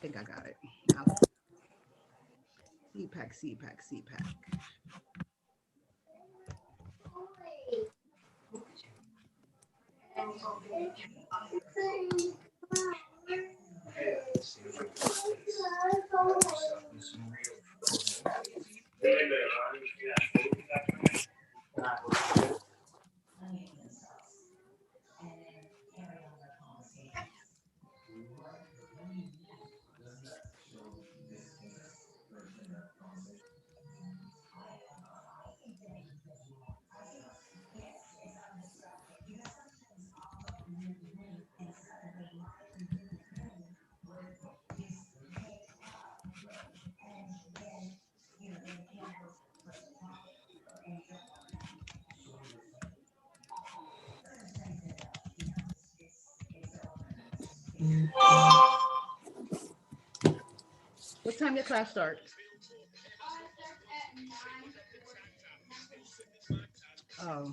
think I got it. CPAC, CPAC, CPAC. What time your class starts? Oh.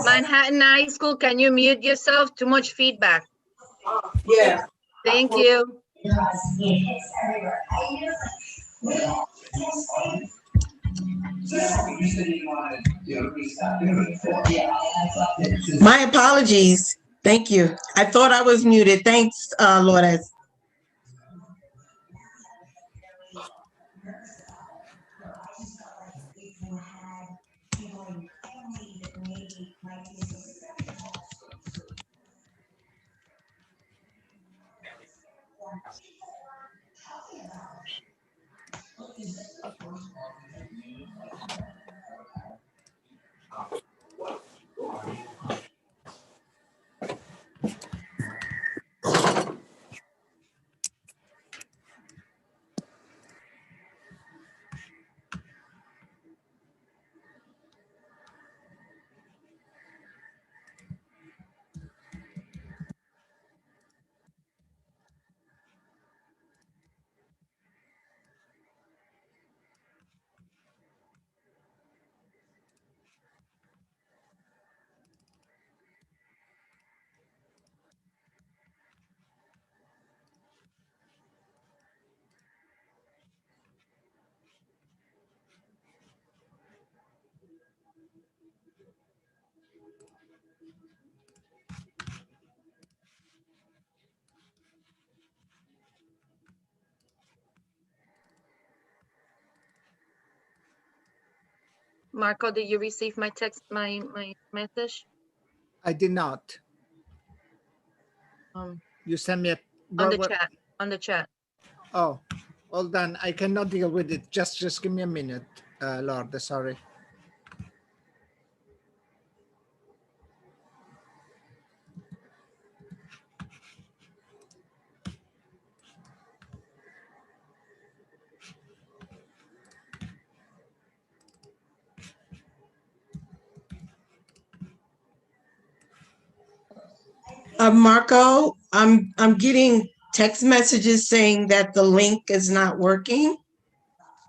Manhattan High School, can you mute yourself? Too much feedback. Yeah. Thank you. My apologies. Thank you. I thought I was muted. Thanks, Lourdes. Marco, did you receive my text, my message? I did not. You sent me on the chat. On the chat. Oh, hold on. I cannot deal with it. Just give me a minute, Lord. Sorry. Marco, I'm getting text messages saying that the link is not working.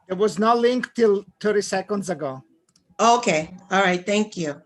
There was no link till 30 seconds ago. Okay. All right. Thank you.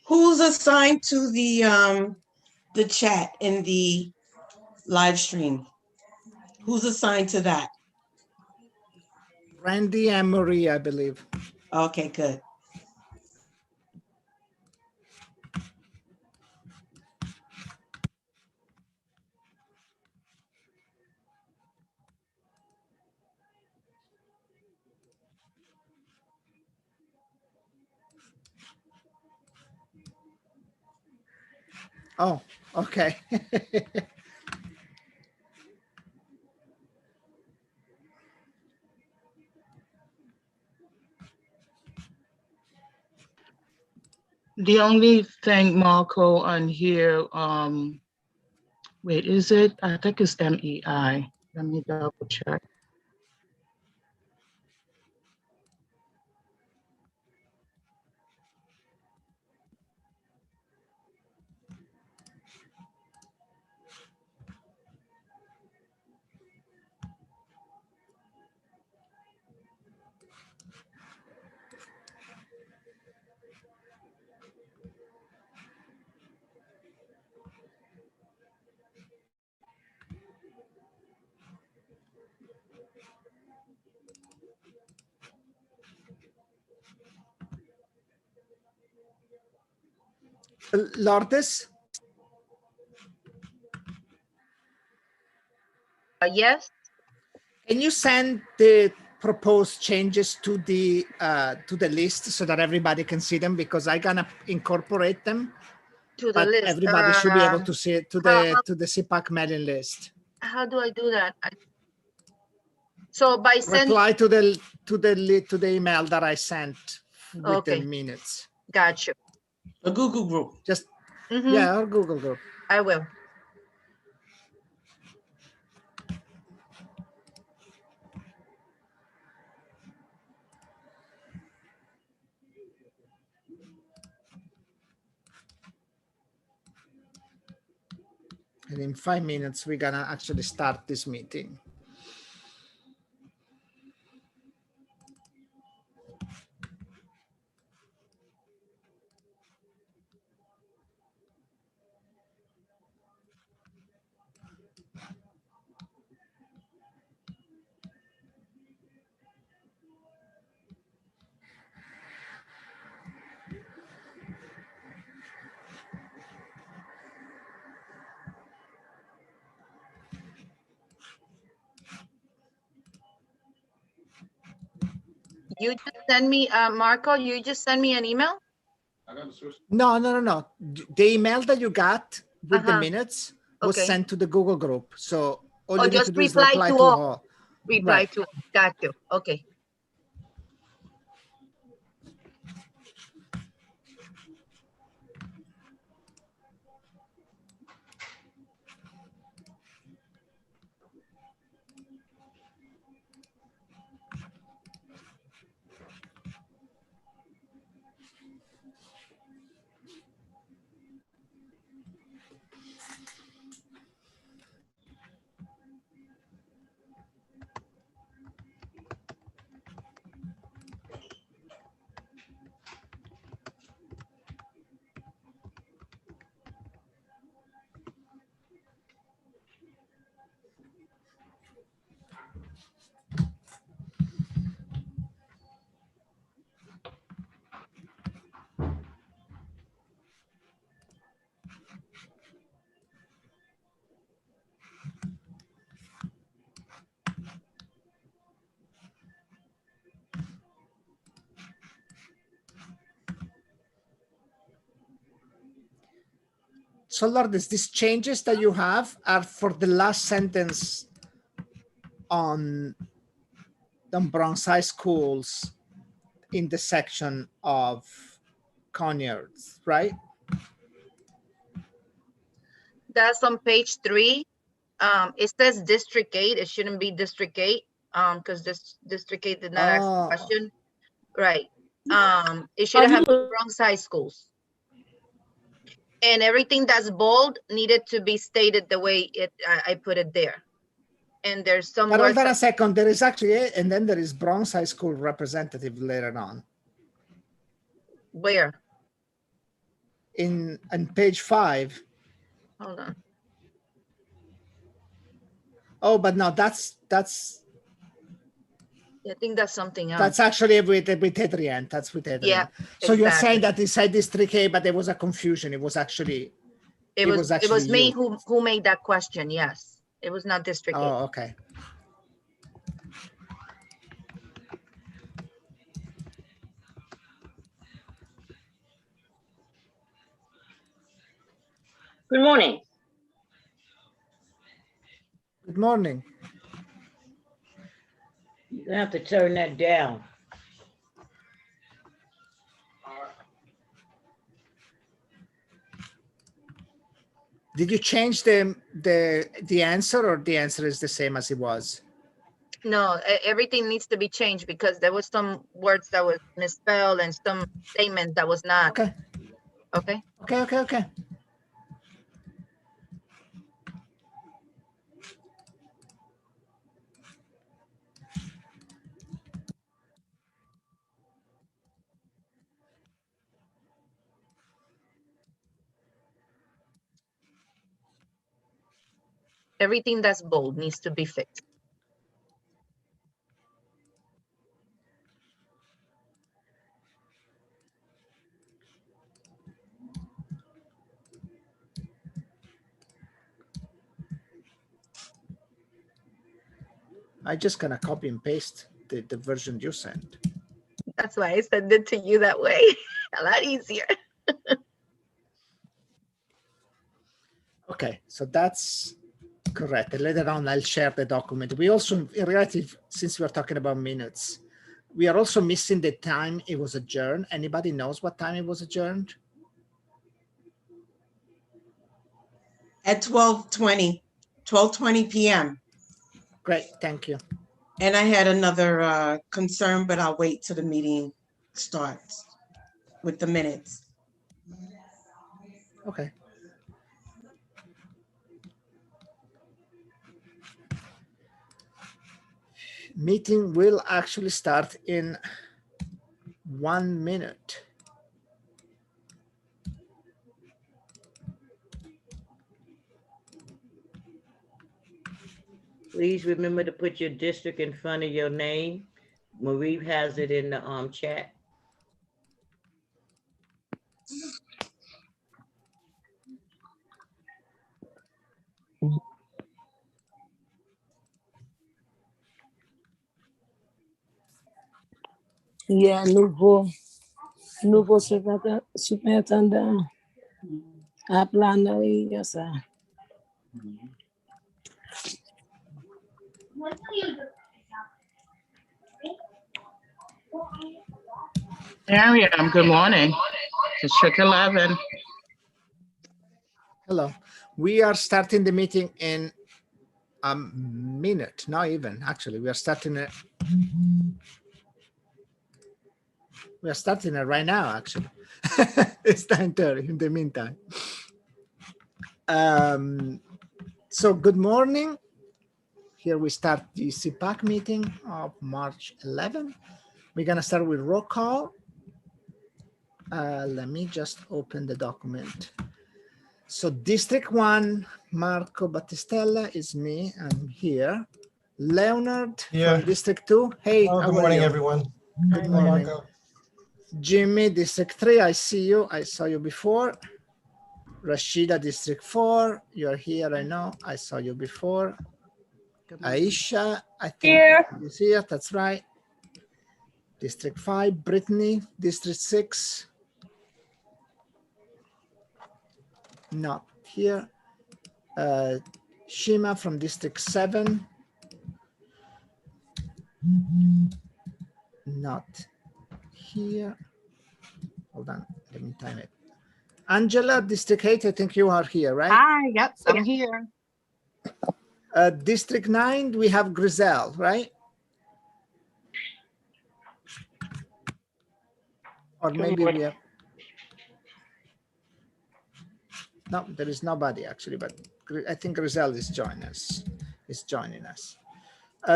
Who's assigned to the chat in the live stream? Who's assigned to that? Randy and Marie, I believe. Okay, good. Oh, okay. The only thing, Marco, on here, wait, is it? I think it's MEI. Let me double check. Lourdes, Yes, can you send the proposed changes to the list so that everybody can see them? Because I'm gonna incorporate them, to the but list. everybody should be able to see it to the CPAC mailing list. How do I do that? So by sending, Reply to the email that I sent with the Okay. minutes. got you. A Google group. Just Mhm, yeah, or Google group. I will. And in 5 minutes, we're gonna actually start this meeting. You just send me, Marco, you just send me an email? No. The email that you got with the Uh-huh. minutes was Okay. sent to the Google group. So all Oh, you need just to do is reply reply to to all. all. Reply Right. to, got you. Okay. So Lourdes, these changes that you have are for the last sentence on Bronx High Schools in the section of Conyers, right? That's on page 3. It says District 8. It shouldn't be District 8, because this District 8 did not ask the Oh. question. Right. It should have been Bronx High Schools. And everything that's bold needed to be stated the way I put it there. And there's some But words hold on a that, second. There is actually, and then there is Bronx High School representative later on. where? On page 5, Hold on. Oh, but no, that's I think that's something else. That's actually with Adrian. That's with Adrian. Yeah, So you're saying exactly. that inside District A, but there was a confusion. It was actually. It was me you. who made that question. Yes, it was not District A. Oh, okay. Good morning. Good morning. You're gonna have to turn that down. Did you change the answer, or the answer is the same as it was? No, everything needs to be changed because there was some words that was misspelled and some statement that was not. Okay. Okay. Okay. Everything that's bold needs to be fixed. I just gonna copy and paste the version you sent. That's why I sent it to you that way. A lot easier. Okay, so that's correct. And later on, I'll share the document. We also, in reality, since we're talking about minutes, we are also missing the time it was adjourned. Anybody knows what time it was adjourned? At 12:20 p.m. Great, thank you. And I had another concern, but I'll wait till the meeting starts with the minutes. Okay. Meeting will actually start in 1 minute. Please remember to put your district in front of your name. Marie has it in the chat. Yeah, nouveau superintendent. À plan, il y a ça. Miriam, good morning. District 11. Hello. We are starting the meeting in a minute, not even, actually. We are starting it. We are starting it right now, actually. It's 9:30 in the meantime. So good morning. Here we start the CPAC meeting of March 11. We're gonna start with roll call. Let me just open the document. So District 1, Marco Battistella is me, I'm here. Leonard from District 2. Hey, good morning, everyone. Good morning. Marco. Jimmy, District 3, I see you. I saw you before. Rashida, District 4, you're here, I know. I saw you before. Aisha, I think is here, that's right. District 5, Brittany, District 6. Not here. Shima from District 7. Not here. Hold on, let me time it. Angela, District 8, I think you are here, right? Hi, yep, I'm here. District 9, we have Griselle, right? Or maybe we have. No, there is nobody actually, but I think Griselle is joining us.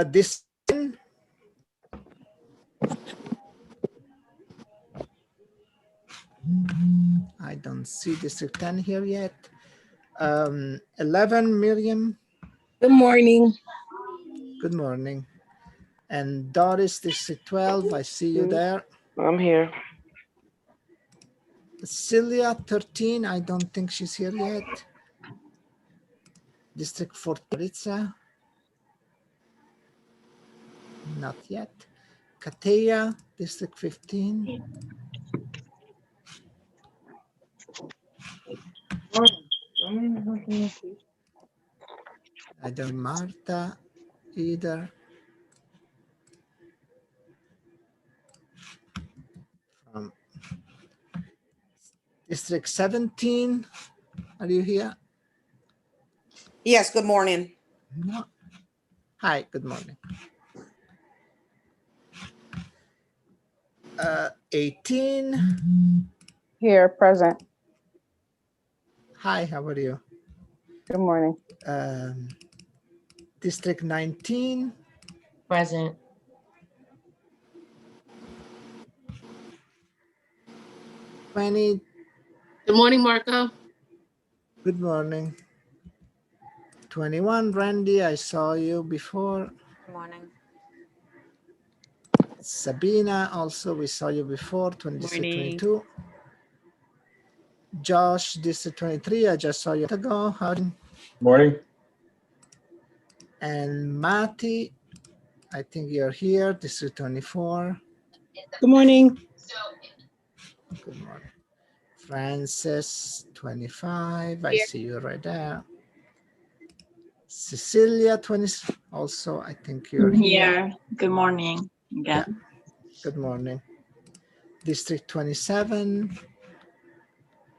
This I don't see District 10 here yet. 11, Miriam. Good morning. Good morning. And Doris, District 12, I see you there. I'm here. Celia, 13, I don't think she's here yet. District 4, Maritza. Not yet. Katea, District 15. I don't Marta either. District 17, are you here? Yes, good morning. No. Hi, good morning. 18. Here, present. Hi, how are you? Good morning. District 19. Present. 20. Good morning, Marco. Good morning. 21, Randy, I saw you before. Good morning. Sabina, also we saw you before, District Morning. 22. Josh, District 23, I just saw you ago. Howdy. Morning. And Matty, I think you're here, District 24. Good morning. Good morning. Francis, 25, I see you right there. Cecilia, 20, also, I think you're here. Good morning again. Yeah. Good morning. District 27,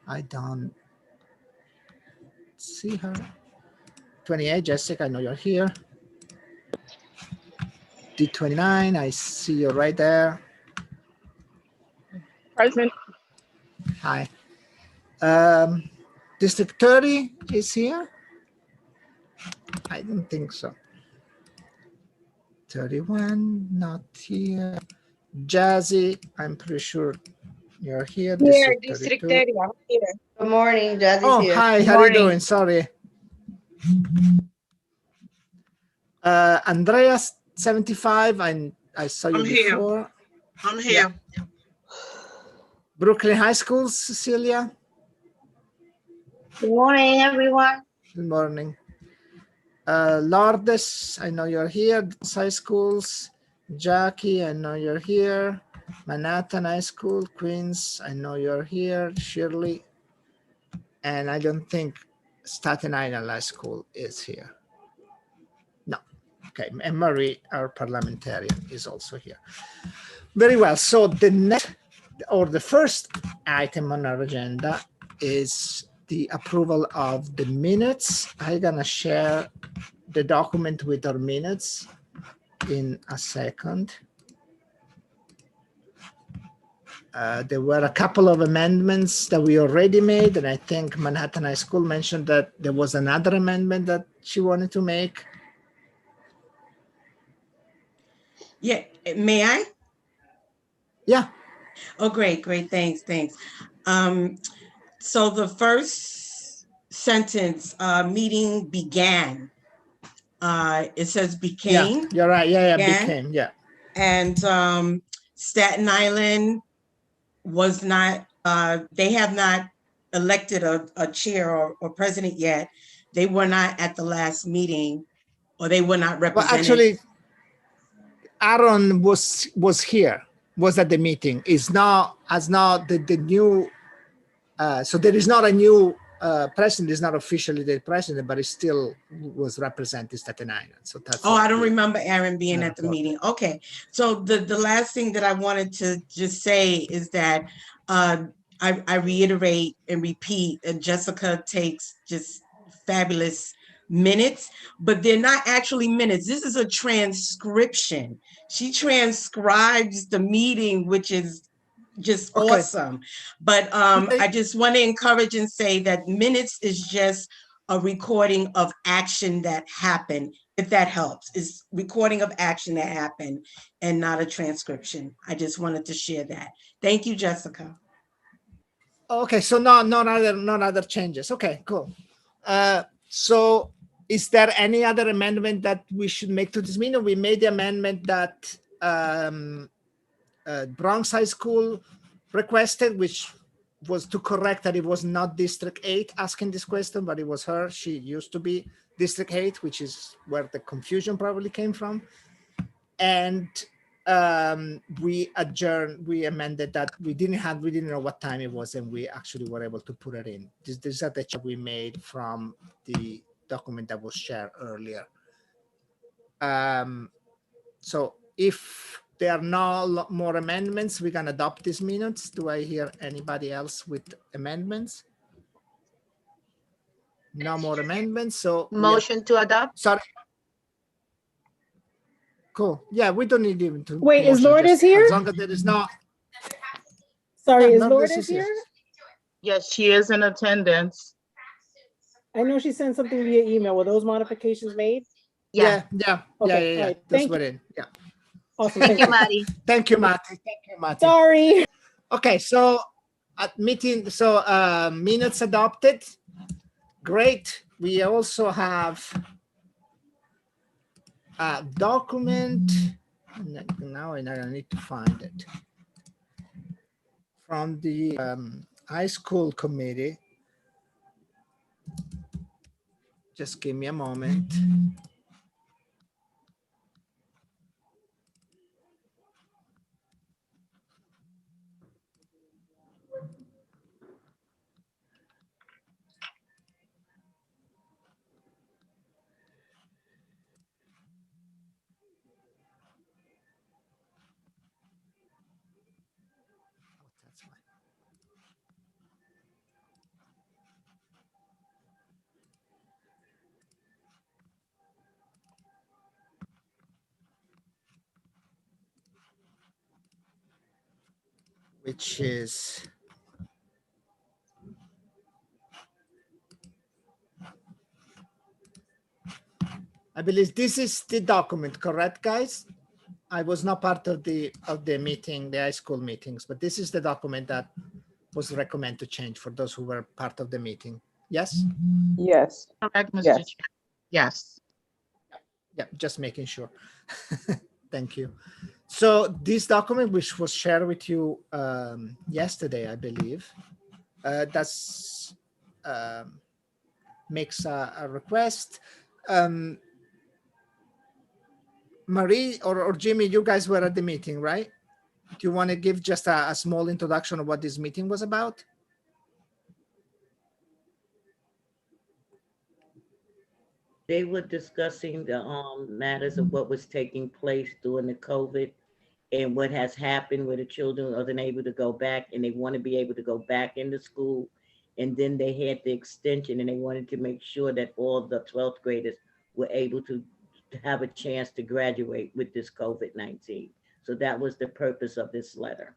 I don't see her. 28, Jessica, I know you're here. D29, I see you right there. Present. Hi. District 30 is here? I don't think so. 31, not here. Jazzy, I'm pretty sure you're here. Here, District District 32. 30, I'm here. Good morning, Jazzy's Oh, here. hi, Good how are you morning. doing? Sorry. Andreas, 75, I saw you I'm here. before. I'm here. Brooklyn High School, Cecilia. Good morning, everyone. Good morning. Lourdes, I know you're here. High schools. Jackie, I know you're here. Manhattan High School, Queens, I know you're here. Shirley. And I don't think Staten Island High School is here. No. Okay. And Marie, our parliamentarian, is also here. Very well. So the next or the first item on our agenda is the approval of the minutes. I'm going to share the document with our minutes in a second. There were a couple of amendments that we already made, and I think Manhattan High School mentioned that there was another amendment that she wanted to make. Yeah, may I? Yeah. Oh, great, thanks. So the first sentence, meeting began. It says became. Yeah, you're right. Yeah, began. became, yeah. And Staten Island was not, they have not elected a chair or president yet. They were not at the last meeting, or they were not represented. Well, actually, Aaron was here, was at the meeting. It's not the new, so there is not a new president, is not officially the president, but it still was representing Staten Island. So that's. Oh, I don't remember Aaron being at the meeting. Okay, so the last thing that I wanted to just say is that I reiterate and repeat, and Jessica takes just fabulous minutes, but they're not actually minutes. This is a transcription. She transcribes the meeting, which is just awesome. But I just want to encourage and say that minutes is just a recording of action that happened, if that helps. It's recording of action that happened and not a transcription. I just wanted to share that. Thank you, Jessica. Okay, so not other changes. Okay, cool. So Is there any other amendment that we should make to this meeting? We made the amendment that Bronx High School requested, which was to correct that it was not District 8 asking this question, but it was her. She used to be District 8, which is where the confusion probably came from. And we amended that we didn't know what time it was, and we actually were able to put it in. These are the changes we made from the document that was shared earlier. So if there are no more amendments, we can adopt these minutes. Do I hear anybody else with amendments? No more amendments. So Motion to adopt? sorry. Cool. Yeah, we don't need even to. Wait, is motion, Lourdes just here? As long as there is no. Sorry, Yeah, is Lourdes Lourdes is here. here? Yes, she is in attendance. I know she sent something via email. Were those modifications made? Yeah. Okay, Yeah. all right, That's thank what you. it. Yeah. Awesome. Thank you, Maddie. Thank you, Mati. Thank you, Mati. Sorry. Okay, so at meeting, so minutes adopted. Great. We also have a document. Now I need to find it from the high school committee. Just give me a moment. That's fine. Which is I believe this is the document, correct, guys? I was not part of the meeting, the high school meetings, but this is the document that was recommended to change for those who were part of the meeting. Yes? Yes. Correct, Mr. Yes. Chair. Yes. Yeah, just making sure. Thank you. So this document, which was shared with you yesterday, I believe, that's makes a request. Marie or Jimmy, you guys were at the meeting, right? Do you want to give just a small introduction of what this meeting was about? They were discussing the matters of what was taking place during the COVID and what has happened where the children are unable to go back and they want to be able to go back into school. And then they had the extension and they wanted to make sure that all the 12th graders were able to have a chance to graduate with this COVID-19. So that was the purpose of this letter.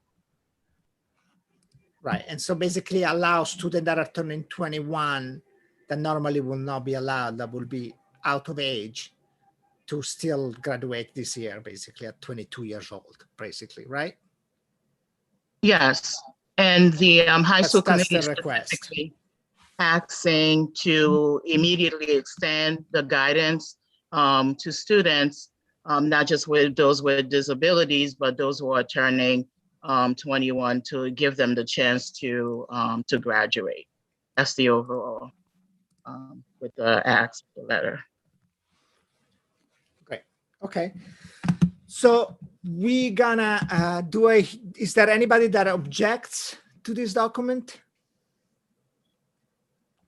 Right. And so basically allow students that are turning 21 that normally will not be allowed, that will be out of age, to still graduate this year, basically at 22 years old, basically, right? Yes. And the high school That's committee the request. specifically asking to immediately extend the guidance to students, not just with those with disabilities, but those who are turning 21, to give them the chance to graduate. That's the overall with the ask the letter. Great. Okay. So we gonna is there anybody that objects to this document?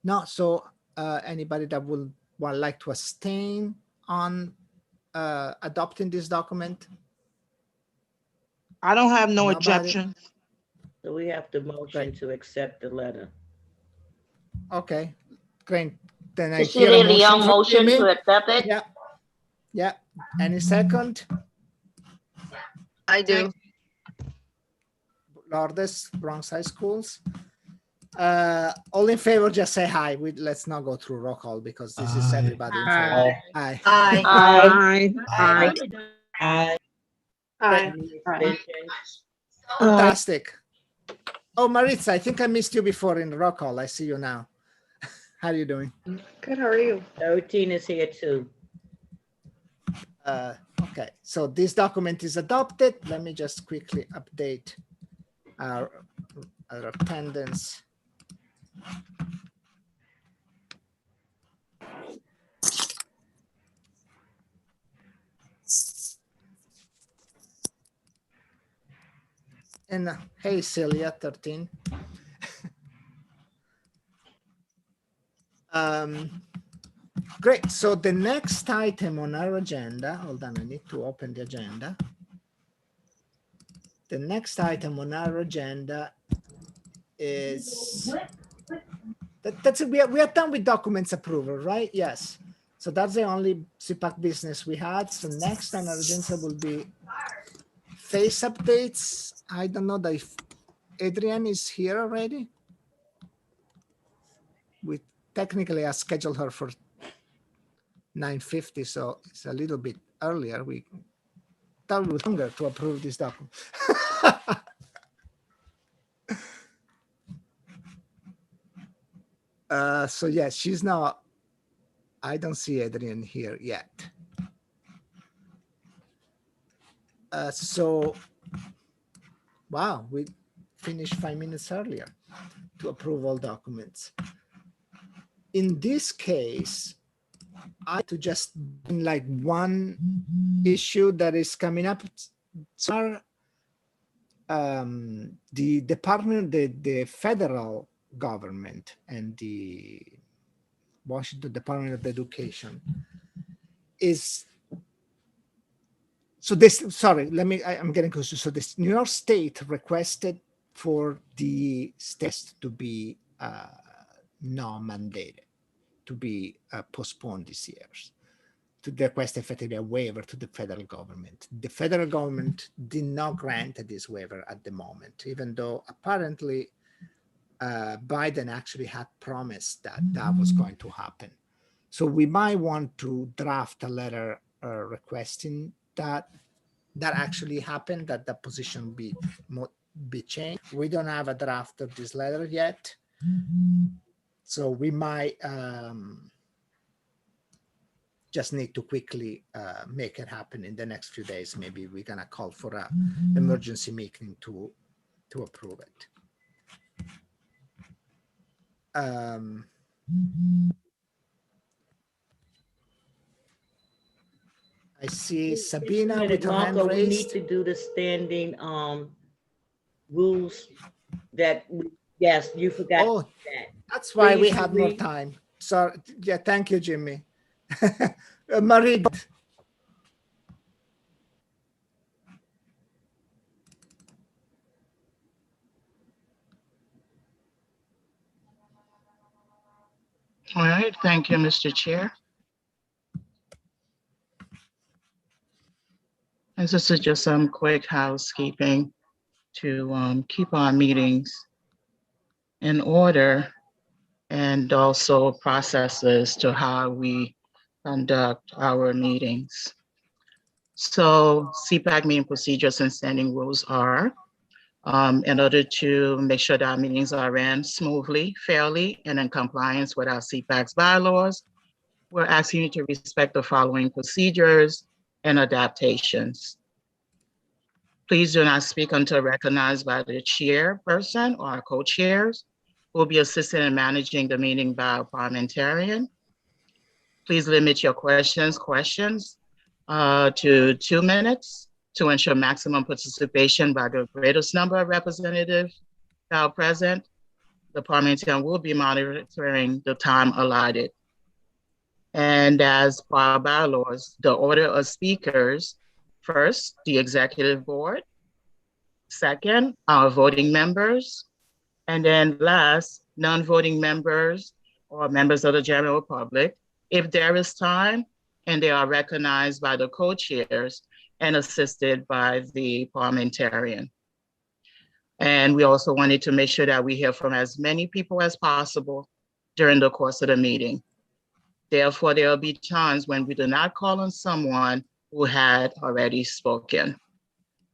No. So anybody that would like to abstain on adopting this document? I don't have no Nobody? objection. So we have to motion to accept the letter. Okay, great. Then I Is hear a it a young from motion Jimmy. to accept it? Yeah. Yeah. Any second? I do. Lourdes, Bronx High Schools. All in favor, just say hi. Let's not go through roll call because this is everybody in favor. Aye. Aye. Aye. Aye. Aye. Aye. Abstentions? Fantastic. Oh, Maritza, I think I missed you before in roll call. I see you now. How are you doing? Good, how are you? 13 is here too. Okay, so this document is adopted. Let me just quickly update our attendance. And hey, Celia, 13. Great. So the next item on our agenda, hold on, I need to open the agenda. The next item on our agenda is we are done with documents approval, right? Yes. So that's the only CPAC business we had. So next on our agenda will be face updates. I don't know if Adrienne is here already. We technically I scheduled her for 9:50, so it's a little bit earlier. We thought it was longer to approve this document. So yeah, she's not. I don't see Adrienne here yet. So, wow, we finished 5 minutes earlier to approve all documents. In this case, I to just like one issue that is coming up. So, the department, the federal government and the Washington Department of Education is. So this, sorry, I'm getting closer. So this New York State requested for the test to be non-mandated, to be postponed this year, to request effectively a waiver to the federal government. The federal government did not grant this waiver at the moment, even though apparently Biden actually had promised that that was going to happen. So we might want to draft a letter requesting that actually happened, that the position be changed. We don't have a draft of this letter yet. So we might just need to quickly make it happen in the next few days. Maybe we're gonna call for an emergency meeting to approve it. I see Sabina with her hand Marco, we need raised. to do the standing rules that, yes, you forgot Oh, that. that's why we Please, had more Marie. time. So yeah, thank you, Jimmy. Marie. All right, thank you, Mr. Chair. And this is just some quick housekeeping to keep our meetings in order, and also processes to how we conduct our meetings. So CPAC meeting procedures and standing rules are, in order to make sure that our meetings are ran smoothly, fairly, and in compliance with our CPAC's bylaws, we're asking you to respect the following procedures and adaptations. Please do not speak until recognized by the chairperson or co-chairs who will be assisting in managing the meeting by a parliamentarian. Please limit your questions to 2 minutes to ensure maximum participation by the greatest number of representatives that are present. The parliamentarian will be monitoring the time allotted. And as per our bylaws, the order of speakers: first, the executive board; second, our voting members; and then last, non-voting members or members of the general public, if there is time, and they are recognized by the co-chairs and assisted by the parliamentarian. And we also wanted to make sure that we hear from as many people as possible during the course of the meeting. Therefore, there will be times when we do not call on someone who had already spoken.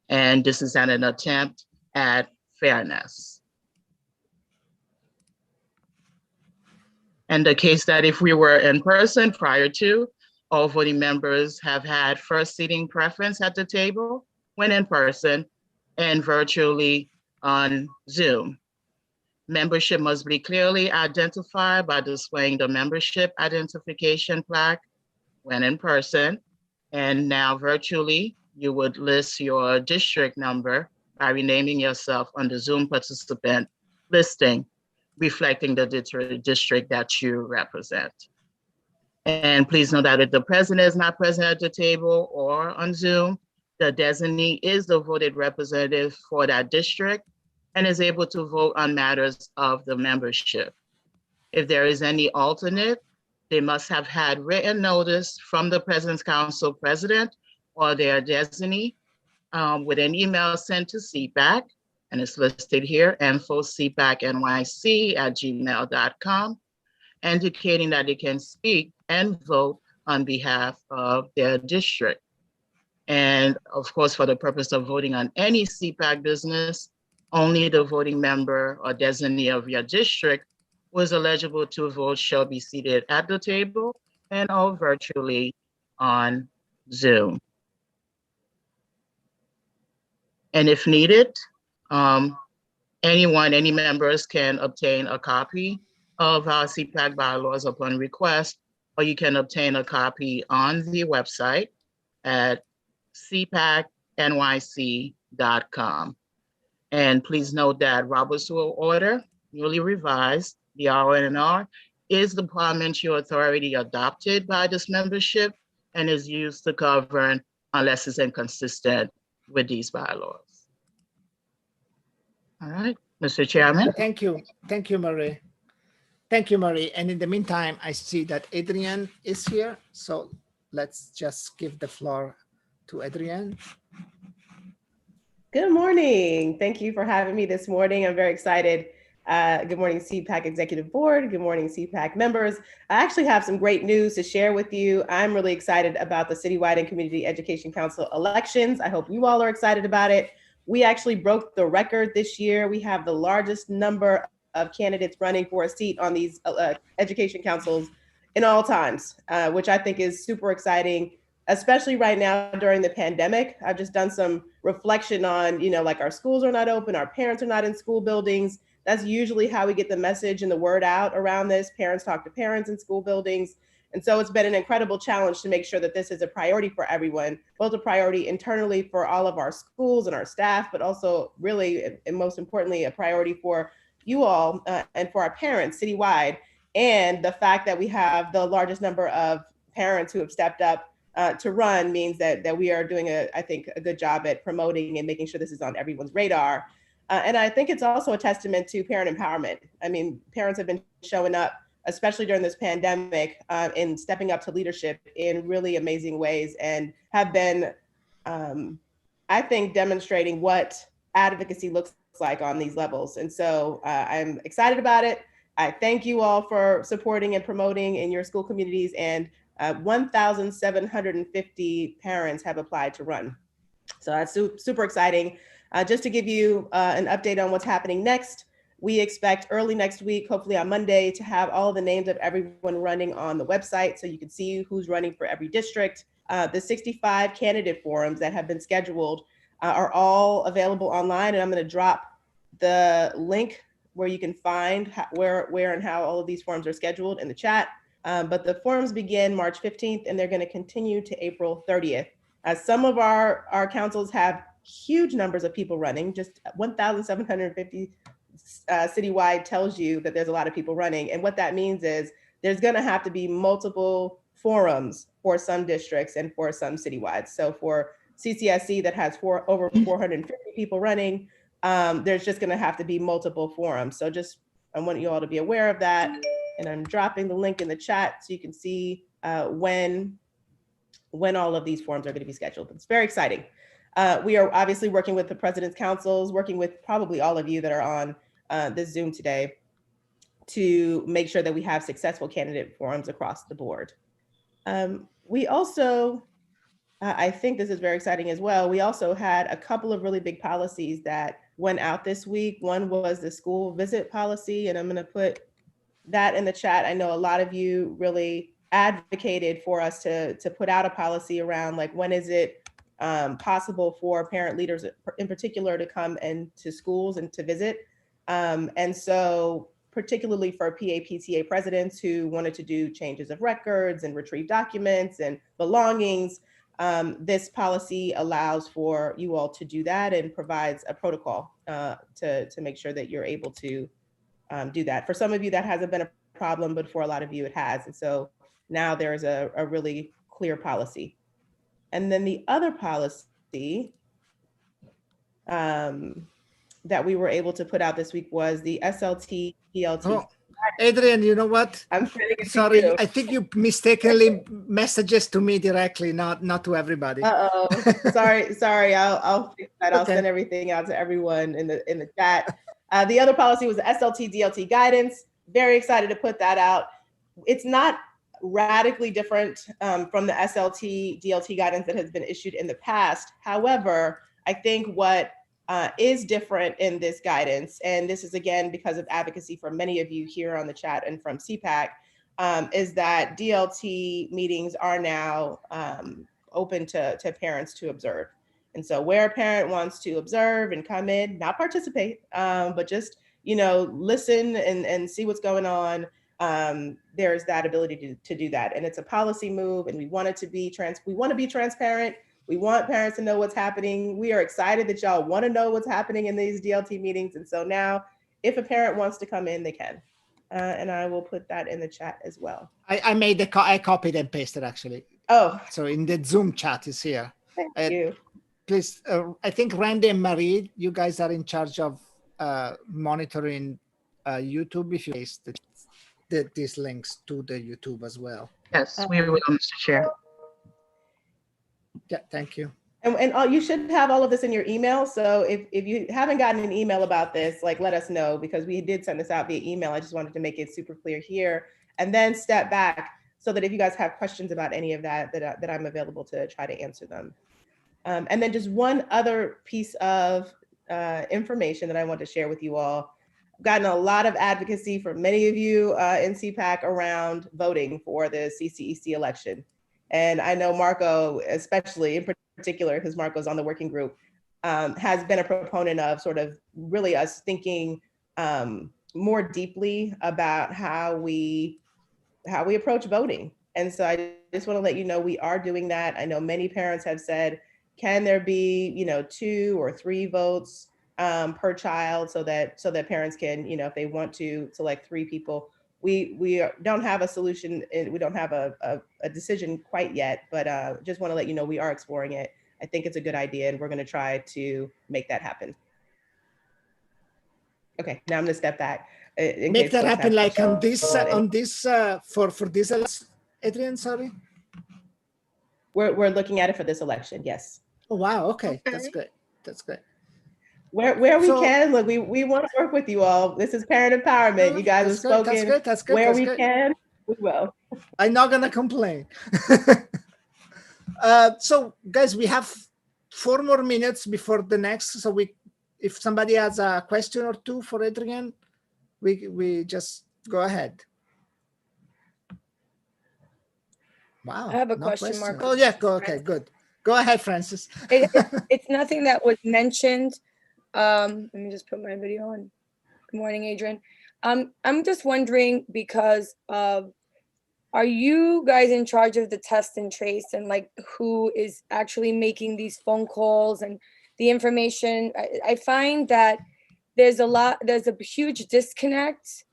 And this is an attempt at fairness. And the case that if we were in person prior to, all voting members have had first seating preference at the table when in person and virtually on Zoom. Membership must be clearly identified by displaying the membership identification plaque when in person. And now virtually, you would list your district number by renaming yourself on the Zoom participant listing, reflecting the district that you represent. And please note that if the president is not present at the table or on Zoom, the designee is the voted representative for that district and is able to vote on matters of the membership. If there is any alternate, they must have had written notice from the President's Council president or their designee with an email sent to CPAC, and it's listed here, info@cpacnyc@gmail.com, indicating that they can speak and vote on behalf of their district. And of course, for the purpose of voting on any CPAC business, only the voting member or designee of your district who is eligible to vote shall be seated at the table and all virtually on Zoom. And if needed, any members can obtain a copy of our CPAC bylaws upon request, or you can obtain a copy on the website at cpacnyc.com. And please note that Robert's Rule Order, newly revised, the RNR, is the parliamentary authority adopted by this membership and is used to govern unless it's inconsistent with these bylaws. All right, Mr. Chairman. Thank you. Thank you, Marie. Thank you, Marie. And in the meantime, I see that Adrienne is here. So let's just give the floor to Adrienne. Good morning. Thank you for having me this morning. I'm very excited. Good morning, CPAC Executive Board. Good morning, CPAC members. I actually have some great news to share with you. I'm really excited about the Citywide and Community Education Council elections. I hope you all are excited about it. We actually broke the record this year. We have the largest number of candidates running for a seat on these education councils in all times, which I think is super exciting, especially right now during the pandemic. I've just done some reflection on, like our schools are not open, our parents are not in school buildings. That's usually how we get the message and the word out around this. Parents talk to parents in school buildings. And so it's been an incredible challenge to make sure that this is a priority for everyone, both a priority internally for all of our schools and our staff, but also really, and most importantly, a priority for you all and for our parents citywide. And the fact that we have the largest number of parents who have stepped up to run means that we are doing, I think, a good job at promoting and making sure this is on everyone's radar. And I think it's also a testament to parent empowerment. I mean, parents have been showing up, especially during this pandemic, in stepping up to leadership in really amazing ways and have been, I think, demonstrating what advocacy looks like on these levels. And so I'm excited about it. I thank you all for supporting and promoting in your school communities, and 1,750 parents have applied to run. So that's super exciting. Just to give you an update on what's happening next, we expect early next week, hopefully on Monday, to have all the names of everyone running on the website so you can see who's running for every district. The 65 candidate forums that have been scheduled are all available online, and I'm going to drop the link where you can find where and how all of these forums are scheduled in the chat. But the forums begin March 15th, and they're going to continue to April 30th. Some of our councils have huge numbers of people running. Just 1,750 citywide tells you that there's a lot of people running. And what that means is there's going to have to be multiple forums for some districts and for some citywides. So for CCSC that has over 450 people running, there's just going to have to be multiple forums. So just I want you all to be aware of that. And I'm dropping the link in the chat so you can see when all of these forums are going to be scheduled. It's very exciting. We are obviously working with the President's Councils, working with probably all of you that are on this Zoom today to make sure that we have successful candidate forums across the board. We also, I think this is very exciting as well, we also had a couple of really big policies that went out this week. One was the school visit policy, and I'm going to put that in the chat. I know a lot of you really advocated for us to put out a policy around like when is it possible for parent leaders in particular to come into schools and to visit. And so particularly for PA-PTA presidents who wanted to do changes of records and retrieve documents and belongings, this policy allows for you all to do that and provides a protocol to make sure that you're able to do that. For some of you, that hasn't been a problem, but for a lot of you, it has. And so now there is a really clear policy. And then the other policy that we were able to put out this week was the Slt Dlt. Oh, Adrian, you know what? I'm sorry. you. I think you mistakenly messages to me directly, not to everybody. Uh-oh. Sorry. I'll fix that. Okay. I'll send everything out to everyone in the chat. The other policy was the Slt Dlt Guidance. Very excited to put that out. It's not radically different from the Slt Dlt Guidance that has been issued in the past. However, I think what is different in this guidance, and this is again because of advocacy from many of you here on the chat and from CPAC, is that DLT meetings are now open to parents to observe. And so where a parent wants to observe and come in, not participate, but just, listen and see what's going on, there's that ability to do that. And it's a policy move, and we want it to be transparent. We want parents to know what's happening. We are excited that y'all want to know what's happening in these DLT meetings. And so now if a parent wants to come in, they can. And I will put that in the chat as well. I made I copied and pasted actually. Oh. So in the Zoom chat is here. Thank you. Please, I think Randy and Marie, you guys are in charge of monitoring YouTube. If you paste these links to the YouTube as well. Yes, we will, Mr. Chair. Yeah, thank you. And you should have all of this in your email. So if you haven't gotten an email about this, like let us know, because we did send this out via email. I just wanted to make it super clear here and then step back so that if you guys have questions about any of that I'm available to try to answer them. And then just one other piece of information that I want to share with you all. I've gotten a lot of advocacy from many of you in CPAC around voting for the CCEC election. And I know Marco, especially in particular, because Marco's on the working group, has been a proponent of sort of really us thinking more deeply about how we approach voting. And so I just want to let you know we are doing that. I know many parents have said, can there be 2 or 3 votes per child so that parents can, if they want to select 3 people. We don't have a solution. We don't have a decision quite yet, but just want to let you know we are exploring it. I think it's a good idea, and we're going to try to make that happen. Okay, now I'm going to step back. Make that happen like on this for this, Adrian, sorry? We're looking at it for this election, yes. Oh, wow, okay. That's good. That's good. Where we can, look, we want to work with you all. This is parent empowerment. You guys have spoken. That's good. Where we can, we will. I'm not gonna complain. So guys, we have 4 more minutes before the next. So if somebody has a question or 2 for Adrian, we just go ahead. Wow. I have a question, Marco. Oh yeah, okay, good. Go ahead, Francis. It's nothing that was mentioned. Let me just put my video on. Good morning, Adrian. I'm just wondering because are you guys in charge of the test and trace and like who is actually making these phone calls and the information? I find that there's a huge disconnect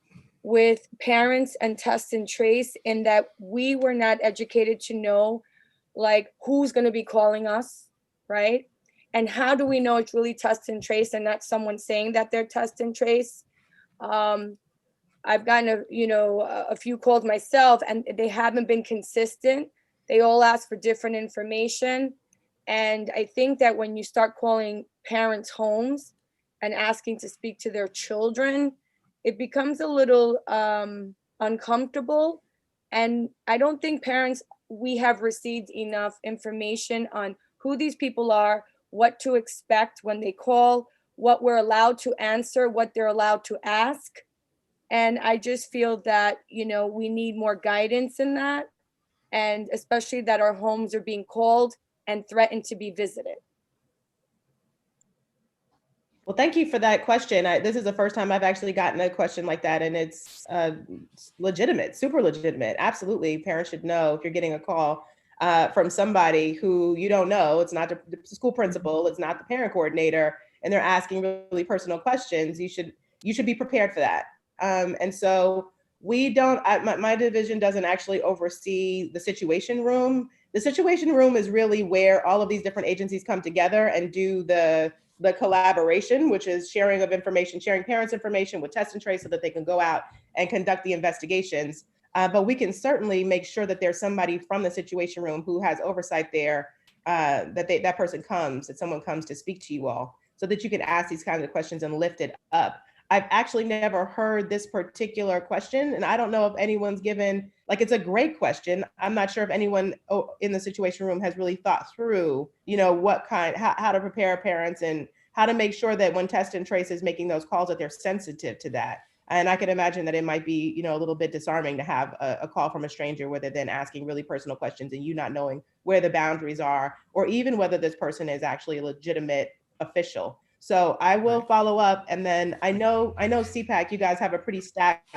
with parents and test and trace in that we were not educated to know like who's going to be calling us, right? And how do we know it's really test and trace and not someone saying that they're test and trace? I've gotten a few calls myself and they haven't been consistent. They all ask for different information. And I think that when you start calling parents' homes and asking to speak to their children, it becomes a little uncomfortable. And I don't think we have received enough information on who these people are, what to expect when they call, what we're allowed to answer, what they're allowed to ask. And I just feel that, you know, we need more guidance in that. And especially that our homes are being called and threatened to be visited. Well, thank you for that question. This is the first time I've actually gotten a question like that, and it's legitimate, super legitimate. Absolutely, parents should know if you're getting a call from somebody who you don't know. It's not the school principal, it's not the parent coordinator, and they're asking really personal questions. You should be prepared for that. And so we don't. My division doesn't actually oversee the situation room. The situation room is really where all of these different agencies come together and do the collaboration, which is sharing of information, sharing parents' information with test and trace so that they can go out and conduct the investigations. But we can certainly make sure that there's somebody from the situation room who has oversight there, that person comes, that someone comes to speak to you all so that you can ask these kinds of questions and lift it up. I've actually never heard this particular question, and I don't know if anyone's given, like, it's a great question. I'm not sure if anyone in the situation room has really thought through, you know, how to prepare parents and how to make sure that when test and trace is making those calls that they're sensitive to that. And I can imagine that it might be, you know, a little bit disarming to have a call from a stranger where they're then asking really personal questions and you not knowing where the boundaries are, or even whether this person is actually a legitimate official. So I will follow up, and then I know CPAC, you guys have a pretty stacked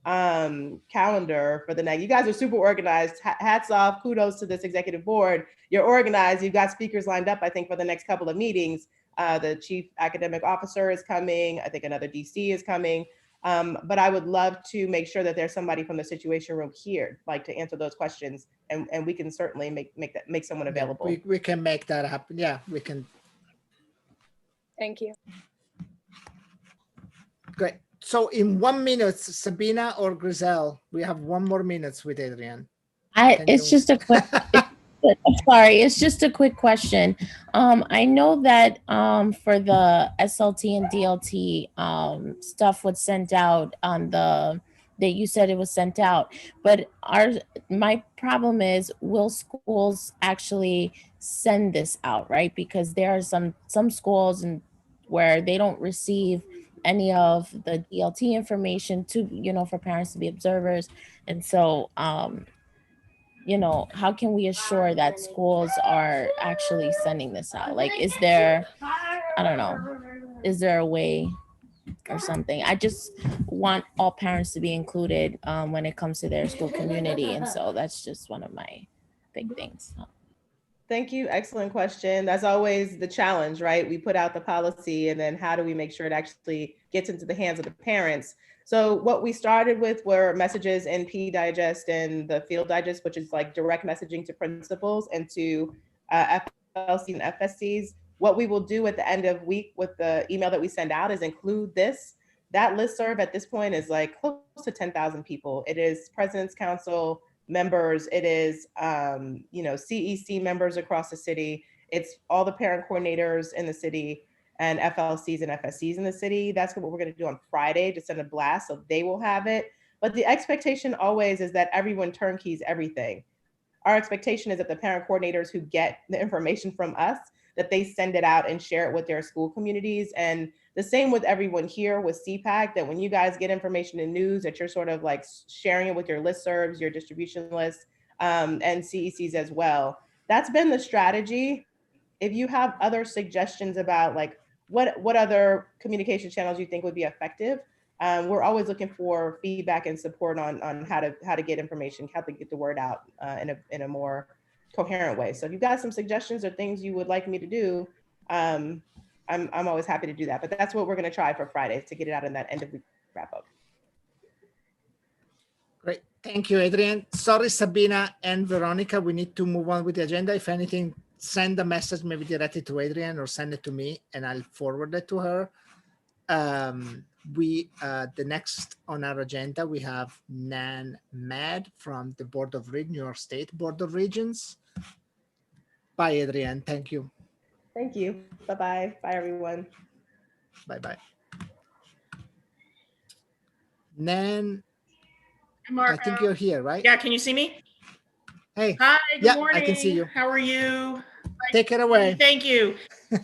calendar for the night. You guys are super organized. Hats off, kudos to this executive board. You're organized. You've got speakers lined up, I think, for the next couple of meetings. The chief academic officer is coming. I think another DC is coming. But I would love to make sure that there's somebody from the situation room here, like, to answer those questions, and we can certainly make someone available. We can make that happen. Yeah, we can. Thank you. Great. So in 1 minute, Sabina or Griselle, we have 1 more minute with Adrian. It's just a quick, sorry, it's just a quick question. I know that for the SLT and DLT stuff was sent out on that you said it was sent out, but my problem is, will schools actually send this out, right? Because there are some schools where they don't receive any of the DLT information to, you know, for parents to be observers. And so, you know, how can we assure that schools are actually sending this out? Like, is there, I don't know, is there a way or something? I just want all parents to be included when it comes to their school community. And so that's just one of my big things. Thank you. Excellent question. That's always the challenge, right? We put out the policy, and then how do we make sure it actually gets into the hands of the parents? So what we started with were messages in P Digest and the Field Digest, which is like direct messaging to principals and to FLC and FSCs. What we will do at the end of week with the email that we send out is include this. That listserv at this point is like close to 10,000 people. It is President's Council members, it is you know, CEC members across the city, it's all the parent coordinators in the city, and FLCs and FSCs in the city. That's what we're going to do on Friday, to send a blast, so they will have it. But the expectation always is that everyone turnkeys everything. Our expectation is that the parent coordinators who get the information from us, that they send it out and share it with their school communities. And the same with everyone here with CPAC, that when you guys get information and news, that you're sort of like sharing it with your listservs, your distribution lists, and CECs as well. That's been the strategy. If you have other suggestions about like what other communication channels you think would be effective, we're always looking for feedback and support on how to get information, how to get the word out in a more coherent way. So if you've got some suggestions or things you would like me to do, I'm always happy to do that. But that's what we're going to try for Friday, to get it out in that end of week wrap up. Great. Thank you, Adrian. Sorry, Sabina and Veronica, we need to move on with the agenda. If anything, send a message maybe directly to Adrian or send it to me and I'll forward it to her. The next on our agenda, we have Nan Mad from the Board of New York State Board of Regents. Bye, Adrian. Thank you. Thank you. Bye-bye. Bye, everyone. Bye-bye. Nan, Mark, I think you're here, right? Yeah, can you see me? Hey. Hi, good yeah, morning. I can see you. How are you? take it away. Thank you.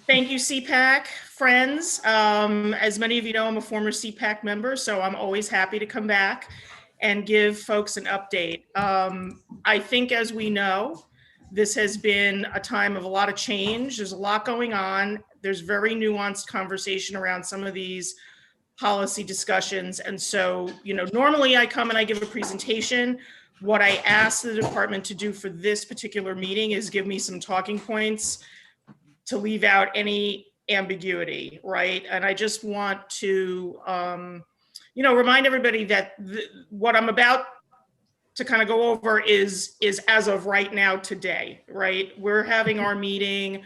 Thank you, CPAC friends. As many of you know, I'm a former CPAC member, so I'm always happy to come back and give folks an update. I think, as we know, this has been a time of a lot of change. There's a lot going on. There's very nuanced conversation around some of these policy discussions. And so, normally I come and I give a presentation. What I asked the department to do for this particular meeting is give me some talking points to leave out any ambiguity, right? And I just want to, remind everybody that what I'm about to kind of go over is as of right now today, right? We're having our meeting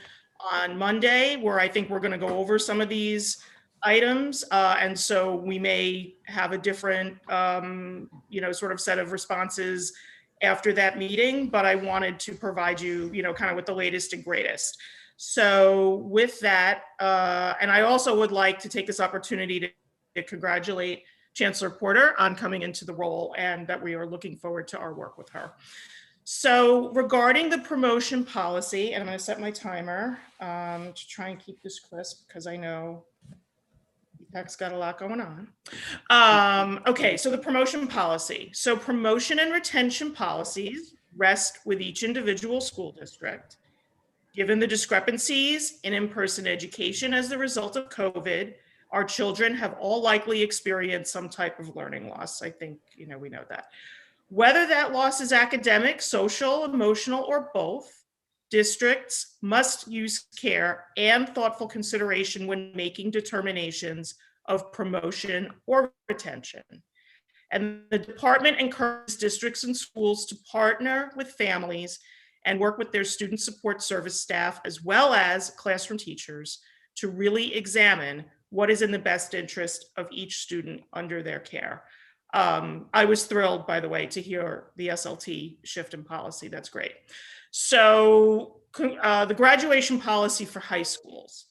on Monday where I think we're going to go over some of these items. And so we may have a different, sort of set of responses after that meeting, but I wanted to provide you, kind of with the latest and greatest. So with that, and I also would like to take this opportunity to congratulate Chancellor Porter on coming into the role, and that we are looking forward to our work with her. So regarding the promotion policy, and I'm going to set my timer to try and keep this crisp because I know CPAC's got a lot going on. Okay, so the promotion policy. So promotion and retention policies rest with each individual school district. Given the discrepancies in in-person education as the result of COVID, our children have all likely experienced some type of learning loss. I think, we know that. Whether that loss is academic, social, emotional, or both, districts must use care and thoughtful consideration when making determinations of promotion or retention. And the department encourages districts and schools to partner with families and work with their student support service staff, as well as classroom teachers, to really examine what is in the best interest of each student under their care. I was thrilled, by the way, to hear the SLT shift in policy. That's great. So the graduation policy for high schools.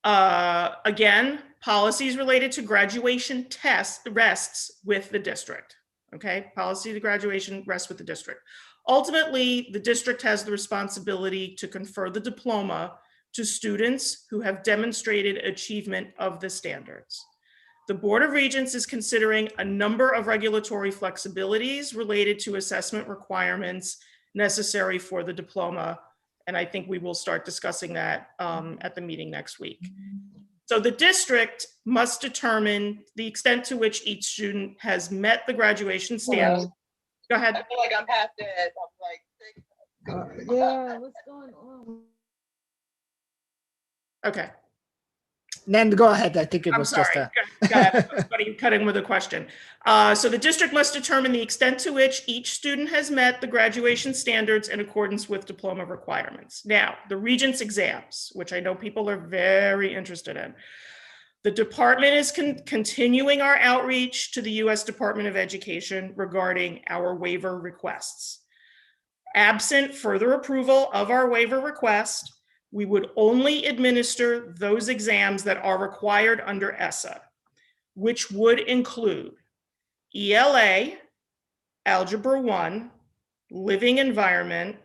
Again, policies related to graduation tests rests with the district. Okay, policy to graduation rests with the district. Ultimately, the district has the responsibility to confer the diploma to students who have demonstrated achievement of the standards. The Board of Regents is considering a number of regulatory flexibilities related to assessment requirements necessary for the diploma, and I think we will start discussing that at the meeting next week. So the district must determine the extent to which each student has met the graduation standards. Go ahead. I feel like I'm half dead. I'm like, yeah, what's going on? Okay. Nan, go ahead. I think it I'm was sorry. just a... Go ahead. Cut in with a question. So the district must determine the extent to which each student has met the graduation standards in accordance with diploma requirements. Now, the Regents Exams, which I know people are very interested in. The department is continuing our outreach to the U.S. Department of Education regarding our waiver requests. Absent further approval of our waiver request, we would only administer those exams that are required under ESSA, which would include ELA, Algebra 1, Living Environment,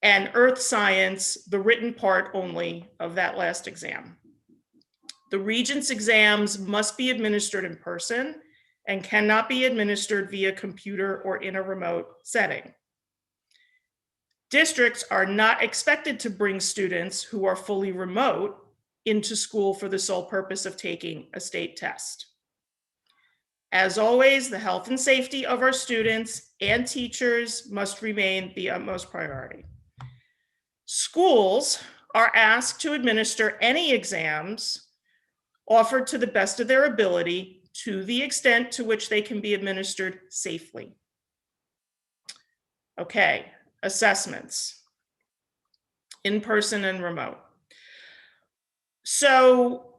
and Earth Science, the written part only of that last exam. The Regents exams must be administered in person and cannot be administered via computer or in a remote setting. Districts are not expected to bring students who are fully remote into school for the sole purpose of taking a state test. As always, the health and safety of our students and teachers must remain the utmost priority. Schools are asked to administer any exams offered to the best of their ability to the extent to which they can be administered safely. Okay, assessments, in-person and remote. So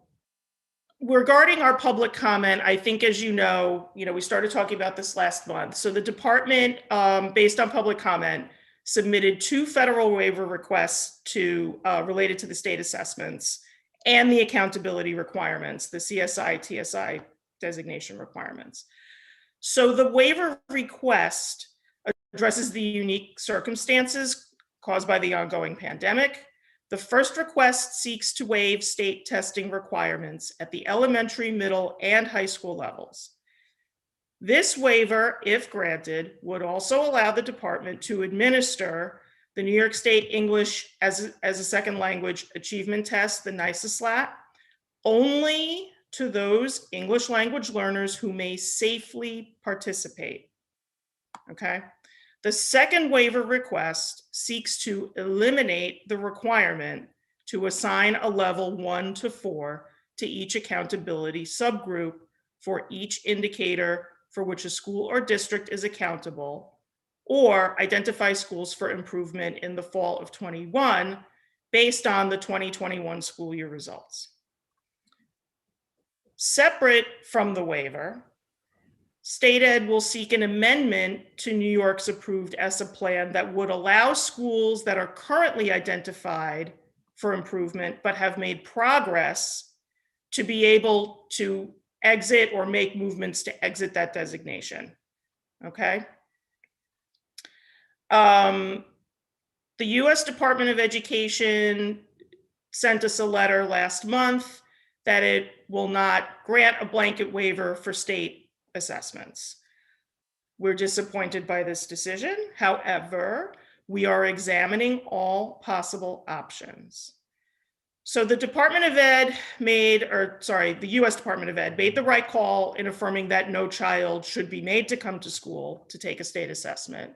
regarding our public comment, I think, as you know, we started talking about this last month. So the department, based on public comment, submitted 2 federal waiver requests related to the state assessments and the accountability requirements, the CSI, TSI designation requirements. So the waiver request addresses the unique circumstances caused by the ongoing pandemic. The first request seeks to waive state testing requirements at the elementary, middle, and high school levels. This waiver, if granted, would also allow the department to administer the New York State English as a second language achievement test, the NYSA/SLAT, only to those English language learners who may safely participate. Okay. The second waiver request seeks to eliminate the requirement to assign a level 1 to 4 to each accountability subgroup for each indicator for which a school or district is accountable, or identify schools for improvement in the fall of 21 based on the 2021 school year results. Separate from the waiver, State Ed will seek an amendment to New York's approved ESSA plan that would allow schools that are currently identified for improvement but have made progress to be able to exit or make movements to exit that designation. Okay. The US Department of Education sent us a letter last month that it will not grant a blanket waiver for state assessments. We're disappointed by this decision. However, we are examining all possible options. So the Department of Ed the US Department of Ed made the right call in affirming that no child should be made to come to school to take a state assessment.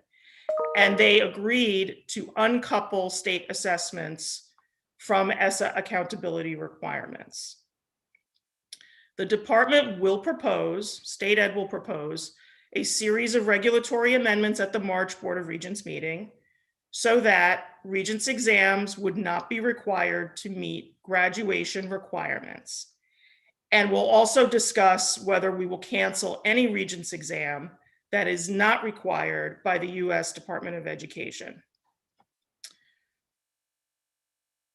And they agreed to uncouple state assessments from ESSA accountability requirements. The department will propose, State Ed will propose, a series of regulatory amendments at the March Board of Regents meeting so that Regents exams would not be required to meet graduation requirements. And we'll also discuss whether we will cancel any Regents exam that is not required by the US Department of Education.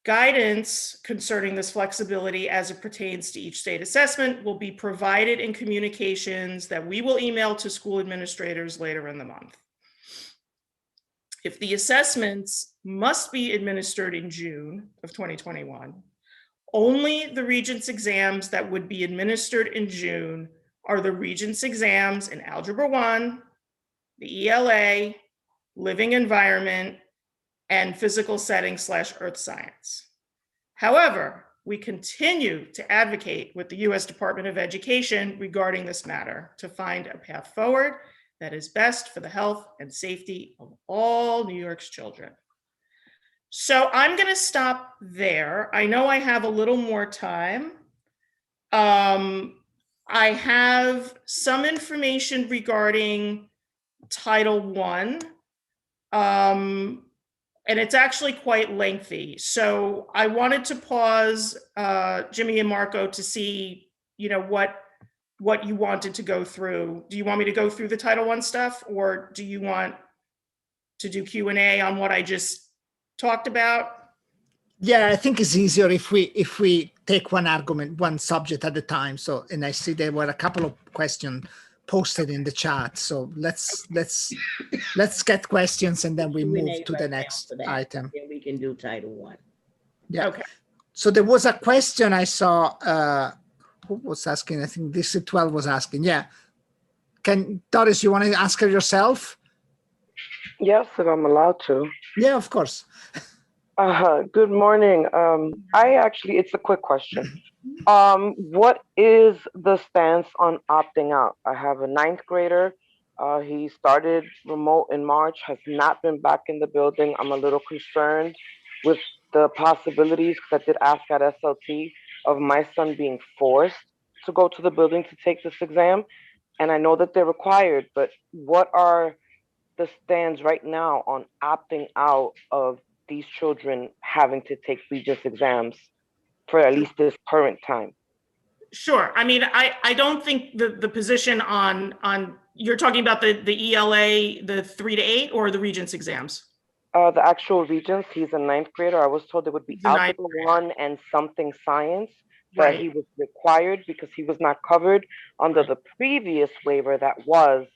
Guidance concerning this flexibility as it pertains to each state assessment will be provided in communications that we will email to school administrators later in the month. If the assessments must be administered in June of 2021, only the Regents exams that would be administered in June are the Regents exams in Algebra 1, the ELA, Living Environment, and Physical Setting/Earth Science. However, we continue to advocate with the US Department of Education regarding this matter to find a path forward that is best for the health and safety of all New York's children. So I'm going to stop there. I know I have a little more time. I have some information regarding Title I, and it's actually quite lengthy. So I wanted to pause, Jimmy and Marco, to see, what you wanted to go through. Do you want me to go through the Title I stuff, or do you want to do Q&A on what I just talked about? Yeah, I think it's easier if we take one argument, one subject at a time. So, and I see there were a couple of questions posted in the chat. So let's get questions and then we move to the next item. Then we can do Title I. Yeah. Okay. So there was a question I saw. Who was asking? I think District 12 was asking. Yeah. Doris, you want to ask her yourself? Yes, if I'm allowed to. Yeah, of course. Good morning. It's a quick question. What is the stance on opting out? I have a 9th grader. He started remote in March, has not been back in the building. I'm a little concerned with the possibilities, because I did ask at SLT, of my son being forced to go to the building to take this exam. And I know that they're required, but what are the stands right now on opting out of these children having to take Regents exams for at least this current time? Sure. I mean, I don't think the position on you're talking about the ELA, the 3 to 8, or the Regents exams? The actual Regents. He's a 9th grader. I was told there would be Algebra 1 and something science that he was required because he was not covered under the previous waiver that was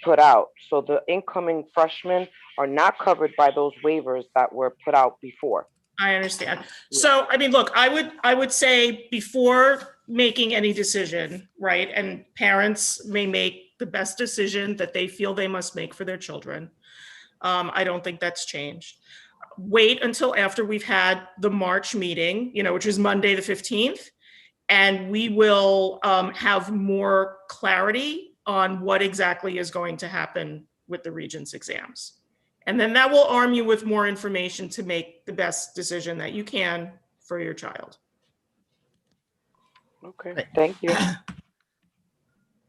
put out. So the incoming freshmen are not covered by those waivers that were put out before. I understand. So, I mean, look, I would say before making any decision, right? And parents may make the best decision that they feel they must make for their children. I don't think that's changed. Wait until after we've had the March meeting, which is Monday the 15th, and we will have more clarity on what exactly is going to happen with the Regents exams. And then that will arm you with more information to make the best decision that you can for your child. Okay, thank you.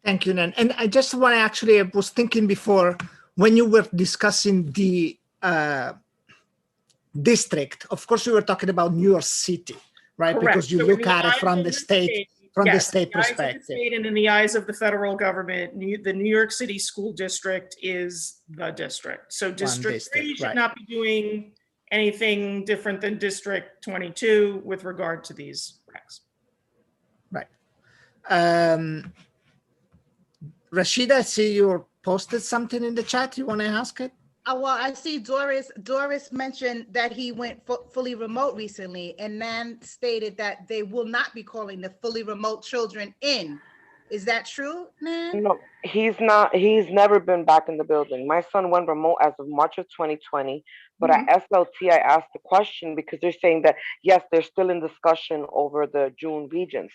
Thank you, Nan. And I just want to actually, I was thinking before, when you were discussing the district, of course, we were talking about New York City, right? Correct. Because you So look in the at it eyes from of the state, yes, the state in the eyes of the perspective. state and in the eyes of the federal government, the New York City school district is the district. So District 3 should right. not be doing anything different than District 22 with regard to these regs. Right. Rashida, I see you posted something in the chat. You want to ask it? Well, I see Doris mentioned that he went fully remote recently, and Nan stated that they will not be calling the fully remote children in. Is that true, Nan? No, he's not. He's never been back in the building. My son went remote as of March of 2020, but at SLT, I asked the question because they're saying that, yes, they're still in discussion over the June Regents.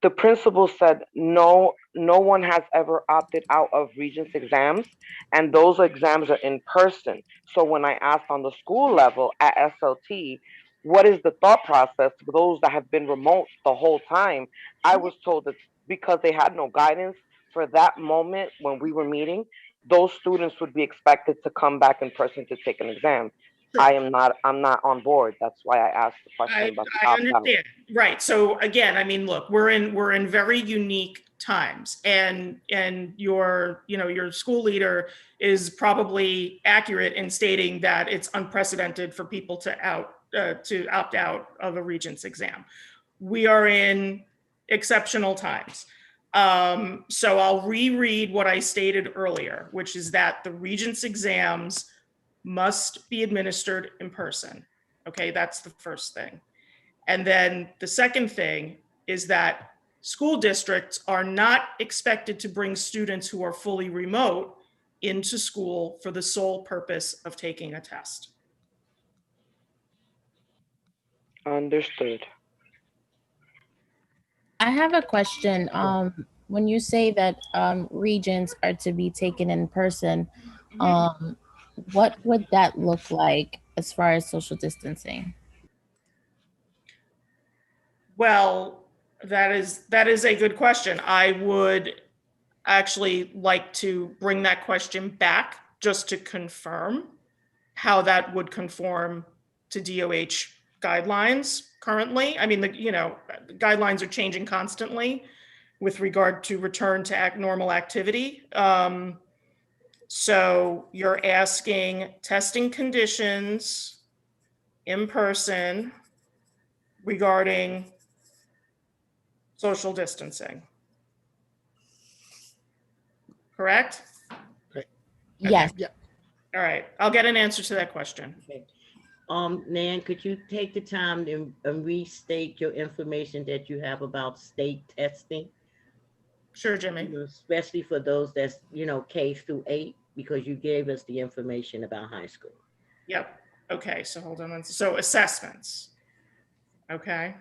The principal said, no one has ever opted out of Regents exams, and those exams are in person. So when I asked on the school level at SLT, what is the thought process for those that have been remote the whole time? I was told that because they had no guidance for that moment when we were meeting, those students would be expected to come back in person to take an exam. Sure. I'm not on board. That's why I asked the question about the I opt-out. understand. Right. So again, I mean, look, we're in very unique times, and your school leader is probably accurate in stating that it's unprecedented for people to opt out of a Regents exam. We are in exceptional times. So I'll reread what I stated earlier, which is that the Regents exams must be administered in person. Okay, that's the first thing. And then the second thing is that school districts are not expected to bring students who are fully remote into school for the sole purpose of taking a test. Understood. I have a question. When you say that Regents are to be taken in person, what would that look like as far as social distancing? Well, that is a good question. I would actually like to bring that question back just to confirm how that would conform to DOH guidelines currently. I mean, the guidelines are changing constantly with regard to return to normal activity. So you're asking testing conditions in person regarding social distancing. Correct? Great. Yes. Yeah. All right. I'll get an answer to that question. Okay. Nan, could you take the time and restate your information that you have about state testing? Sure, Jimmy. Especially for those that's, K through 8, because you gave us the information about high school. Yep. Okay. So hold on. So assessments. Okay.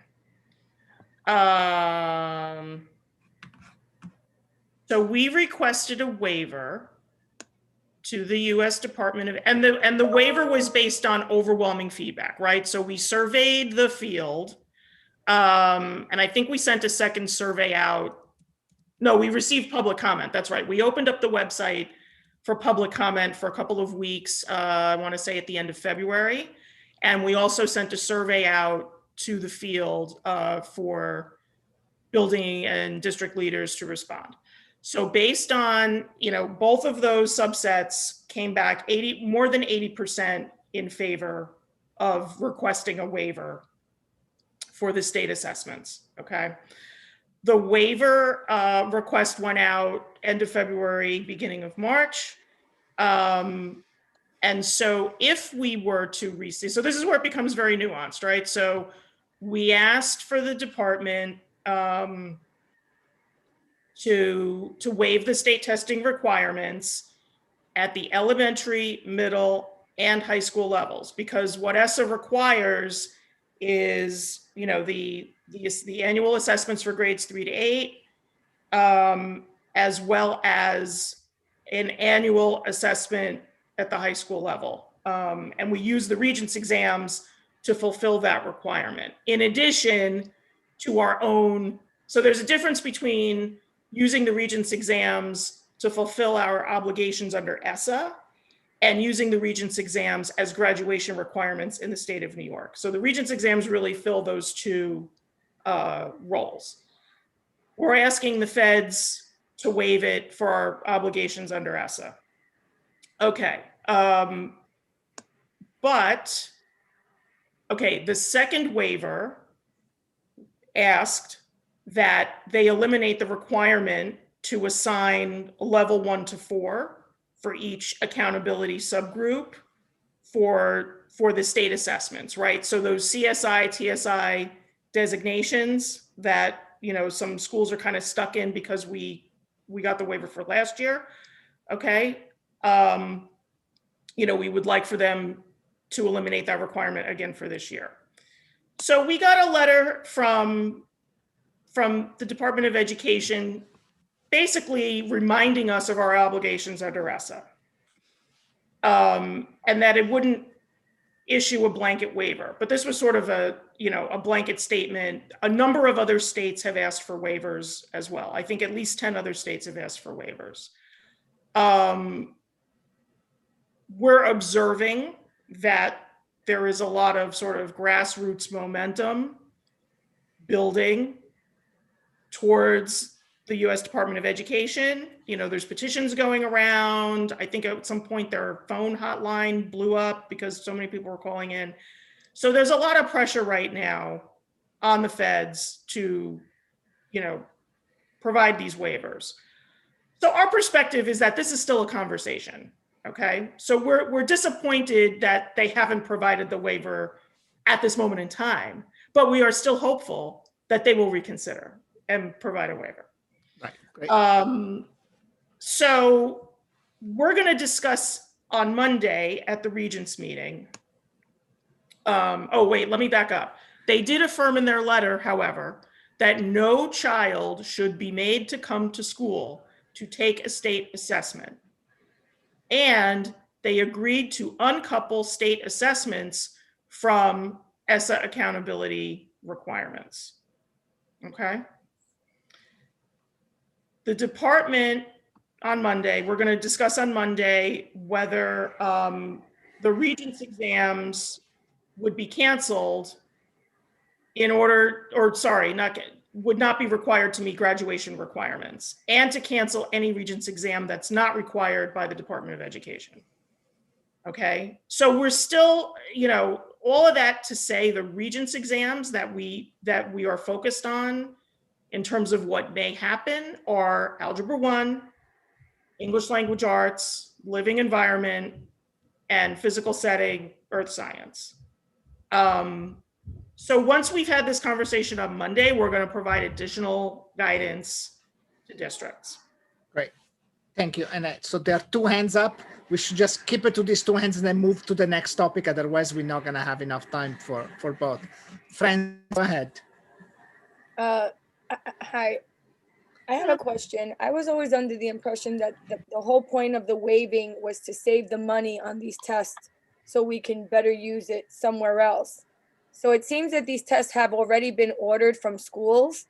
So we requested a waiver to the U.S. Department of, and the waiver was based on overwhelming feedback, right? So we surveyed the field, and I think we sent a second survey out. No, we received public comment. That's right. We opened up the website for public comment for a couple of weeks. I want to say at the end of February, and we also sent a survey out to the field for building and district leaders to respond. So based on, both of those subsets came back more than 80% in favor of requesting a waiver for the state assessments, okay? The waiver request went out end of February, beginning of March. And so if we were to receive, so this is where it becomes very nuanced, right? So we asked for the department to waive the state testing requirements at the elementary, middle, and high school levels, because what ESSA requires is, you know, the annual assessments for grades 3 to 8, as well as an annual assessment at the high school level. And we use the Regents exams to fulfill that requirement. In addition to our own, so there's a difference between using the Regents exams to fulfill our obligations under ESSA and using the Regents exams as graduation requirements in the state of New York. So the Regents exams really fill those two roles. We're asking the feds to waive it for our obligations under ESSA. Okay. But, okay, the second waiver asked that they eliminate the requirement to assign level 1 to 4 for each accountability subgroup for the state assessments, right? So those CSI, TSI designations that, you know, some schools are kind of stuck in because we got the waiver for last year, okay? You know, we would like for them to eliminate that requirement again for this year. So we got a letter from the Department of Education basically reminding us of our obligations under ESSA, and that it wouldn't issue a blanket waiver. But this was sort of a, you know, a blanket statement. A number of other states have asked for waivers as well. I think at least 10 other states have asked for waivers. We're observing that there is a lot of sort of grassroots momentum building towards the US Department of Education. You know, there's petitions going around. I think at some point their phone hotline blew up because so many people were calling in. So there's a lot of pressure right now on the feds to, you know, provide these waivers. So our perspective is that this is still a conversation, okay? So we're disappointed that they haven't provided the waiver at this moment in time, but we are still hopeful that they will reconsider and provide a waiver. Right, great. So we're going to discuss on Monday at the Regents meeting. Oh, wait, let me back up. They did affirm in their letter, however, that no child should be made to come to school to take a state assessment. And they agreed to uncouple state assessments from ESSA accountability requirements. Okay. The department on Monday, we're going to discuss on Monday whether the Regents exams would be canceled in order, or sorry, would not be required to meet graduation requirements, and to cancel any Regents exam that's not required by the Department of Education. Okay, so we're still, you know, all of that to say the Regents exams that we are focused on in terms of what may happen are Algebra 1, English Language Arts, Living Environment, and Physical Setting, Earth Science. So once we've had this conversation on Monday, we're going to provide additional guidance to districts. Great. Thank you. And so there are 2 hands up. We should just keep it to these 2 hands and then move to the next topic. Otherwise, we're not going to have enough time for both. Friends, go ahead. Hi, I have a question. I was always under the impression that the whole point of the waiving was to save the money on these tests so we can better use it somewhere else. So it seems that these tests have already been ordered from schools.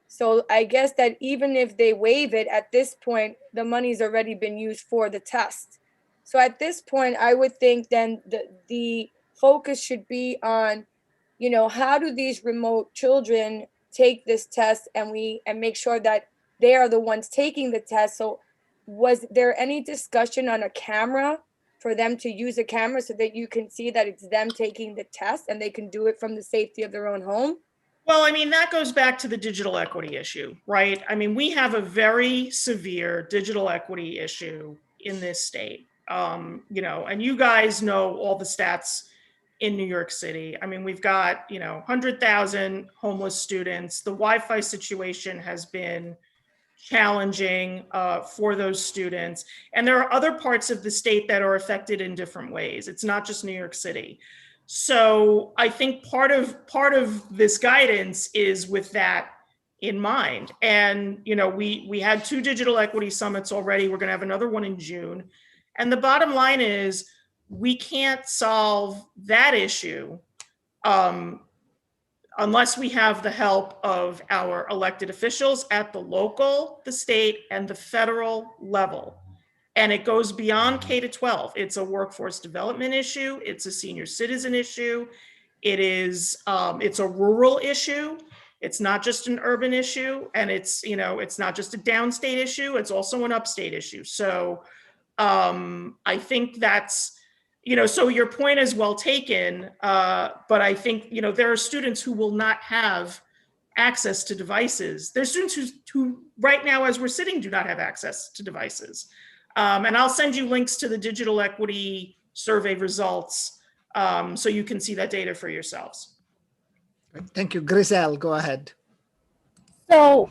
So I guess that even if they waive it at this point, the money's already been used for the test. So at this point, I would think then the focus should be on, you know, how do these remote children take this test and make sure that they are the ones taking the test. So was there any discussion on a camera for them to use a camera so that you can see that it's them taking the test and they can do it from the safety of their own home? Well, I mean, that goes back to the digital equity issue, right? I mean, we have a very severe digital equity issue in this state. You know, and you guys know all the stats in New York City. I mean, we've got, you know, 100,000 homeless students. The Wi-Fi situation has been challenging for those students. And there are other parts of the state that are affected in different ways. It's not just New York City. So I think part of this guidance is with that in mind. And you know, we had 2 digital equity summits already. We're going to have another one in June. And the bottom line is we can't solve that issue unless we have the help of our elected officials at the local, the state, and the federal level. And it goes beyond K to 12. It's a workforce development issue. It's a senior citizen issue. It's a rural issue. It's not just an urban issue. And it's, you know, it's not just a downstate issue. It's also an upstate issue. So I think that's, you know, so your point is well taken. But I think, you know, there are students who will not have access to devices. There's students who right now, as we're sitting, do not have access to devices. And I'll send you links to the digital equity survey results so you can see that data for yourselves. Thank you. Griselle, go ahead. So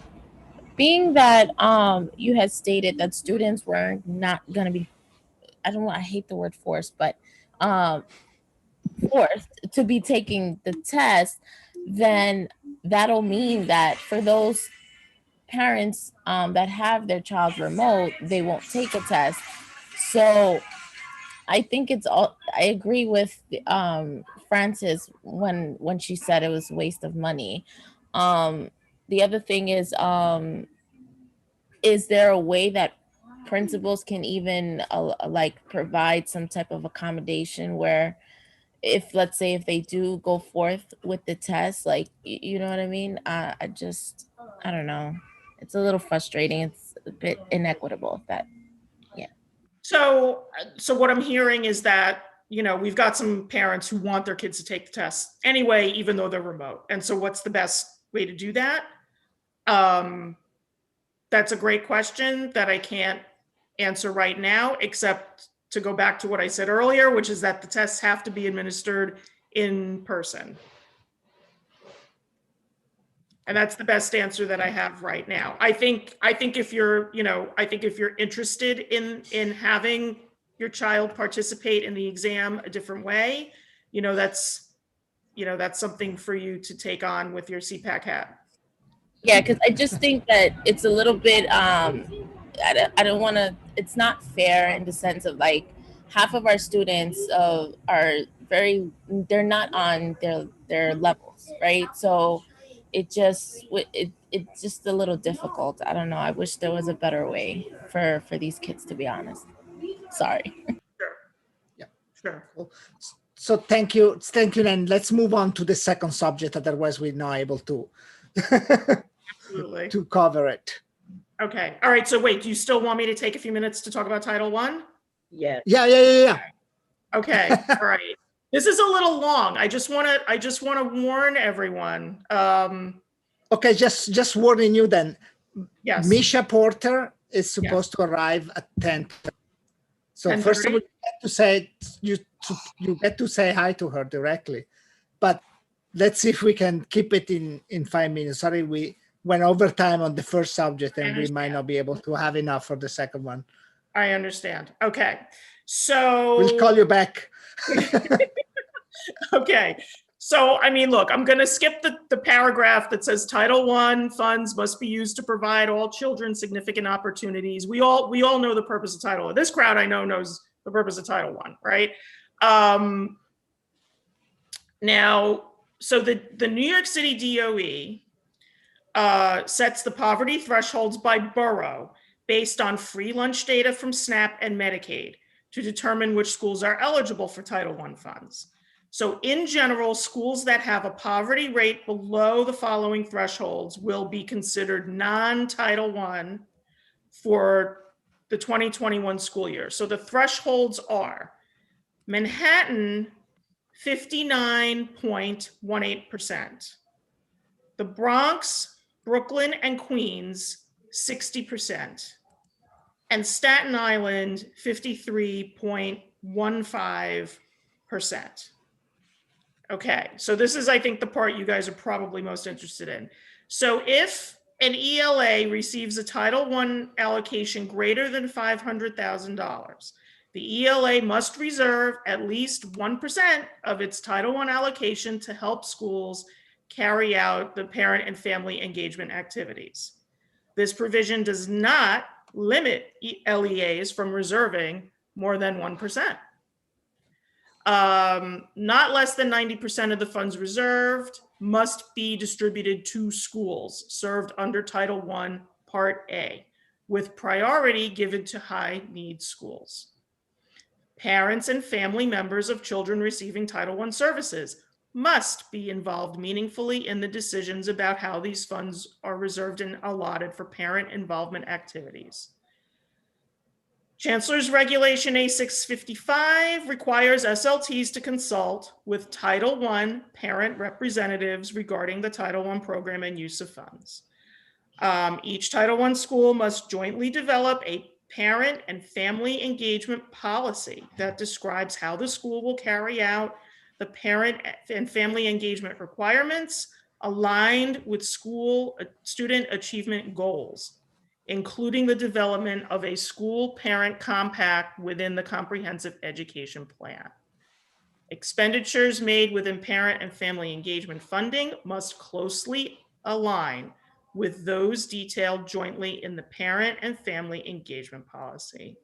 being that you had stated that students were not going to be, I hate the word forced, but forced to be taking the test, then that'll mean that for those parents that have their child remote, they won't take a test. So I think I agree with Frances when she said it was a waste of money. The other thing is there a way that principals can even like provide some type of accommodation where if, let's say, if they do go forth with the test, like, you know what I mean? I don't know. It's a little frustrating. It's a bit inequitable. So what I'm hearing is that, you know, we've got some parents who want their kids to take the test anyway, even though they're remote. And so what's the best way to do that? That's a great question that I can't answer right now, except to go back to what I said earlier, which is that the tests have to be administered in person. And that's the best answer that I have right now. I think if you're, you know, I think if you're interested in having your child participate in the exam a different way, you know, that's something for you to take on with your CPAC hat. Yeah, because I just think that it's a little bit, I don't want to, it's not fair in the sense of like half of our students they're not on their levels, right? So it's just a little difficult. I don't know. I wish there was a better way for these kids, to be honest. Sorry. Sure. Yeah. Sure. So thank you. And let's move on to the second subject. Otherwise, we're not able to Absolutely. to cover it. Okay. All right. So wait, do you still want me to take a few minutes to talk about Title I? Yes. Yeah. Okay. All right. This is a little long. I just want to warn everyone. Okay, just warning you then. Yes. Misha Porter is supposed to arrive at 10. So 10:30? first of all, you get to say hi to her directly. But let's see if we can keep it in 5 minutes. Sorry, we went over time on the first subject and we might not be able to have enough for the second one. I understand. Okay. So we'll call you back. Okay. So, I mean, look, I'm going to skip the paragraph that says Title I funds must be used to provide all children significant opportunities. We all know the purpose of Title I. This crowd I know knows the purpose of Title I, right? Now, so the New York City DOE sets the poverty thresholds by borough based on free lunch data from SNAP and Medicaid to determine which schools are eligible for Title I funds. So in general, schools that have a poverty rate below the following thresholds will be considered non-Title I for the 2021 school year. So the thresholds are Manhattan, 59.18%. The Bronx, Brooklyn, and Queens, 60%. And Staten Island, 53.15%. Okay, so this is, I think, the part you guys are probably most interested in. So if an ELA receives a Title I allocation greater than $500,000, the ELA must reserve at least 1% of its Title I allocation to help schools carry out the parent and family engagement activities. This provision does not limit LEAs from reserving more than 1%. Not less than 90% of the funds reserved must be distributed to schools served under Title I, Part A, with priority given to high-need schools. Parents and family members of children receiving Title I services must be involved meaningfully in the decisions about how these funds are reserved and allotted for parent involvement activities. Chancellor's Regulation A655 requires SLTs to consult with Title I parent representatives regarding the Title I program and use of funds. Each Title I school must jointly develop a parent and family engagement policy that describes how the school will carry out the parent and family engagement requirements aligned with school student achievement goals, including the development of a school parent compact within the comprehensive education plan. Expenditures made within parent and family engagement funding must closely align with those detailed jointly in the parent and family engagement policy.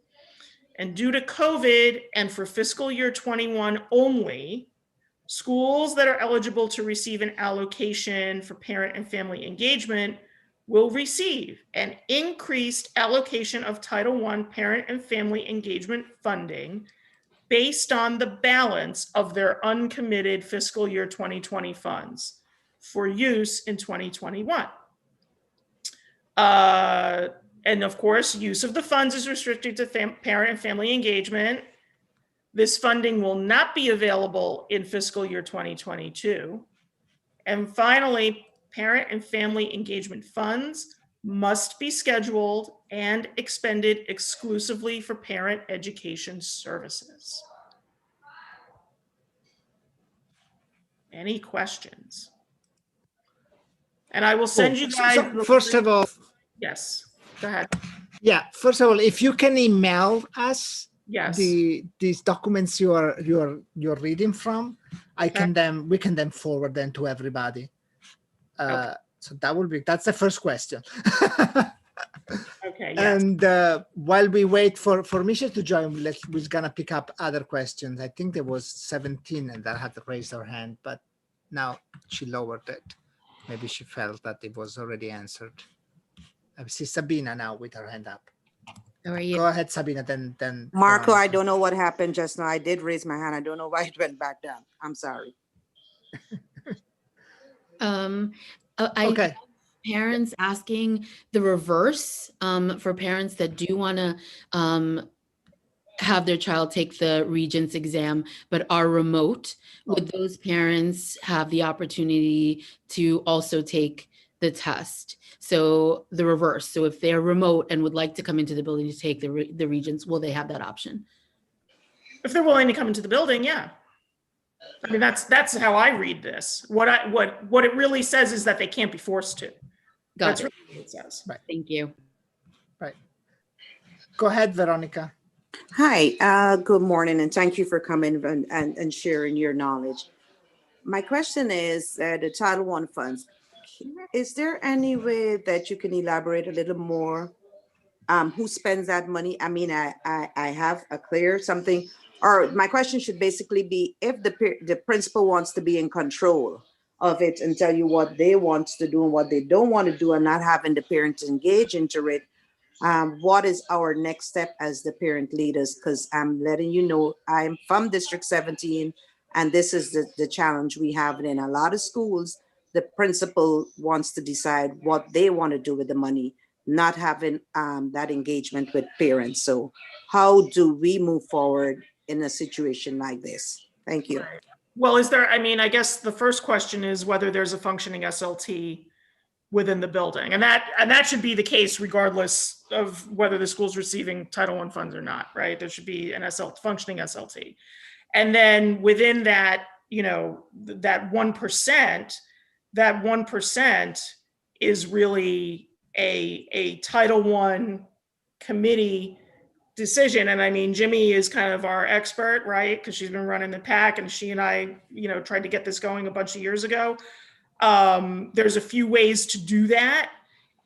And due to COVID and for fiscal year 21 only, schools that are eligible to receive an allocation for parent and family engagement will receive an increased allocation of Title I parent and family engagement funding based on the balance of their uncommitted fiscal year 2020 funds for use in 2021. And of course, use of the funds is restricted to parent and family engagement. This funding will not be available in fiscal year 2022. And finally, parent and family engagement funds must be scheduled and expended exclusively for parent education services. Any questions? And I will send you guys. So first of all, yes, go ahead. Yeah, first of all, if you can email us yes, these documents you're reading from, we can then forward them to everybody. Okay. So that's the first question. Okay. Yes. And while we wait for Misha to join, we're gonna pick up other questions. I think there was 17 and that had raised her hand, but now she lowered it. Maybe she felt that it was already answered. I see Sabina now with her hand up. How are you? Go ahead, Sabina. Then Marco, I don't know what happened just now. I did raise my hand. I don't know why it went back down. I'm sorry. Okay. Parents asking the reverse for parents that do want to have their child take the Regents exam but are remote. Would those parents have the opportunity to also take the test? So the reverse. So if they're remote and would like to come into the building to take the Regents, will they have that option? If they're willing to come into the building, yeah. I mean, that's how I read this. What it really says is that they can't be forced to. That's really what it says. Right. Thank you. Right. Go ahead, Veronica. Hi, good morning, and thank you for coming and sharing your knowledge. My question is the Title I funds. Is there any way that you can elaborate a little more? Who spends that money? I mean, I have a clear something, or my question should basically be if the principal wants to be in control of it and tell you what they want to do and what they don't want to do and not having the parents engage into it, what is our next step as the parent leaders? Because I'm letting you know, I'm from District 17, and this is the challenge we have in a lot of schools. The principal wants to decide what they want to do with the money, not having that engagement with parents. So how do we move forward in a situation like this? Thank you. Well, is there, I mean, I guess the first question is whether there's a functioning SLT within the building. And that should be the case regardless of whether the school's receiving Title I funds or not, right? There should be an functioning SLT. And then within that, that 1% is really a Title I committee decision. And I mean, Jimmy is kind of our expert, right? Because she's been running the PAC, and she and I, tried to get this going a bunch of years ago. There's a few ways to do that.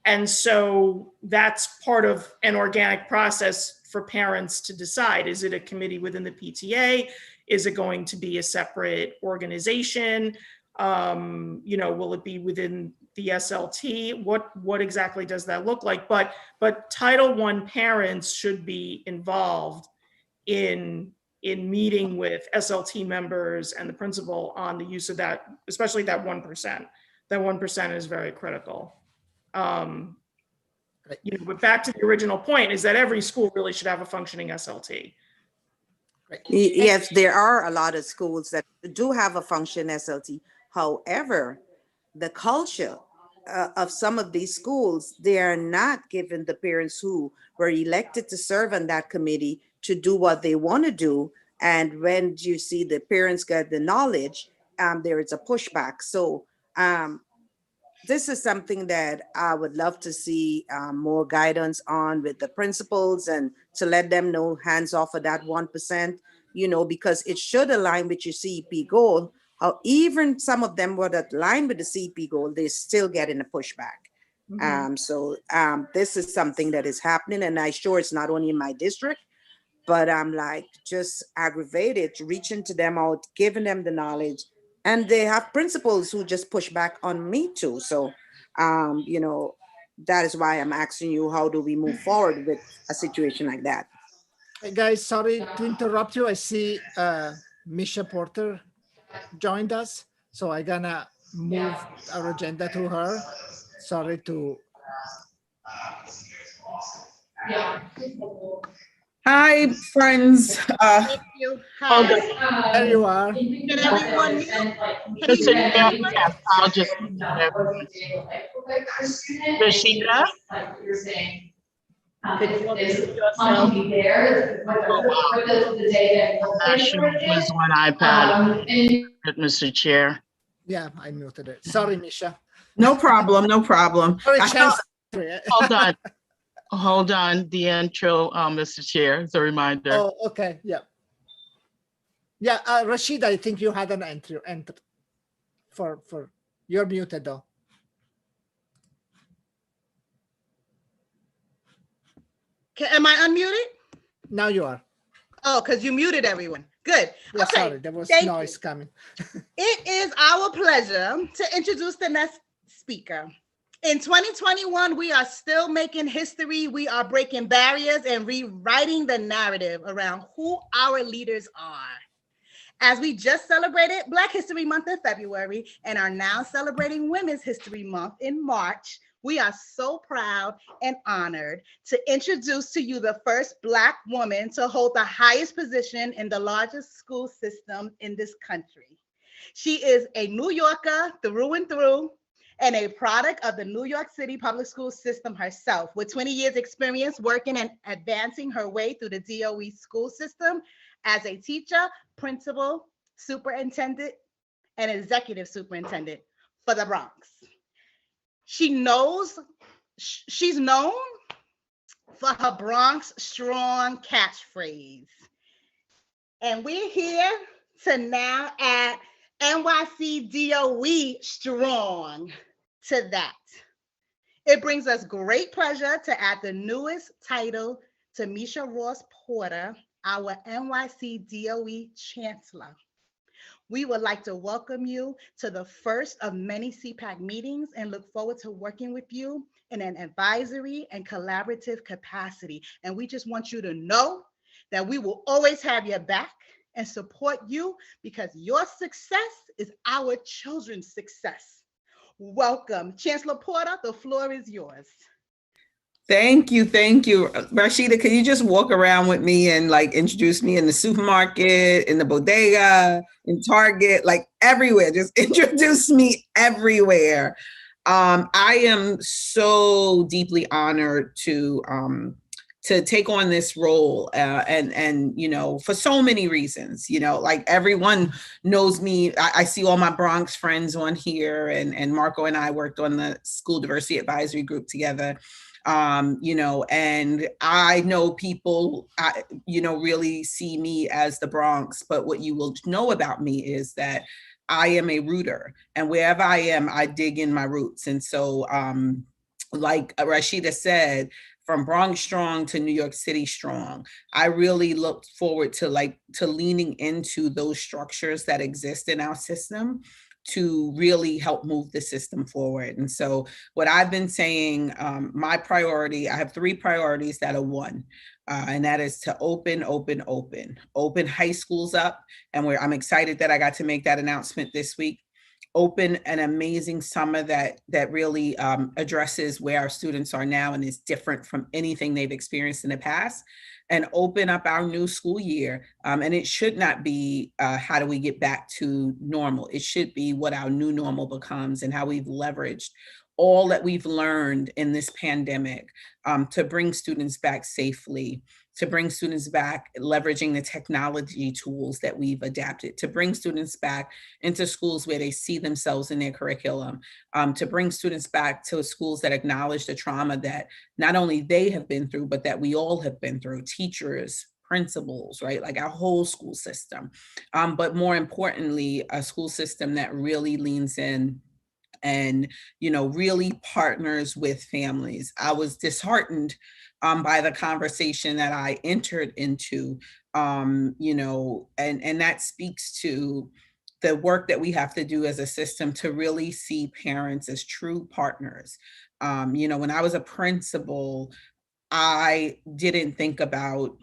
And so that's part of an organic process for parents to decide. Is it a committee within the PTA? Is it going to be a separate organization? Will it be within the SLT? What exactly does that look like? But Title I parents should be involved in meeting with SLT members and the principal on the use of that, especially that 1%. That 1% is very critical. But back to the original point is that every school really should have a functioning SLT. Yes, there are a lot of schools that do have a function SLT. However, the culture of some of these schools, they are not giving the parents who were elected to serve on that committee to do what they want to do. And when you see the parents get the knowledge, there is a pushback. So this is something that I would love to see more guidance on with the principals, and to let them know hands off of that 1%, because it should align with your CEP goal. How even some of them were aligned with the CEP goal, they're still getting a pushback. So this is something that is happening, and I'm sure it's not only in my district, but I'm like just aggravated, reaching to them out, giving them the knowledge. And they have principals who just push back on me too. So, that is why I'm asking you, how do we move forward with a situation like that? Hey guys, sorry to interrupt you. I see Misha Porter joined us. So I'm gonna move our agenda to her. Sorry to. Hi, friends. Thank you. Hi. There you are. Can everyone mute? I'll just Rashida? Could you unmute yourself? Use one iPad, Mr. Chair. Yeah, I muted it. Sorry, Misha. No problem, no problem. Hold on, the intro, Mr. Chair, as a reminder. Oh, okay, yeah. Yeah, Rashida, I think you had an entry for you're muted though. Am I unmuted? Now you are. Oh, because you muted everyone. Good. Yeah, okay. Sorry, there was noise coming. It is our pleasure to introduce the next speaker. In 2021, we are still making history. We are breaking barriers and rewriting the narrative around who our leaders are. As we just celebrated Black History Month in February and are now celebrating Women's History Month in March, we are so proud and honored to introduce to you the first Black woman to hold the highest position in the largest school system in this country. She is a New Yorker through and through, and a product of the New York City public school system herself, with 20 years experience working and advancing her way through the DOE school system as a teacher, principal, superintendent, and executive superintendent for the Bronx. She's known for her Bronx strong catchphrase. And we're here to now add NYC DOE strong to that. It brings us great pleasure to add the newest title to Misha Ross Porter, our NYC DOE Chancellor. We would like to welcome you to the first of many CPAC meetings and look forward to working with you in an advisory and collaborative capacity. And we just want you to know that we will always have your back and support you, because your success is our children's success. Welcome, Chancellor Porter, the floor is yours. Thank you, thank you. Rashida, can you just walk around with me and like introduce me in the supermarket, in the bodega, in Target, like everywhere, just introduce me everywhere. I am so deeply honored to take on this role, and you know, for so many reasons. You know, like everyone knows me. I see all my Bronx friends on here, and Marco and I worked on the school diversity advisory group together. You know, and I know people, you know, really see me as the Bronx, but what you will know about me is that I am a rooter, and wherever I am, I dig in my roots. And so, like Rashida said, from Bronx strong to New York City strong, I really look forward to leaning into those structures that exist in our system to really help move the system forward. And so what I've been saying, my priority, I have 3 priorities that are one, and that is to open high schools up. And I'm excited that I got to make that announcement this week. Open an amazing summer that really addresses where our students are now and is different from anything they've experienced in the past, and open up our new school year. And it should not be how do we get back to normal? It should be what our new normal becomes and how we've leveraged all that we've learned in this pandemic to bring students back safely, to bring students back leveraging the technology tools that we've adapted, to bring students back into schools where they see themselves in their curriculum, to bring students back to schools that acknowledge the trauma that not only they have been through, but that we all have been through, teachers, principals, right? Like our whole school system. But more importantly, a school system that really leans in and, you know, really partners with families. I was disheartened by the conversation that I entered into, you know, and that speaks to the work that we have to do as a system to really see parents as true partners. You know, when I was a principal, I didn't think about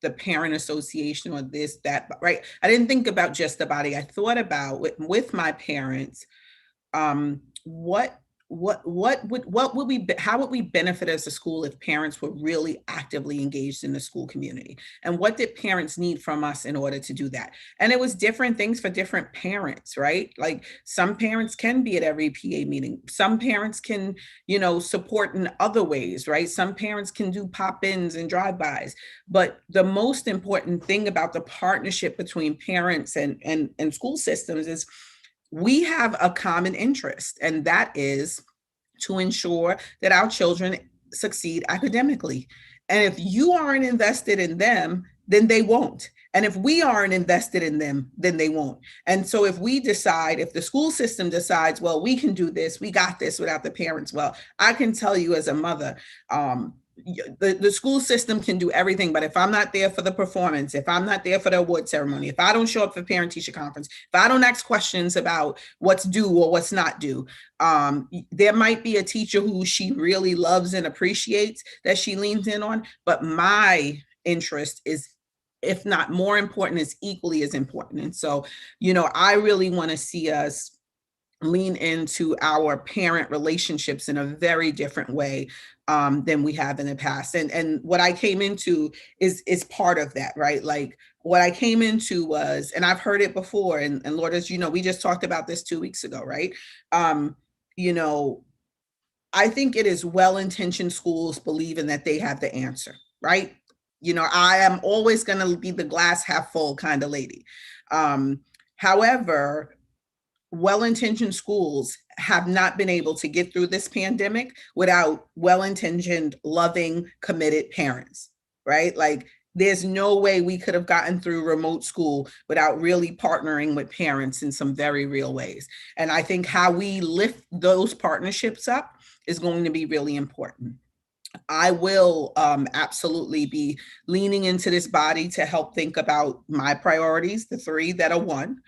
the parent association or this, that, right? I didn't think about just the body. I thought about with my parents, what would we, how would we benefit as a school if parents were really actively engaged in the school community? And what did parents need from us in order to do that? And it was different things for different parents, right? Like some parents can be at every PA meeting. Some parents can, you know, support in other ways, right? Some parents can do pop-ins and drive-bys. But the most important thing about the partnership between parents and school systems is we have a common interest, and that is to ensure that our children succeed academically. And if you aren't invested in them, then they won't. And if we aren't invested in them, then they won't. And so if we decide, if the school system decides, well, we can do this, we got this without the parents, well, I can tell you as a mother, the school system can do everything, but if I'm not there for the performance, if I'm not there for the award ceremony, if I don't show up for parent-teacher conference, if I don't ask questions about what's due or what's not due, there might be a teacher who she really loves and appreciates that she leans in on, but my interest is, if not more important, is equally as important. And so, you know, I really want to see us lean into our parent relationships in a very different way than we have in the past. And what I came into is part of that, right? Like what I came into was, and I've heard it before, and Lord, as you know, we just talked about this 2 weeks ago, right? You know, I think it is well-intentioned schools believing that they have the answer, right? You know, I am always going to be the glass half full kind of lady. However, well-intentioned schools have not been able to get through this pandemic without well-intentioned, loving, committed parents, right? Like there's no way we could have gotten through remote school without really partnering with parents in some very real ways. And I think how we lift those partnerships up is going to be really important. I will absolutely be leaning into this body to help think about my priorities, the 3 that are one.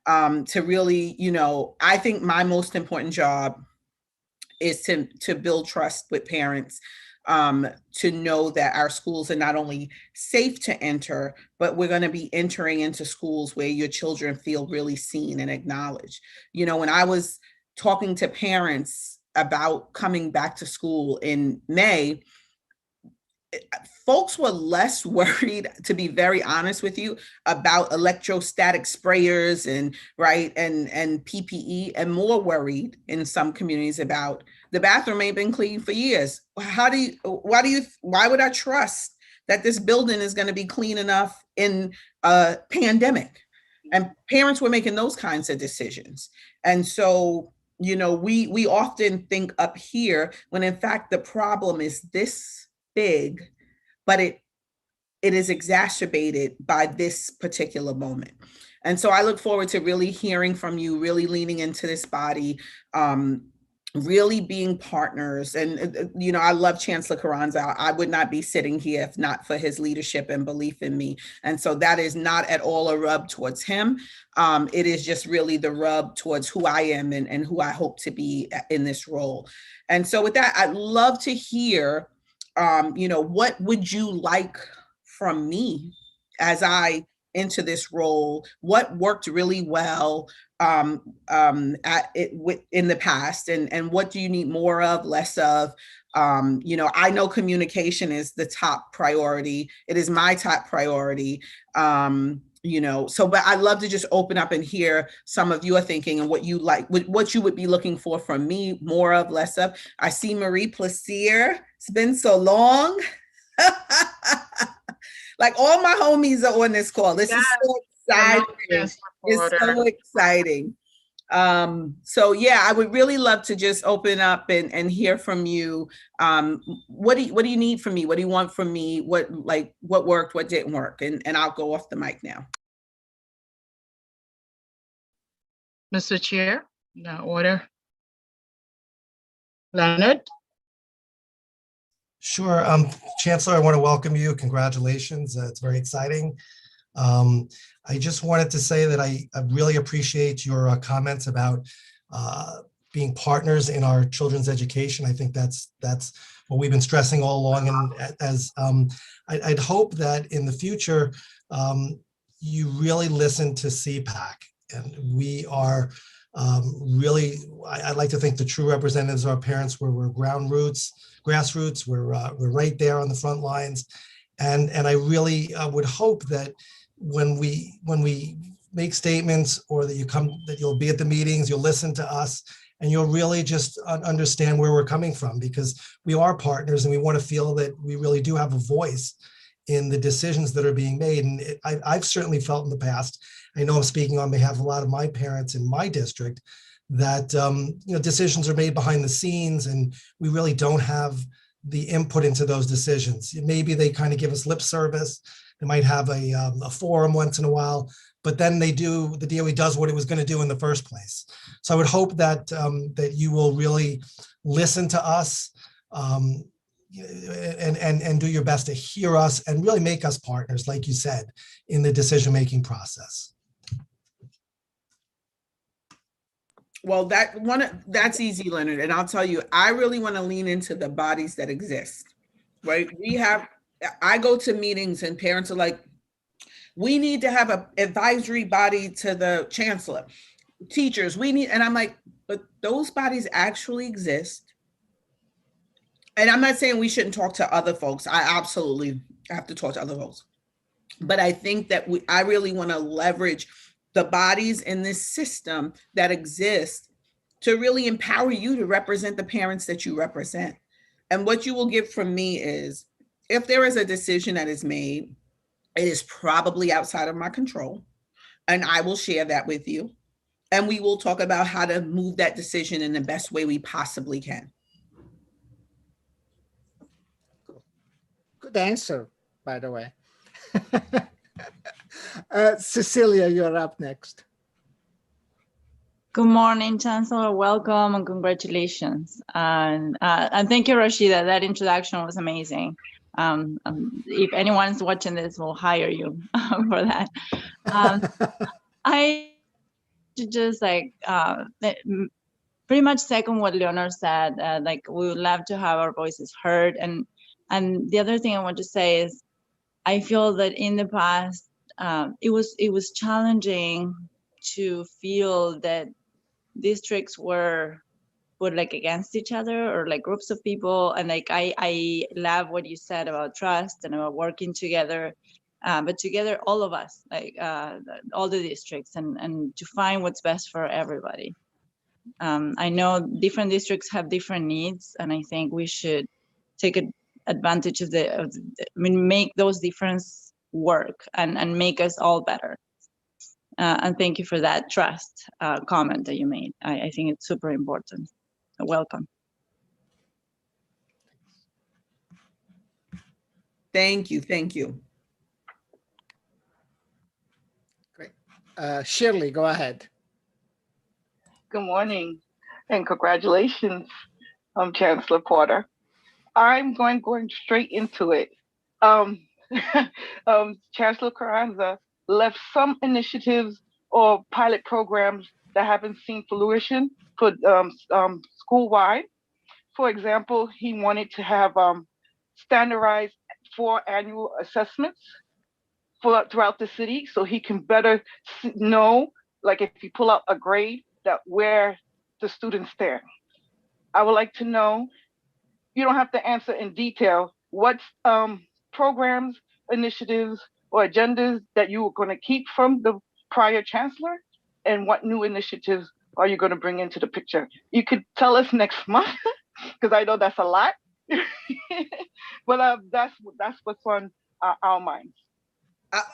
To really, you know, I think my most important job is to build trust with parents, to know that our schools are not only safe to enter, but we're going to be entering into schools where your children feel really seen and acknowledged. You know, when I was talking to parents about coming back to school in May, folks were less worried, to be very honest with you, about electrostatic sprayers and PPE, and more worried in some communities about the bathroom ain't been clean for years. Why would I trust that this building is going to be clean enough in a pandemic? And parents were making those kinds of decisions. And so, we often think up here when in fact the problem is this big, but it is exacerbated by this particular moment. And so I look forward to really hearing from you, really leaning into this body, really being partners. And, I love Chancellor Carranza. I would not be sitting here if not for his leadership and belief in me. And so that is not at all a rub towards him. It is just really the rub towards who I am and who I hope to be in this role. And so with that, I'd love to hear, what would you like from me as I enter this role? What worked really well in the past, and what do you need more of, less of? I know communication is the top priority. It is my top priority. But I'd love to just open up and hear some of your thinking and what you like, what you would be looking for from me, more of, less of. I see Marie Plaisir. It's been so long. Like all my homies are on this call. This is so exciting. It's so exciting. So yeah, I would really love to just open up and hear from you. What do you need from me? What do you want from me? What worked, what didn't work? And I'll go off the mic now. Mr. Chair, now order. Leonard? Sure. Chancellor, I want to welcome you. Congratulations. It's very exciting. I just wanted to say that I really appreciate your comments about being partners in our children's education. I think that's what we've been stressing all along. And I'd hope that in the future, you really listen to CPAC. And we are really, I'd like to think the true representatives of our parents, where we're grassroots, we're right there on the front lines. And I really would hope that when we make statements, or that you'll be at the meetings, you'll listen to us, and you'll really just understand where we're coming from, because we are partners and we want to feel that we really do have a voice in the decisions that are being made. And I've certainly felt in the past, I know I'm speaking on behalf of a lot of my parents in my district, that decisions are made behind the scenes and we really don't have the input into those decisions. Maybe they kind of give us lip service. They might have a forum once in a while, but then the DOE does what it was going to do in the first place. So I would hope that that you will really listen to us and do your best to hear us and really make us partners, like you said, in the decision-making process. Well, that's easy, Leonard. And I'll tell you, I really want to lean into the bodies that exist, right? I go to meetings and parents are like, we need to have an advisory body to the chancellor, teachers, and I'm like, but those bodies actually exist. And I'm not saying we shouldn't talk to other folks. I absolutely have to talk to other folks. But I think that I really want to leverage the bodies in this system that exist to really empower you to represent the parents that you represent. And what you will get from me is, if there is a decision that is made, it is probably outside of my control, and I will share that with you. And we will talk about how to move that decision in the best way we possibly can. Good answer, by the way. Cecilia, you're up next. Good morning, Chancellor. Welcome and congratulations. And thank you, Rashida. That introduction was amazing. If anyone's watching this, we'll hire you for that. I just pretty much second what Leonard said. We would love to have our voices heard. And the other thing I want to say is, I feel that in the past, it was challenging to feel that districts were put like against each other or like groups of people. And like I love what you said about trust and about working together, but together all of us, like all the districts, and to find what's best for everybody. I know different districts have different needs, and I think we should take advantage of make those differences work and make us all better. And thank you for that trust comment that you made. I think it's super important. Welcome. Thank you. Thank you. Great. Shirley, go ahead. Good morning and congratulations, Chancellor Porter. I'm going straight into it. Chancellor Carranza left some initiatives or pilot programs that haven't seen fruition for school-wide. For example, he wanted to have standardized 4 annual assessments throughout the city, so he can better know, like if you pull out a grade, that where the students stand. I would like to know, you don't have to answer in detail, what programs, initiatives, or agendas that you were going to keep from the prior chancellor, and what new initiatives are you going to bring into the picture? You could tell us next month, because I know that's a lot, but that's what's on our minds.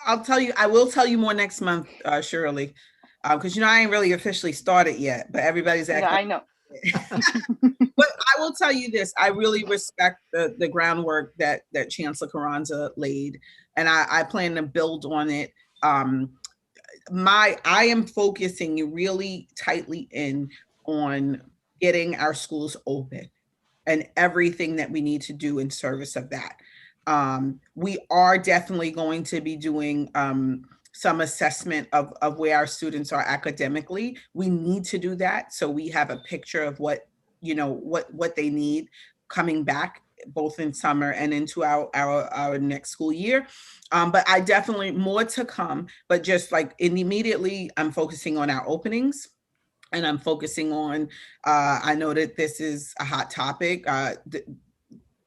I'll tell you, I will tell you more next month, Shirley, because I ain't really officially started yet, but everybody's acting. Yeah, I know. But I will tell you this, I really respect the groundwork that Chancellor Carranza laid, and I plan to build on it. I am focusing really tightly in on getting our schools open and everything that we need to do in service of that. We are definitely going to be doing some assessment of where our students are academically. We need to do that so we have a picture of what they need coming back, both in summer and into our next school year. But I definitely more to come, but just like immediately I'm focusing on our openings. And I'm focusing on, I know that this is a hot topic,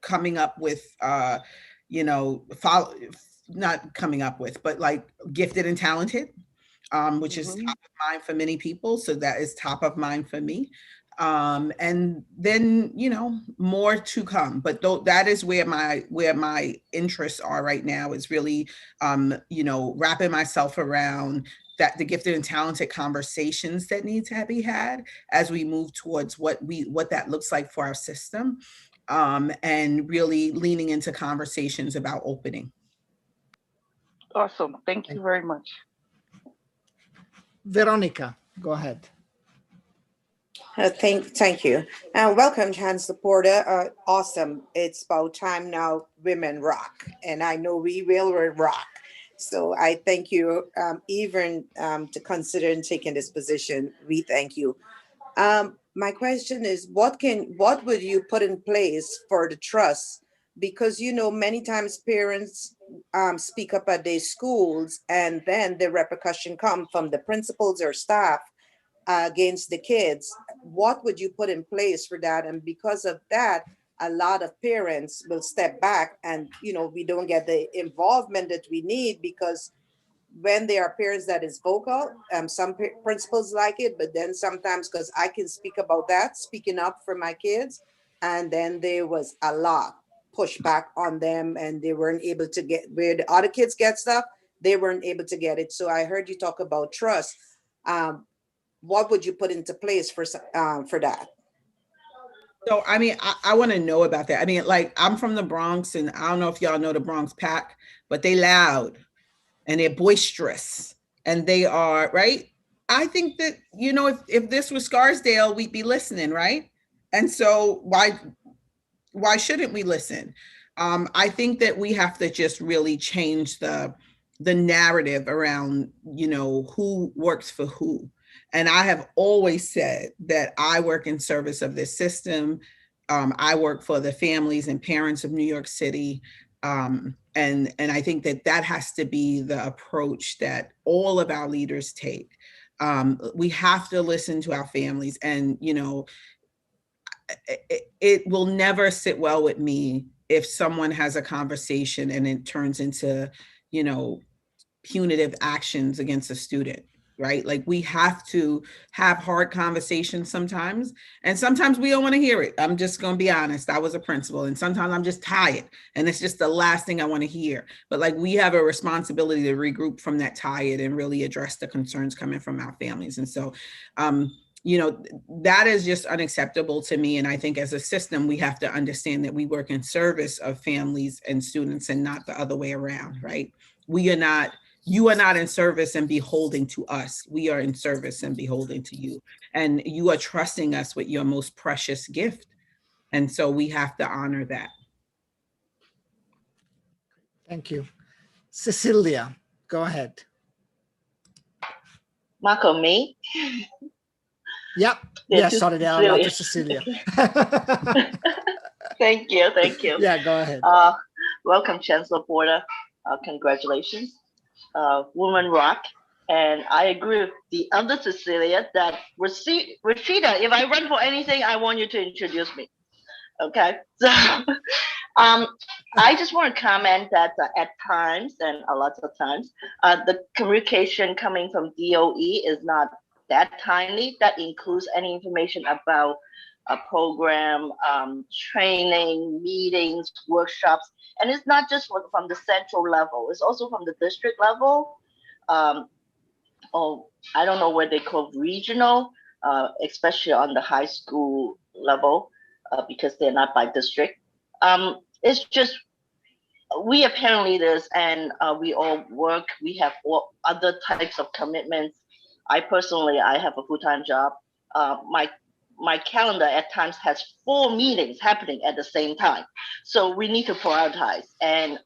coming up with, not coming up with, but like gifted and talented, which is top of mind for many people. So that is top of mind for me. And then, more to come, but that is where my interests are right now, is really, wrapping myself around that the gifted and talented conversations that need to be had as we move towards what that looks like for our system, and really leaning into conversations about opening. Awesome. Thank you very much. Veronica, go ahead. Thank you. Welcome, Chancellor Porter. Awesome. It's about time now women rock, and I know we will rock. So I thank you, even to consider taking this position. We thank you. My question is, what would you put in place for the trust? Because many times parents speak up at their schools, and then the repercussion come from the principals or staff against the kids. What would you put in place for that? And because of that, a lot of parents will step back, and we don't get the involvement that we need, because when there are parents that is vocal, some principals like it, but then sometimes, because I can speak about that, speaking up for my kids, and then there was a lot pushback on them, and they weren't able to get where the other kids get stuff, they weren't able to get it. So I heard you talk about trust. What would you put into place for that? So, I want to know about that. Like, I'm from the Bronx, and I don't know if y'all know the Bronx PAC, but they loud and they're boisterous, and they are, right? I think that, if this was Scarsdale, we'd be listening, right? And so why shouldn't we listen? I think that we have to just really change the narrative around, who works for who. And I have always said that I work in service of this system. I work for the families and parents of New York City. And I think that has to be the approach that all of our leaders take. We have to listen to our families. And, it will never sit well with me if someone has a conversation and it turns into, you know, punitive actions against a student, right? Like, we have to have hard conversations sometimes, and sometimes we don't want to hear it. I'm just going to be honest. I was a principal, and sometimes I'm just tired, and it's just the last thing I want to hear. But like, we have a responsibility to regroup from that tired and really address the concerns coming from our families. And so, you know, that is just unacceptable to me. And I think as a system, we have to understand that we work in service of families and students and not the other way around, right? You are not in service and beholding to us. We are in service and beholding to you. And you are trusting us with your most precious gift. And so we have to honor that. Thank you. Cecilia, go ahead. Marco, me? Yep. Yes, sorry, they are allowed to Cecilia. Thank you, thank you. Yeah, go ahead. Welcome, Chancellor Porter. Congratulations. Woman rock. And I agree with the other Cecilia that Rashida, if I run for anything, I want you to introduce me. Okay. So I just want to comment that at times, and a lot of times, the communication coming from DOE is not that timely. That includes any information about a program, training, meetings, workshops. And it's not just from the central level, it's also from the district level. Or I don't know what they call regional, especially on the high school level, because they're not by district. It's just, we have parent leaders and we all work, we have all other types of commitments. I have a full-time job. My calendar at times has 4 meetings happening at the same time. So we need to prioritize, and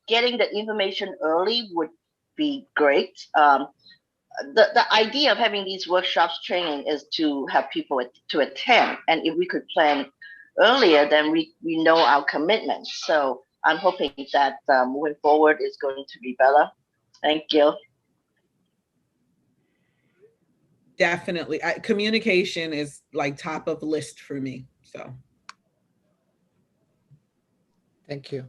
getting the information early would be great. The idea of having these workshops training is to have people to attend. And if we could plan earlier, then we know our commitments. So I'm hoping that moving forward is going to be better. Thank you. Definitely. Communication is like top of list for me. So. Thank you.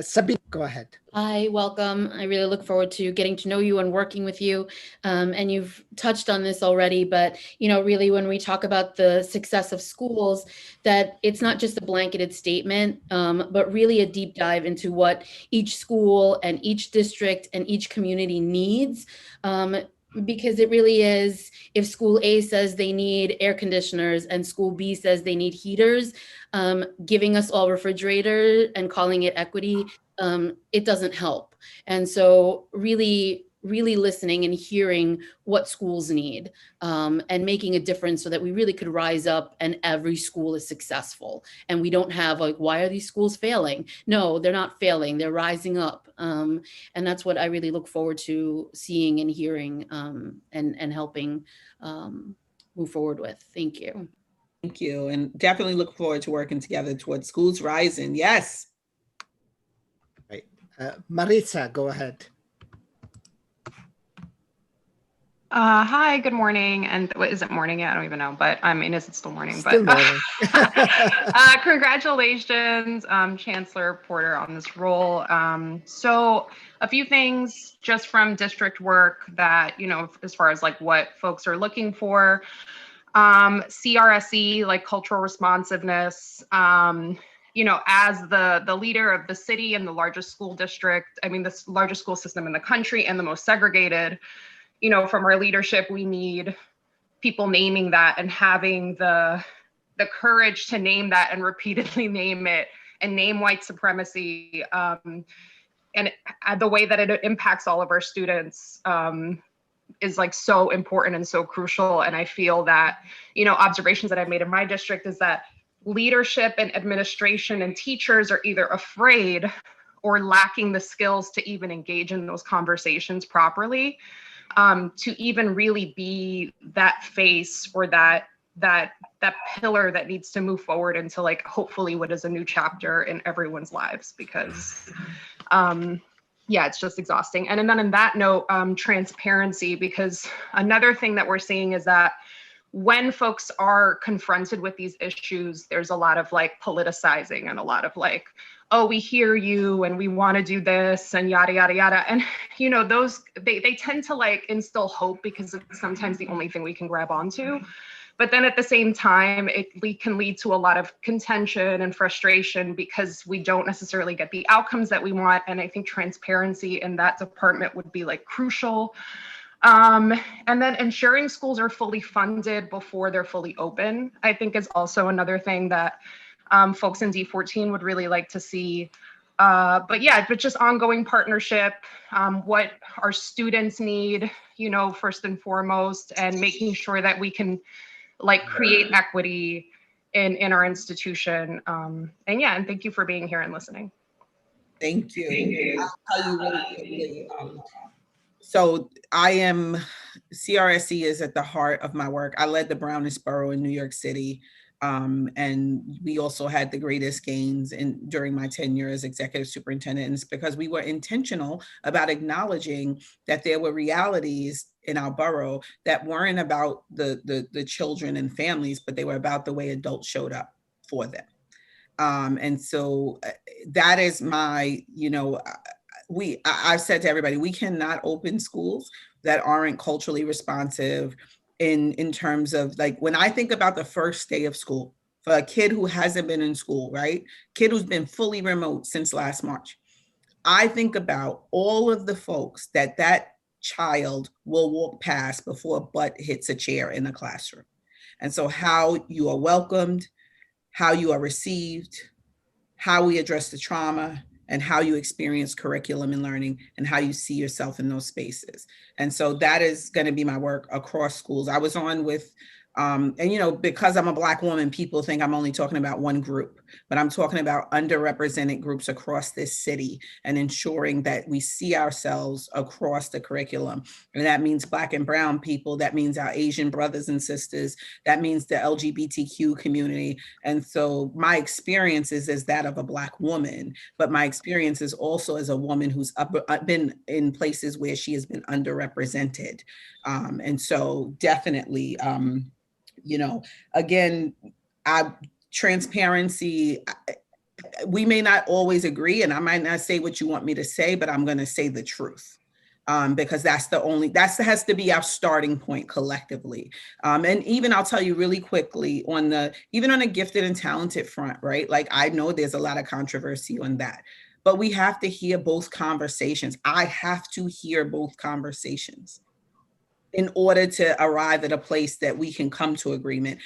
Sabine, go ahead. Hi, welcome. I really look forward to getting to know you and working with you. And you've touched on this already, but you know, really when we talk about the success of schools, that it's not just a blanketed statement, but really a deep dive into what each school and each district and each community needs. Because it really is, if school A says they need air conditioners and school B says they need heaters, giving us all refrigerators and calling it equity, it doesn't help. And so really listening and hearing what schools need, and making a difference so that we really could rise up and every school is successful. And we don't have like, why are these schools failing? No, they're not failing, they're rising up. And that's what I really look forward to seeing and hearing, and helping move forward with. Thank you. Thank you. And definitely look forward to working together towards schools rising. Yes. Right. Maritza, go ahead. Hi, good morning. And what is it morning yet? I don't even know, but I mean, is it still morning? Still morning. Congratulations, Chancellor Porter, on this role. So a few things just from district work that, you know, as far as like what folks are looking for, CRSE, like cultural responsiveness, you know, as the leader of the city and the largest school district, I mean, the largest school system in the country and the most segregated, you know, from our leadership, we need people naming that and having the courage to name that and repeatedly name it and name white supremacy, and the way that it impacts all of our students is like so important and so crucial. And I feel that, you know, observations that I've made in my district is that leadership and administration and teachers are either afraid or lacking the skills to even engage in those conversations properly. To even really be that face or that pillar that needs to move forward into like hopefully what is a new chapter in everyone's lives, because yeah, it's just exhausting. And then on that note, transparency, because another thing that we're seeing is that when folks are confronted with these issues, there's a lot of like politicizing and a lot of like, oh, we hear you and we want to do this and yada, yada, yada. And, you know, those, they tend to like instill hope because it's sometimes the only thing we can grab onto. But then at the same time, can lead to a lot of contention and frustration because we don't necessarily get the outcomes that we want. And I think transparency in that department would be like crucial. And then ensuring schools are fully funded before they're fully open, I think is also another thing that folks in D14 would really like to see. But yeah, but just ongoing partnership, what our students need, you know, first and foremost, and making sure that we can like create equity in our institution. And yeah, and thank you for being here and listening. Thank you. I'll tell you really quickly. So CRSE is at the heart of my work. I led the brownest borough in New York City. And we also had the greatest gains during my tenure as executive superintendent. And it's because we were intentional about acknowledging that there were realities in our borough that weren't about the children and families, but they were about the way adults showed up for them. And so that is my, you know, I've said to everybody, we cannot open schools that aren't culturally responsive in terms of like, when I think about the first day of school for a kid who hasn't been in school, right? Kid who's been fully remote since last March. I think about all of the folks that child will walk past before a butt hits a chair in a classroom. And so how you are welcomed, how you are received, how we address the trauma, and how you experience curriculum and learning and how you see yourself in those spaces. And so that is going to be my work across schools. I was on with, and you know, because I'm a Black woman, people think I'm only talking about one group, but I'm talking about underrepresented groups across this city and ensuring that we see ourselves across the curriculum. And that means Black and brown people, that means our Asian brothers and sisters, that means the LGBTQ community. And so my experience is as that of a Black woman, but my experience is also as a woman who's been in places where she has been underrepresented. And so definitely, you know, again, transparency, we may not always agree, and I might not say what you want me to say, but I'm going to say the truth. Because that has to be our starting point collectively. And even I'll tell you really quickly even on a gifted and talented front, right? Like I know there's a lot of controversy on that, but we have to hear both conversations. I have to hear both conversations in order to arrive at a place that we can come to agreement.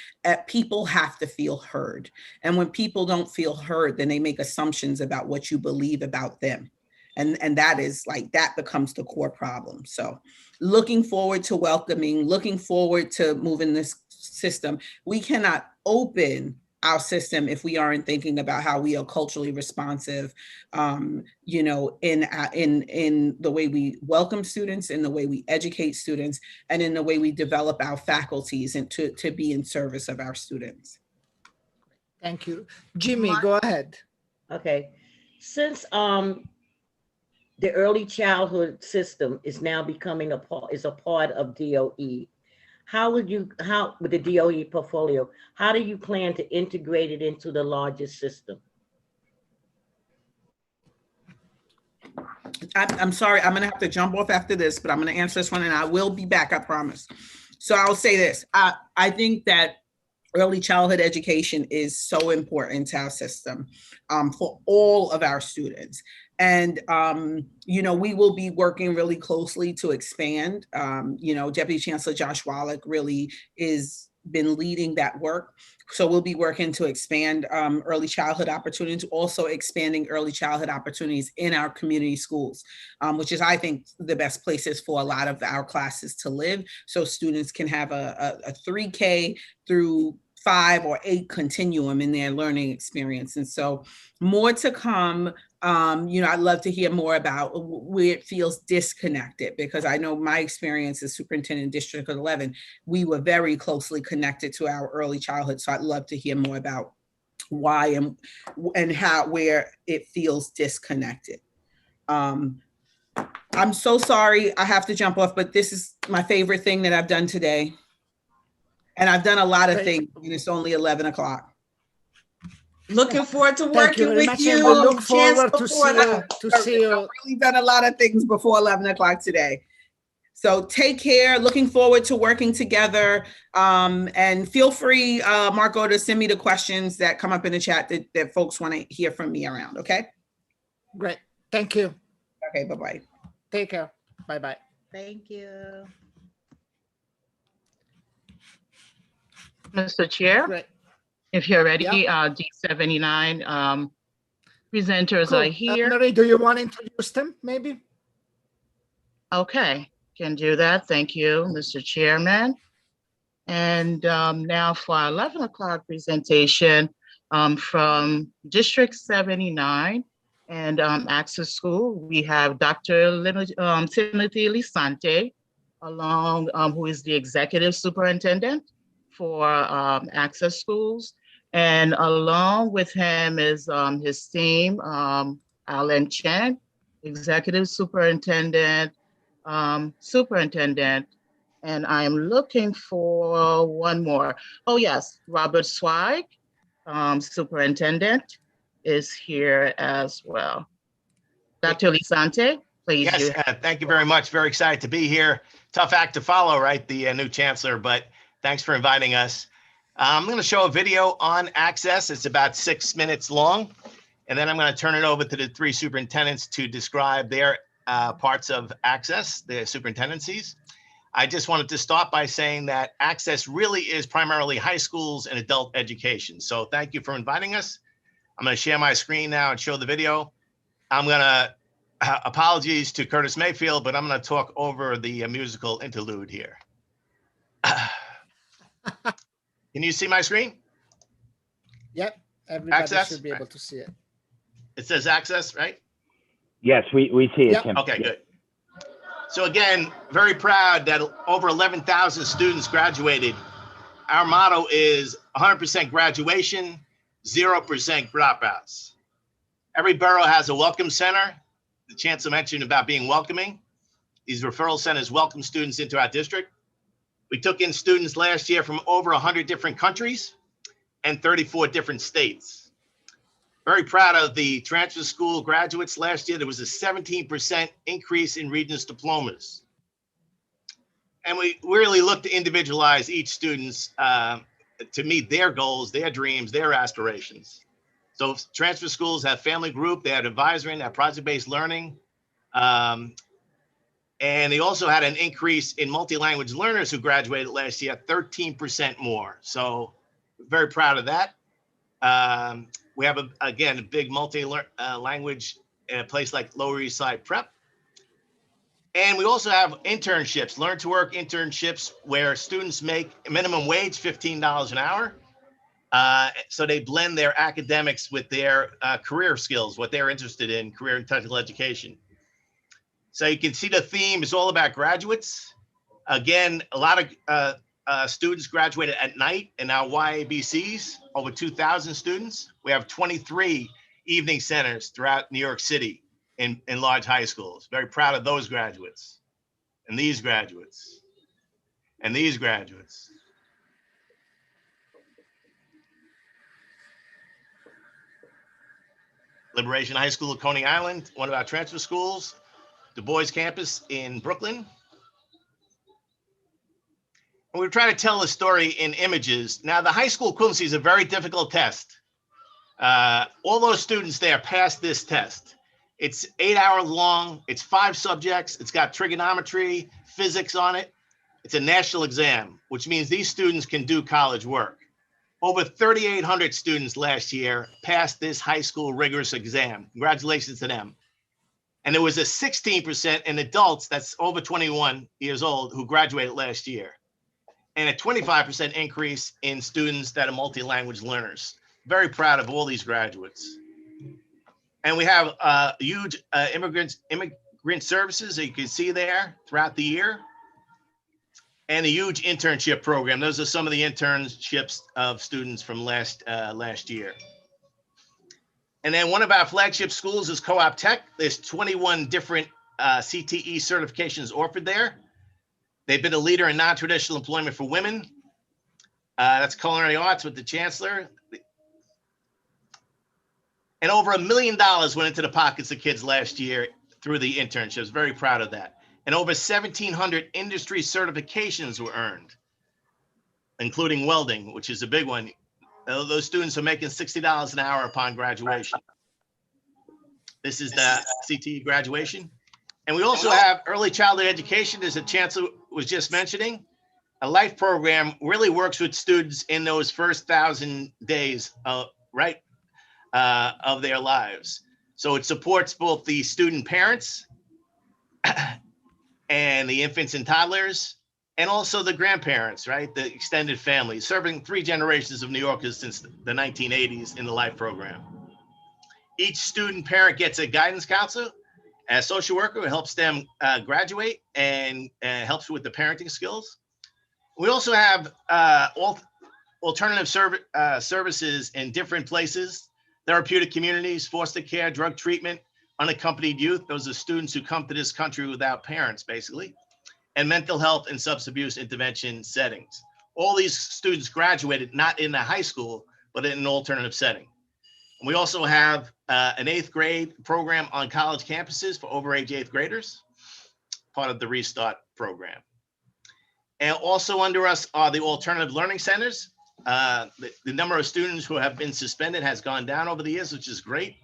People have to feel heard. And when people don't feel heard, then they make assumptions about what you believe about them. And that is like, that becomes the core problem. So looking forward to welcoming, looking forward to moving this system. We cannot open our system if we aren't thinking about how we are culturally responsive, you know, in the way we welcome students, in the way we educate students, and in the way we develop our faculties and to be in service of our students. Thank you. Jimmy, go ahead. Okay. Since the early childhood system is now becoming a part of DOE, how with the DOE portfolio, how do you plan to integrate it into the larger system? I'm sorry, I'm gonna have to jump off after this, but I'm gonna answer this one and I will be back, I promise. So I'll say this, I think that early childhood education is so important to our system for all of our students. And, you know, we will be working really closely to expand. You know, Deputy Chancellor Josh Wallach really been leading that work. So we'll be working to expand early childhood opportunities, also expanding early childhood opportunities in our community schools, which is, I think, the best places for a lot of our classes to live. So students can have a 3K through 5 or 8 continuum in their learning experience. And so more to come. You know, I'd love to hear more about where it feels disconnected, because I know my experience as superintendent in District 11, we were very closely connected to our early childhood. So I'd love to hear more about why and how, where it feels disconnected. I'm so sorry I have to jump off, but this is my favorite thing that I've done today. And I've done a lot of things, and it's only 11 o'clock. Looking forward to Thank you working very with much, you. and we look forward to Chancellor see you. I've really done a lot of things before 11 o'clock today. So take care. Looking forward to working together. And feel free, Marco, to send me the questions that come up in the chat that folks want to hear from me around. Okay. Great. Thank you. Okay. Bye-bye. Take care. Bye-bye. Thank you. Mr. Chair, Great. if you're ready, D79 presenters Cool. are here. Mary, do you want to introduce them, maybe? Okay, can do that. Thank you, Mr. Chairman. And now for our 11 o'clock presentation from District 79 and Access School, we have Dr. Timothy Lisante, along who is the Executive Superintendent for Access Schools. And along with him is his team, Alan Chen, Executive Superintendent, and I'm looking for one more. Oh yes, Robert Zweig, Superintendent, is here as well. Dr. Lisante, please. Yes, thank you very much. Very excited to be here. Tough act to follow, right? The new chancellor, but thanks for inviting us. I'm going to show a video on Access. It's about 6 minutes long. And then I'm going to turn it over to the three superintendents to describe their parts of Access, their superintendencies. I just wanted to start by saying that Access really is primarily high schools and adult education. So thank you for inviting us. I'm going to share my screen now and show the video. I'm going to, apologies to Curtis Mayfield, but I'm going to talk over the musical interlude here. Can you see my screen? Yep, everybody Access? should be able to see it. It says Access, right? Yes, we see it, Tim. Okay, good. So again, very proud that over 11,000 students graduated. Our motto is 100% graduation, 0% dropouts. Every borough has a welcome center. The chancellor mentioned about being welcoming. These referral centers welcome students into our district. We took in students last year from over 100 different countries and 34 different states. Very proud of the transfer school graduates last year. There was a 17% increase in Readiness diplomas. And we really look to individualize each student's to meet their goals, their dreams, their aspirations. So transfer schools have family group, they have advisory, they have project-based learning. And they also had an increase in multi-language learners who graduated last year, 13% more. So very proud of that. We have, again, a big multi-language in a place like Lower East Side Prep. And we also have internships, learn to work internships, where students make minimum wage, $15 an hour. So they blend their academics with their career skills, what they're interested in, career and technical education. So you can see the theme is all about graduates. Again, a lot of students graduated at night in our YABCs, over 2,000 students. We have 23 evening centers throughout New York City in large high schools. Very proud of those graduates and these graduates and these graduates. Liberation High School of Coney Island, one of our transfer schools. Du Bois campus in Brooklyn. And we try to tell the story in images. Now, the high school equivalency is a very difficult test. All those students there passed this test. It's 8 hours long. It's 5 subjects. It's got trigonometry, physics on it. It's a national exam, which means these students can do college work. Over 3,800 students last year passed this high school rigorous exam. Congratulations to them. And there was a 16% in adults that's over 21 years old who graduated last year. And a 25% increase in students that are multi-language learners. Very proud of all these graduates. And we have huge immigrant services that you can see there throughout the year. And a huge internship program. Those are some of the internships of students from last year. And then one of our flagship schools is Co-op Tech. There's 21 different CTE certifications offered there. They've been a leader in non-traditional employment for women. That's culinary arts with the chancellor. And over $1 million went into the pockets of kids last year through the internships. Very proud of that. And over 1,700 industry certifications were earned, including welding, which is a big one. Those students are making $60 an hour upon graduation. This is the CTE graduation. And we also have early childhood education, as the chancellor was just mentioning. A life program really works with students in those first 1,000 days of their lives. So it supports both the student parents and the infants and toddlers, and also the grandparents, right? The extended family, serving 3 generations of New Yorkers since the 1980s in the life program. Each student parent gets a guidance counselor, a social worker who helps them graduate and helps with the parenting skills. We also have alternative services in different places, therapeutic communities, foster care, drug treatment, unaccompanied youth. Those are students who come to this country without parents, basically, and mental health and substance abuse intervention settings. All these students graduated not in a high school, but in an alternative setting. We also have an 8th grade program on college campuses for overage 8th graders, part of the Restart program. And also under us are the alternative learning centers. The number of students who have been suspended has gone down over the years, which is great.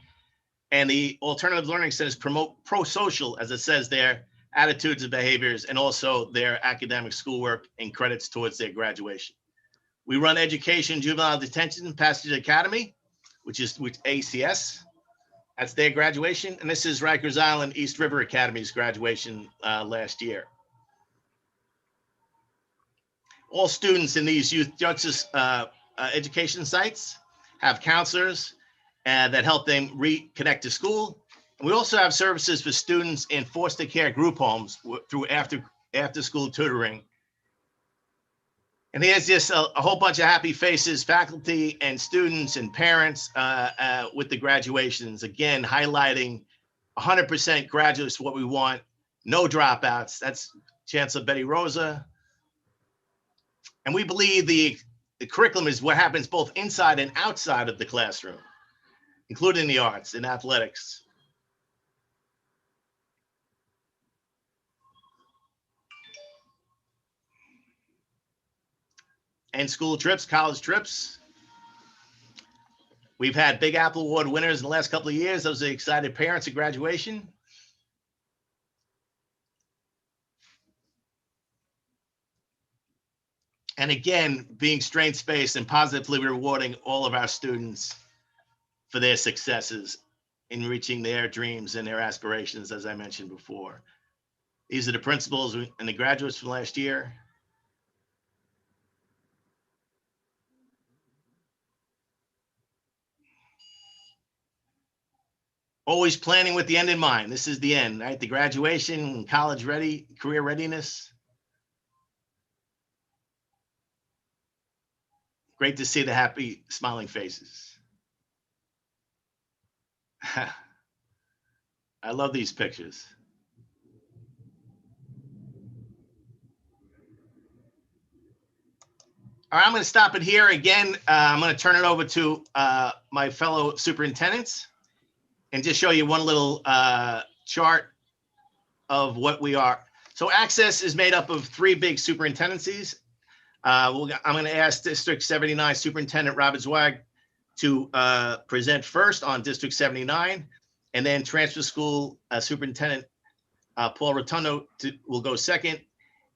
And the alternative learning centers promote pro-social, as it says there, attitudes and behaviors, and also their academic schoolwork and credits towards their graduation. We run education, juvenile detention, Passage Academy, which is with ACS. That's their graduation. And this is Rikers Island East River Academy's graduation last year. All students in these youth justice education sites have counselors that help them reconnect to school. And we also have services for students in foster care group homes through after school tutoring. And here's just a whole bunch of happy faces, faculty and students and parents with the graduations. Again, highlighting 100% graduates, what we want, no dropouts. That's Chancellor Betty Rosa. And we believe the curriculum is what happens both inside and outside of the classroom, including the arts and athletics. And school trips, college trips. We've had Big Apple Award winners in the last couple of years. Those are excited parents at graduation. And again, being strengths-based and positively rewarding all of our students for their successes in reaching their dreams and their aspirations, as I mentioned before. These are the principals and the graduates from last year. Always planning with the end in mind. This is the end, right? The graduation, college ready, career readiness. Great to see the happy, smiling faces. I love these pictures. All right, I'm going to stop it here. Again, I'm going to turn it over to my fellow superintendents and just show you one little chart of what we are. So Access is made up of 3 big superintendencies. I'm going to ask District 79 Superintendent Robert Zweig to present first on District 79, and then Transfer School Superintendent Paul Rotundo will go second,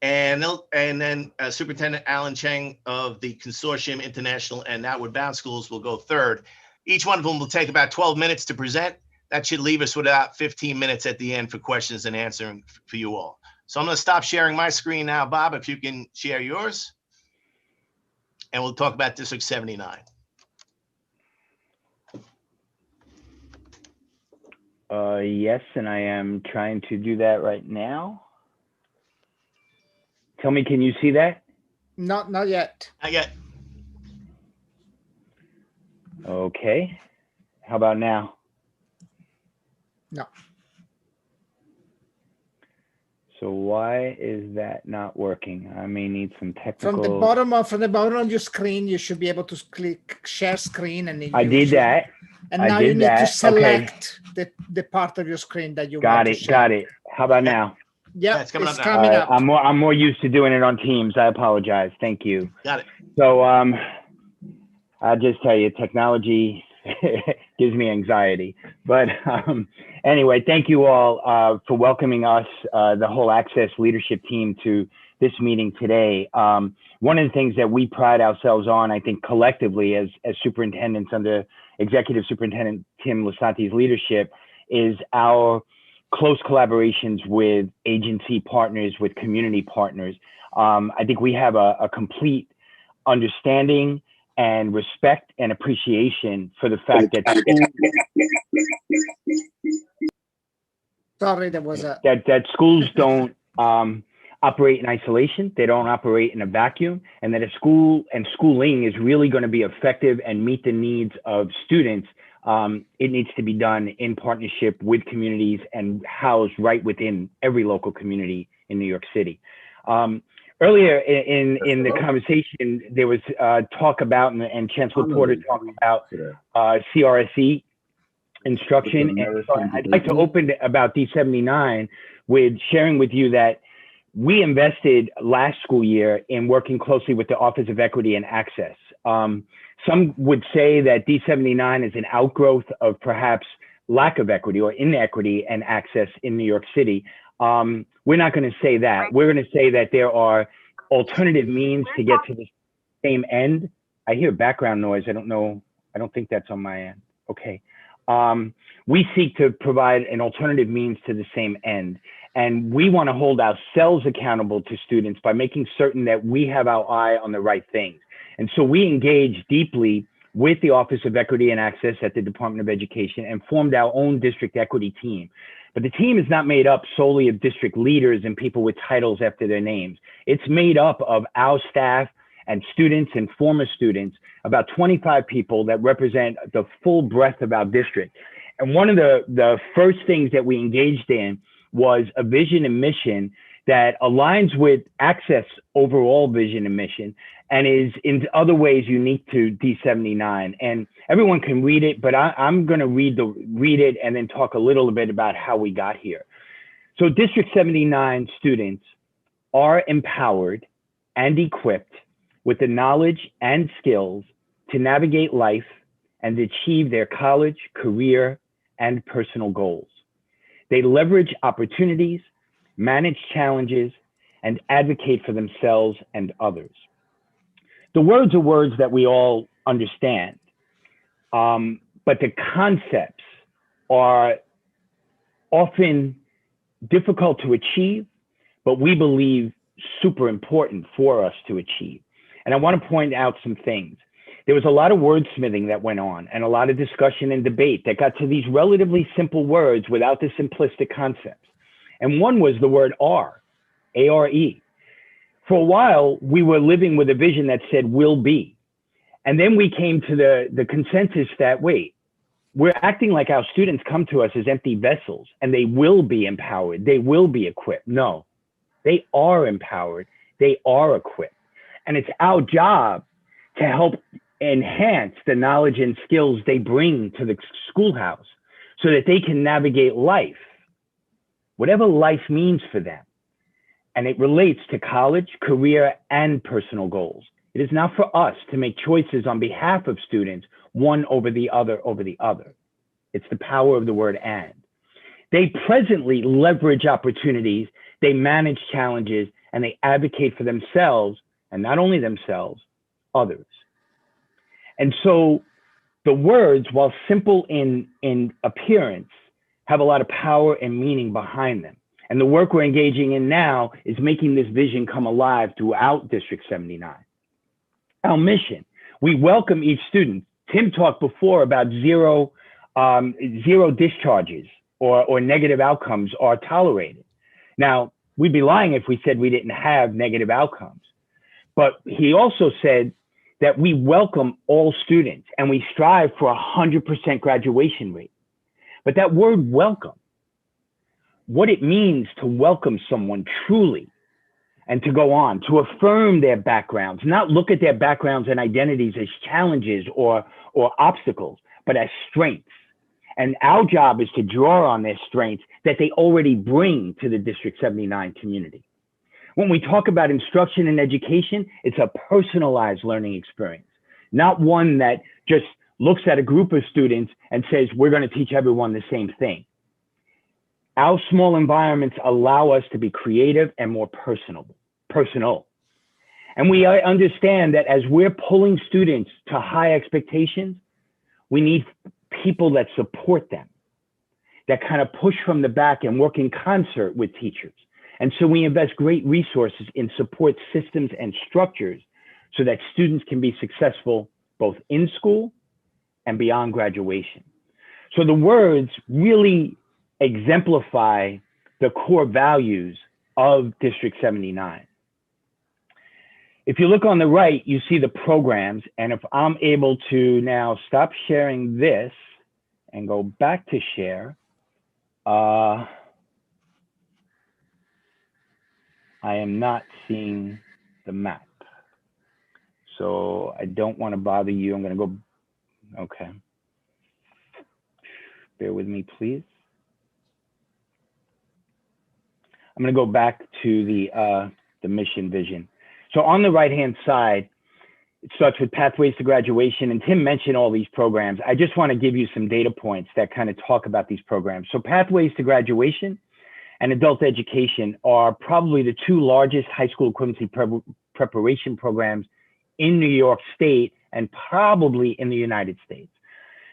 and then Superintendent Alan Cheng of the Consortium International and Outward Bound Schools will go third. Each one of them will take about 12 minutes to present. That should leave us with about 15 minutes at the end for questions and answering for you all. So I'm going to stop sharing my screen now. Bob, if you can share yours. And we'll talk about District 79. Yes, and I am trying to do that right now. Tell me, can you see that? Not yet. Not yet. Okay. How about now? No. So why is that not working? I may need some technical. From the bottom of your screen, you should be able to click share screen, and then I did that. And I now you did need to that. select the part of your screen that you want to share. Got it. How about now? Yeah, it's coming All right, I'm more used to doing it on Teams. I apologize. Thank you. Got it. So I'll just tell you, technology gives me anxiety. But anyway, thank you all for welcoming us, the whole Access leadership team, to this meeting today. One of the things that we pride ourselves on, I think collectively as superintendents under Executive Superintendent Tim Lasante's leadership, is our close collaborations with agency partners, with community partners. I think we have a complete understanding and respect and appreciation for the fact that sorry, there was a that schools don't operate in isolation. They don't operate in a vacuum, and that a school and schooling is really going to be effective and meet the needs of students. It needs to be done in partnership with communities and housed right within every local community in New York City. Earlier in the conversation, there was talk about, and Chancellor Porter talked about CRSE instruction. And so I'd like to open about D79 with sharing with you that we invested last school year in working closely with the Office of Equity and Access. Some would say that D79 is an outgrowth of perhaps lack of equity or inequity and access in New York City. We're not going to say that. We're going to say that there are alternative means to get to the same end. I hear background noise. I don't know. I don't think that's on my end. Okay. We seek to provide an alternative means to the same end. And we want to hold ourselves accountable to students by making certain that we have our eye on the right things. And so we engage deeply with the Office of Equity and Access at the Department of Education and formed our own district equity team. But the team is not made up solely of district leaders and people with titles after their names. It's made up of our staff and students and former students, about 25 people that represent the full breadth of our district. And one of the first things that we engaged in was a vision and mission that aligns with Access overall vision and mission, and is in other ways unique to D79. And everyone can read it, but I'm going to read it and then talk a little bit about how we got here. So District 79 students are empowered and equipped with the knowledge and skills to navigate life and achieve their college, career, and personal goals. They leverage opportunities, manage challenges, and advocate for themselves and others. The words are words that we all understand, but the concepts are often difficult to achieve, but we believe super important for us to achieve. And I want to point out some things. There was a lot of wordsmithing that went on and a lot of discussion and debate that got to these relatively simple words without the simplistic concepts. And one was the word R, A-R-E. For a while, we were living with a vision that said will be. And then we came to the consensus that, wait, we're acting like our students come to us as empty vessels and they will be empowered, they will be equipped. No, they are empowered, they are equipped. And it's our job to help enhance the knowledge and skills they bring to the schoolhouse so that they can navigate life, whatever life means for them. And it relates to college, career, and personal goals. It is not for us to make choices on behalf of students, one over the other It's the power of the word and. They presently leverage opportunities, they manage challenges, and they advocate for themselves, and not only themselves, others. And so the words, while simple in appearance, have a lot of power and meaning behind them. And the work we're engaging in now is making this vision come alive throughout District 79. Our mission, we welcome each student. Tim talked before about zero discharges or negative outcomes are tolerated. Now, we'd be lying if we said we didn't have negative outcomes. But he also said that we welcome all students and we strive for 100% graduation rate. But that word welcome what it means to welcome someone truly and to go on, to affirm their backgrounds, not look at their backgrounds and identities as challenges or obstacles, but as strengths. And our job is to draw on their strengths that they already bring to the District 79 community. When we talk about instruction and education, it's a personalized learning experience, not one that just looks at a group of students and says, we're going to teach everyone the same thing. Our small environments allow us to be creative and more personal. And we understand that as we're pulling students to high expectations, we need people that support them, that kind of push from the back and work in concert with teachers. And so we invest great resources in support systems and structures so that students can be successful both in school and beyond graduation. So the words really exemplify the core values of District 79. If you look on the right, you see the programs. And if I'm able to now stop sharing this and go back to share, I am not seeing the map. So I don't want to bother you. I'm going to go, okay. Bear with me, please. I'm going to go back to the mission vision. So on the right-hand side, it starts with Pathways to Graduation, and Tim mentioned all these programs. I just want to give you some data points that kind of talk about these programs. So Pathways to Graduation and Adult Education are probably the two largest high school equivalency preparation programs in New York State and probably in the United States.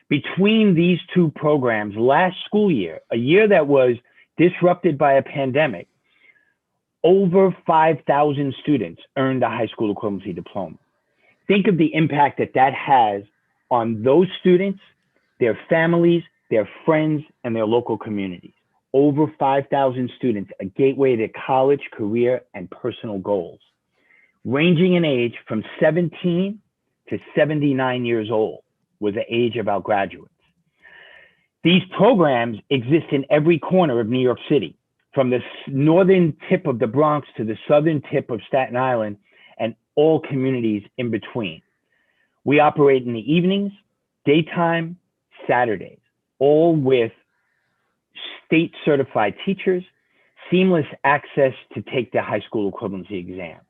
Between these two programs, last school year, a year that was disrupted by a pandemic, over 5,000 students earned a high school equivalency diploma. Think of the impact that that has on those students, their families, their friends, and their local communities. Over 5,000 students, a gateway to college, career, and personal goals, ranging in age from 17 to 79 years old was the age of our graduates. These programs exist in every corner of New York City, from the northern tip of the Bronx to the southern tip of Staten Island and all communities in between. We operate in the evenings, daytime, Saturdays, all with state certified teachers, seamless access to take the high school equivalency exam.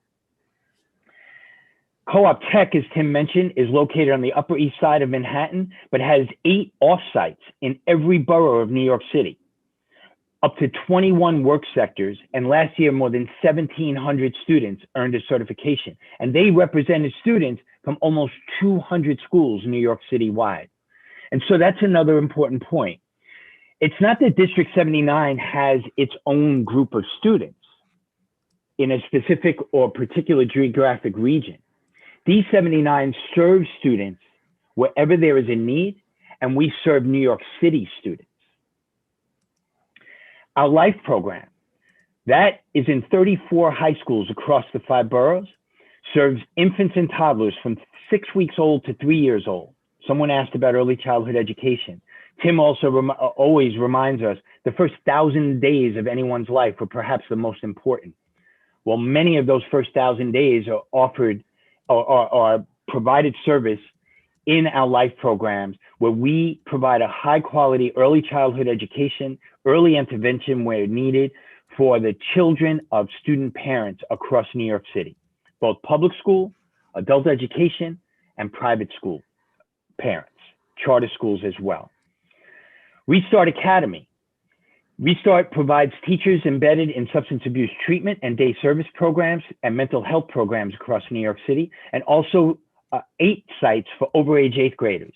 Co-op Tech, as Tim mentioned, is located on the Upper East Side of Manhattan, but has 8 offsites in every borough of New York City, up to 21 work sectors, and last year more than 1,700 students earned a certification, and they represented students from almost 200 schools New York City wide. And so that's another important point. It's not that District 79 has its own group of students in a specific or particular geographic region. These 79 serve students wherever there is a need, and we serve New York City students. Our LIFE program, that is in 34 high schools across the 5 boroughs, serves infants and toddlers from 6 weeks old to 3 years old. Someone asked about early childhood education. Tim also always reminds us the first 1,000 days of anyone's life are perhaps the most important. Well, many of those first 1,000 days are offered or provided service in our LIFE programs, where we provide a high quality early childhood education, early intervention where needed for the children of student parents across New York City, both public school, adult education, and private school parents, charter schools as well. Restart Academy. Restart provides teachers embedded in substance abuse treatment and day service programs and mental health programs across New York City, and also 8 sites for overage 8th graders.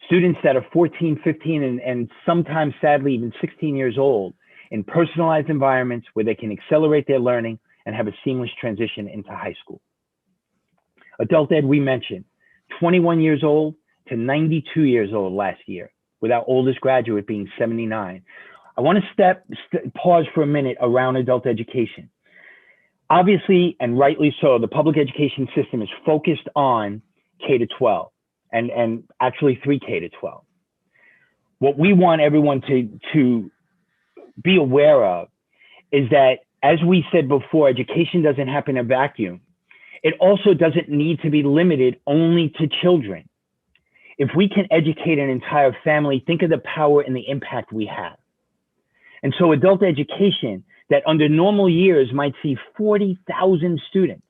Students that are 14, 15, and sometimes sadly even 16 years old in personalized environments where they can accelerate their learning and have a seamless transition into high school. Adult Ed, we mentioned, 21 years old to 92 years old last year, with our oldest graduate being 79. I want to pause for a minute around adult education. Obviously, and rightly so, the public education system is focused on K-12 and actually 3K-12. What we want everyone to be aware of is that, as we said before, education doesn't happen in a vacuum. It also doesn't need to be limited only to children. If we can educate an entire family, think of the power and the impact we have. And so adult education that under normal years might see 40,000 students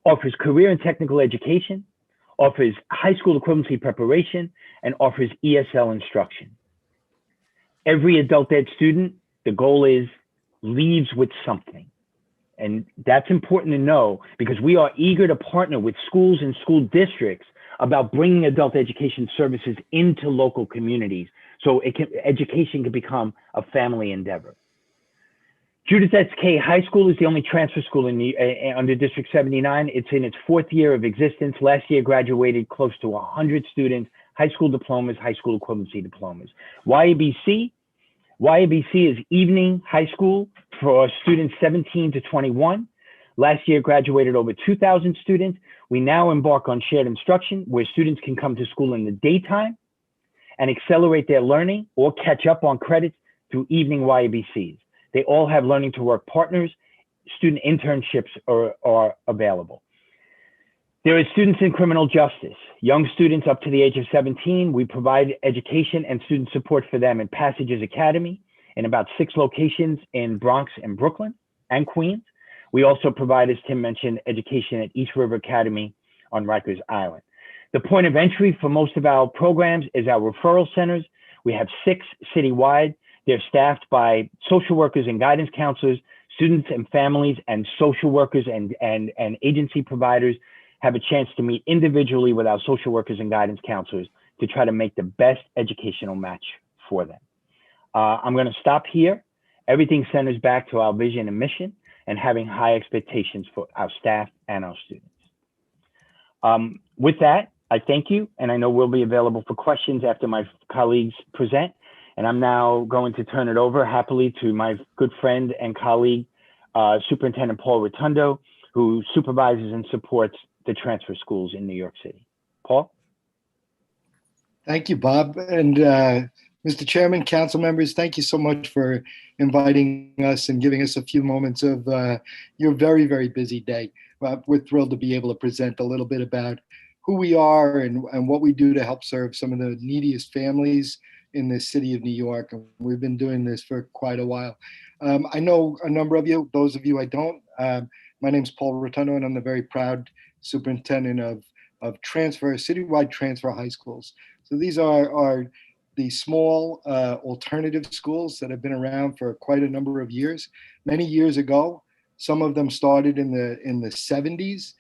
offers career and technical education, offers high school equivalency preparation, and offers ESL instruction. Every adult ed student, the goal is, leaves with something. And that's important to know, because we are eager to partner with schools and school districts about bringing adult education services into local communities so education can become a family endeavor. Judith S.K. High School is the only transfer school under District 79. It's in its 4th year of existence. Last year graduated close to 100 students, high school diplomas, high school equivalency diplomas. YABC is evening high school for students 17 to 21. Last year graduated over 2,000 students. We now embark on shared instruction where students can come to school in the daytime and accelerate their learning or catch up on credits through evening YABCs. They all have learning to work partners. Student internships are available. There are students in criminal justice, young students up to the age of 17. We provide education and student support for them in Passages Academy in about 6 locations in Bronx and Brooklyn and Queens. We also provide, as Tim mentioned, education at East River Academy on Rikers Island. The point of entry for most of our programs is our referral centers. We have 6 citywide. They're staffed by social workers and guidance counselors, students and families, and social workers and agency providers have a chance to meet individually with our social workers and guidance counselors to try to make the best educational match for them. I'm going to stop here. Everything centers back to our vision and mission and having high expectations for our staff and our students. With that, I thank you, and I know we'll be available for questions after my colleagues present. And I'm now going to turn it over happily to my good friend and colleague, Superintendent Paul Rotundo, who supervises and supports the transfer schools in New York City. Paul? Thank you, Bob. And Mr. Chairman, council members, thank you so much for inviting us and giving us a few moments of your very, very busy day. We're thrilled to be able to present a little bit about who we are and what we do to help serve some of the neediest families in the city of New York. And we've been doing this for quite a while. I know a number of you, those of you I don't. My name's Paul Rotundo, and I'm the very proud superintendent of citywide transfer high schools. So these are the small alternative schools that have been around for quite a number of years. Many years ago, some of them started in the 70s.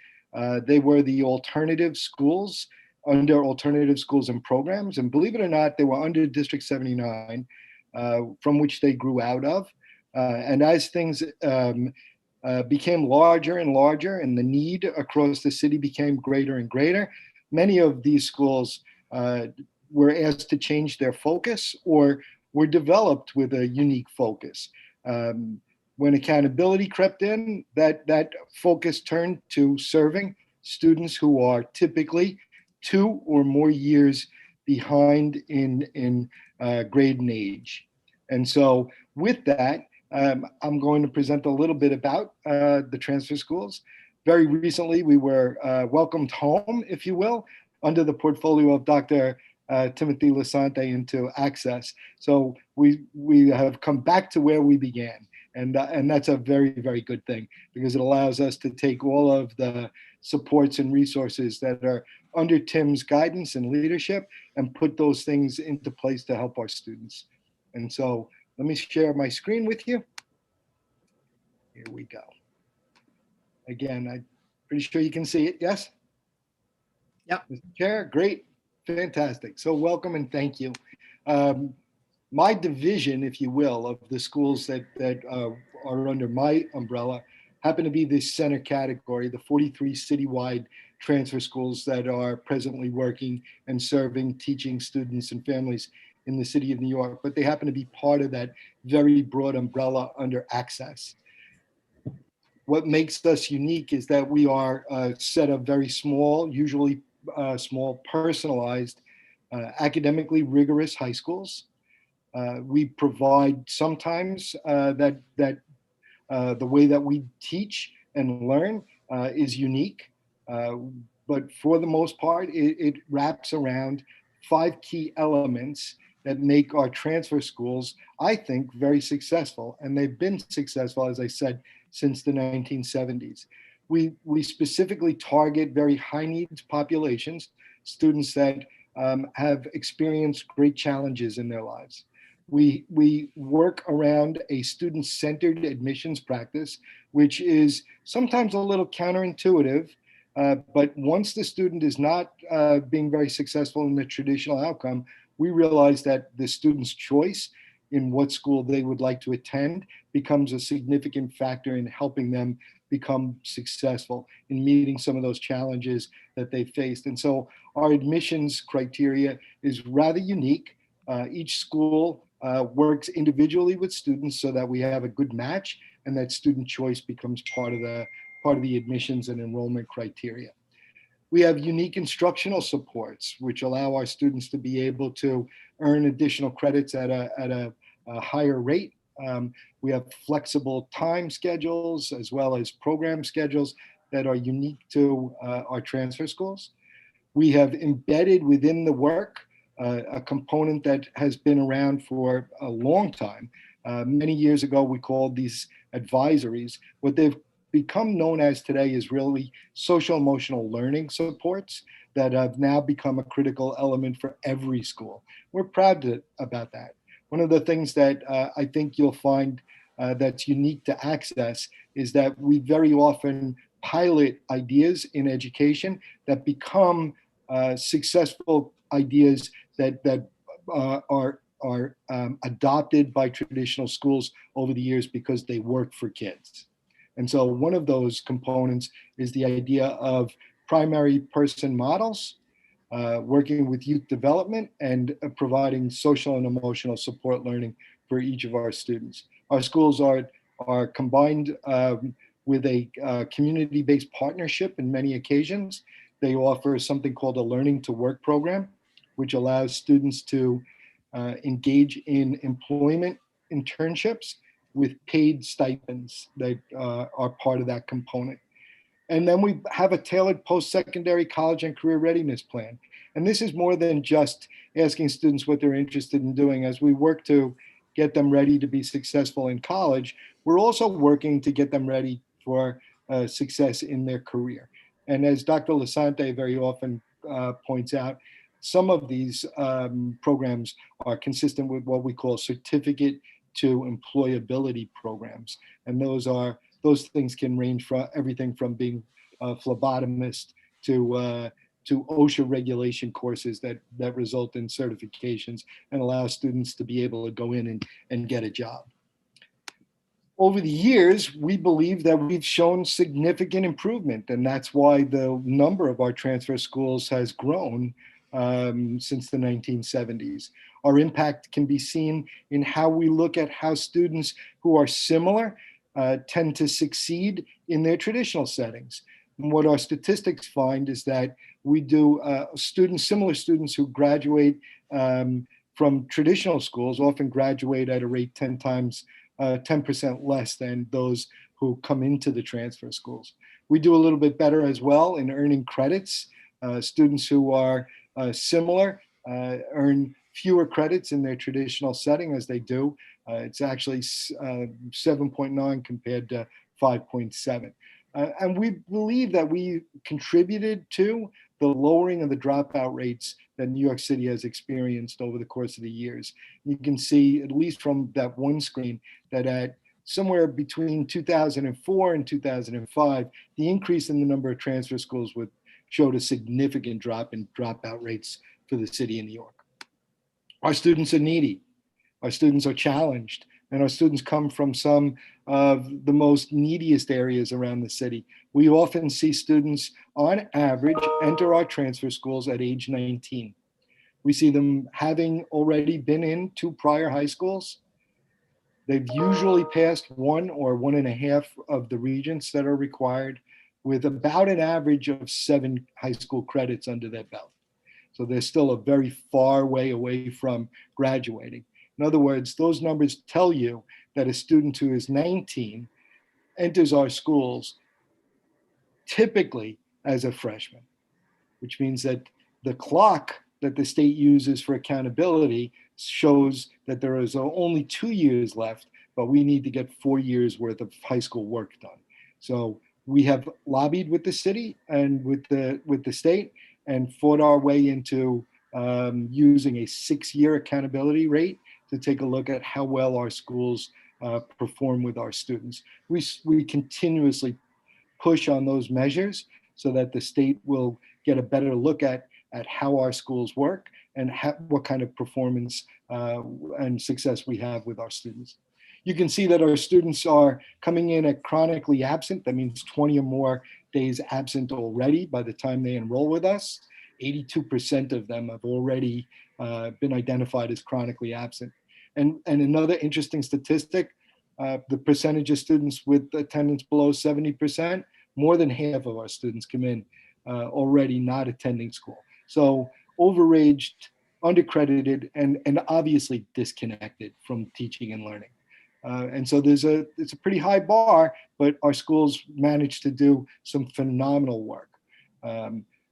They were the alternative schools under alternative schools and programs. And believe it or not, they were under District 79, from which they grew out of. And as things became larger and larger and the need across the city became greater and greater, many of these schools were asked to change their focus or were developed with a unique focus. When accountability crept in, that focus turned to serving students who are typically 2 or more years behind in grade and age. And so with that, I'm going to present a little bit about the transfer schools. Very recently, we were welcomed home, if you will, under the portfolio of Dr. Timothy Lasante into Access. So we have come back to where we began. And that's a very, very good thing, because it allows us to take all of the supports and resources that are under Tim's guidance and leadership and put those things into place to help our students. And so let me share my screen with you. Here we go. Again, I'm pretty sure you can see it. Yes? Yep. Mr. Chair, great, fantastic. So welcome and thank you. My division, if you will, of the schools that are under my umbrella happen to be this center category, the 43 citywide transfer schools that are presently working and serving, teaching students and families in the city of New York, but they happen to be part of that very broad umbrella under Access. What makes us unique is that we are a set of very small, usually small, personalized, academically rigorous high schools. We provide sometimes that the way that we teach and learn is unique, but for the most part, it wraps around 5 key elements that make our transfer schools, I think, very successful. And they've been successful, as I said, since the 1970s. We specifically target very high needs populations, students that have experienced great challenges in their lives. We work around a student-centered admissions practice, which is sometimes a little counterintuitive, but once the student is not being very successful in the traditional outcome, we realize that the student's choice in what school they would like to attend becomes a significant factor in helping them become successful in meeting some of those challenges that they faced. And so our admissions criteria is rather unique. Each school works individually with students so that we have a good match and that student choice becomes part of the admissions and enrollment criteria. We have unique instructional supports, which allow our students to be able to earn additional credits at a higher rate. We have flexible time schedules as well as program schedules that are unique to our transfer schools. We have embedded within the work a component that has been around for a long time. Many years ago, we called these advisories. What they've become known as today is really social emotional learning supports that have now become a critical element for every school. We're proud about that. One of the things that I think you'll find that's unique to Access is that we very often pilot ideas in education that become successful ideas that are adopted by traditional schools over the years because they work for kids. And so one of those components is the idea of primary person models, working with youth development and providing social and emotional support learning for each of our students. Our schools are combined with a community-based partnership in many occasions. They offer something called a Learning to Work program, which allows students to engage in employment internships with paid stipends that are part of that component. And then we have a tailored post-secondary college and career readiness plan. And this is more than just asking students what they're interested in doing. As we work to get them ready to be successful in college, we're also working to get them ready for success in their career. And as Dr. Lasante very often points out, some of these programs are consistent with what we call certificate to employability programs. And those things can range from everything from being a phlebotomist to OSHA regulation courses that result in certifications and allow students to be able to go in and get a job. Over the years, we believe that we've shown significant improvement, and that's why the number of our transfer schools has grown since the 1970s. Our impact can be seen in how we look at how students who are similar tend to succeed in their traditional settings. And what our statistics find is that we do similar students who graduate from traditional schools often graduate at a rate 10% less than those who come into the transfer schools. We do a little bit better as well in earning credits. Students who are similar earn fewer credits in their traditional setting as they do. It's actually 7.9 compared to 5.7. And we believe that we contributed to the lowering of the dropout rates that New York City has experienced over the course of the years. You can see, at least from that one screen, that at somewhere between 2004 and 2005, the increase in the number of transfer schools showed a significant drop in dropout rates for the city of New York. Our students are needy, our students are challenged, and our students come from some of the most neediest areas around the city. We often see students, on average, enter our transfer schools at age 19. We see them having already been in 2 prior high schools. They've usually passed 1 or 1.5 of the regents that are required, with about an average of 7 high school credits under their belt. So they're still a very far way away from graduating. In other words, those numbers tell you that a student who is 19 enters our schools typically as a freshman, which means that the clock that the state uses for accountability shows that there is only 2 years left, but we need to get 4 years worth of high school work done. So we have lobbied with the city and with the state and fought our way into using a 6-year accountability rate to take a look at how well our schools perform with our students. We continuously push on those measures so that the state will get a better look at how our schools work and what kind of performance and success we have with our students. You can see that our students are coming in at chronically absent. That means 20 or more days absent already by the time they enroll with us. 82% of them have already been identified as chronically absent. And another interesting statistic, the percentage of students with attendance below 70%, more than half of our students come in already not attending school. So overaged, undercredited, and obviously disconnected from teaching and learning. And so it's a pretty high bar, but our schools managed to do some phenomenal work.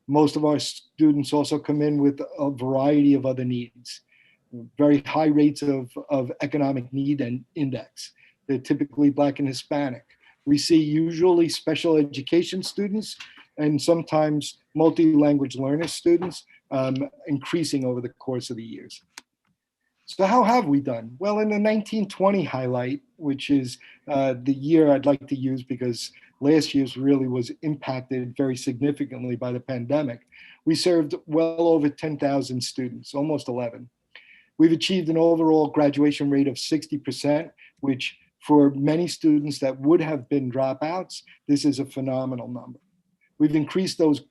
Most of our students also come in with a variety of other needs, very high rates of economic need and index. They're typically Black and Hispanic. We see usually special education students and sometimes multi-language learner students increasing over the course of the years. So how have we done? Well, in the 1920 highlight, which is the year I'd like to use because last year's really was impacted very significantly by the pandemic, we served well over 10,000 students, almost 11. We've achieved an overall graduation rate of 60%, which for many students that would have been dropouts, this is a phenomenal number. We've increased those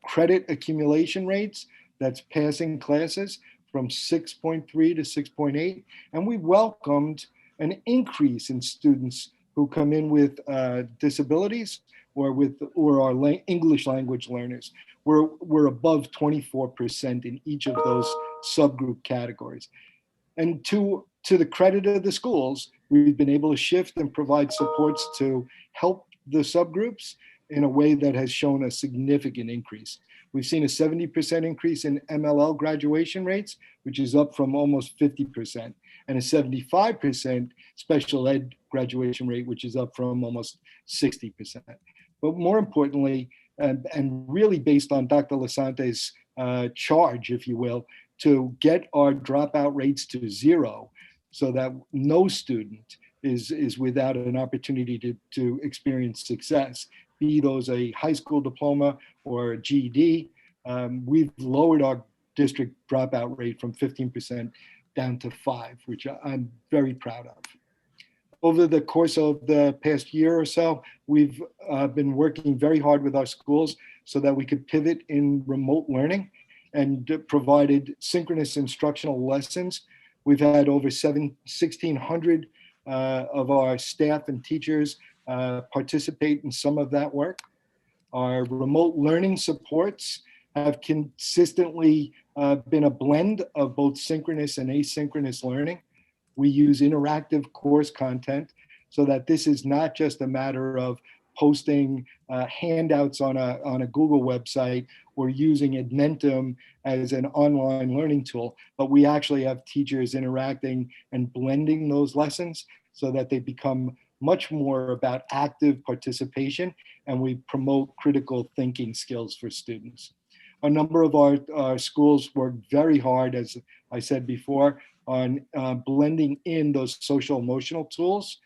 credit accumulation rates, that's passing classes, from 6.3 to 6.8, and we welcomed an increase in students who come in with disabilities or are English language learners. We're above 24% in each of those subgroup categories. And to the credit of the schools, we've been able to shift and provide supports to help the subgroups in a way that has shown a significant increase. We've seen a 70% increase in MLL graduation rates, which is up from almost 50%, and a 75% special ed graduation rate, which is up from almost 60%. But more importantly, and really based on Dr. Lasante's charge, if you will, to get our dropout rates to zero so that no student is without an opportunity to experience success, be those a high school diploma or a GED. We've lowered our district dropout rate from 15% down to 5%, which I'm very proud of. Over the course of the past year or so, we've been working very hard with our schools so that we could pivot in remote learning and provided synchronous instructional lessons. We've had over 1,600 of our staff and teachers participate in some of that work. Our remote learning supports have consistently been a blend of both synchronous and asynchronous learning. We use interactive course content so that this is not just a matter of posting handouts on a Google website or using Edmentum as an online learning tool, but we actually have teachers interacting and blending those lessons so that they become much more about active participation, and we promote critical thinking skills for students. A number of our schools work very hard, as I said before, on blending in those social emotional tools.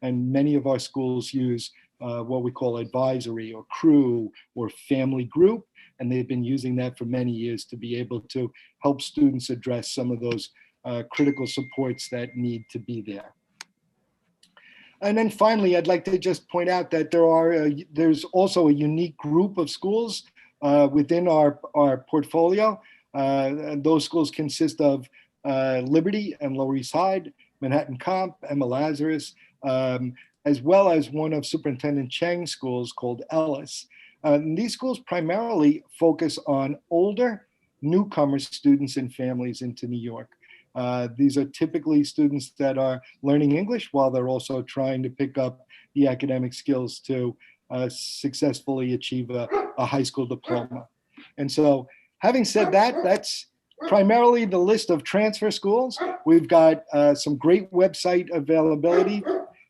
And many of our schools use what we call advisory or crew or family group. And they've been using that for many years to be able to help students address some of those critical supports that need to be there. And then finally, I'd like to just point out that there's also a unique group of schools within our portfolio. And those schools consist of Liberty and Lower East Side, Manhattan Comp, Emma Lazarus, as well as one of Superintendent Cheng's schools called Ellis. These schools primarily focus on older newcomer students and families into New York. These are typically students that are learning English while they're also trying to pick up the academic skills to successfully achieve a high school diploma. And so having said that, that's primarily the list of transfer schools. We've got some great website availability.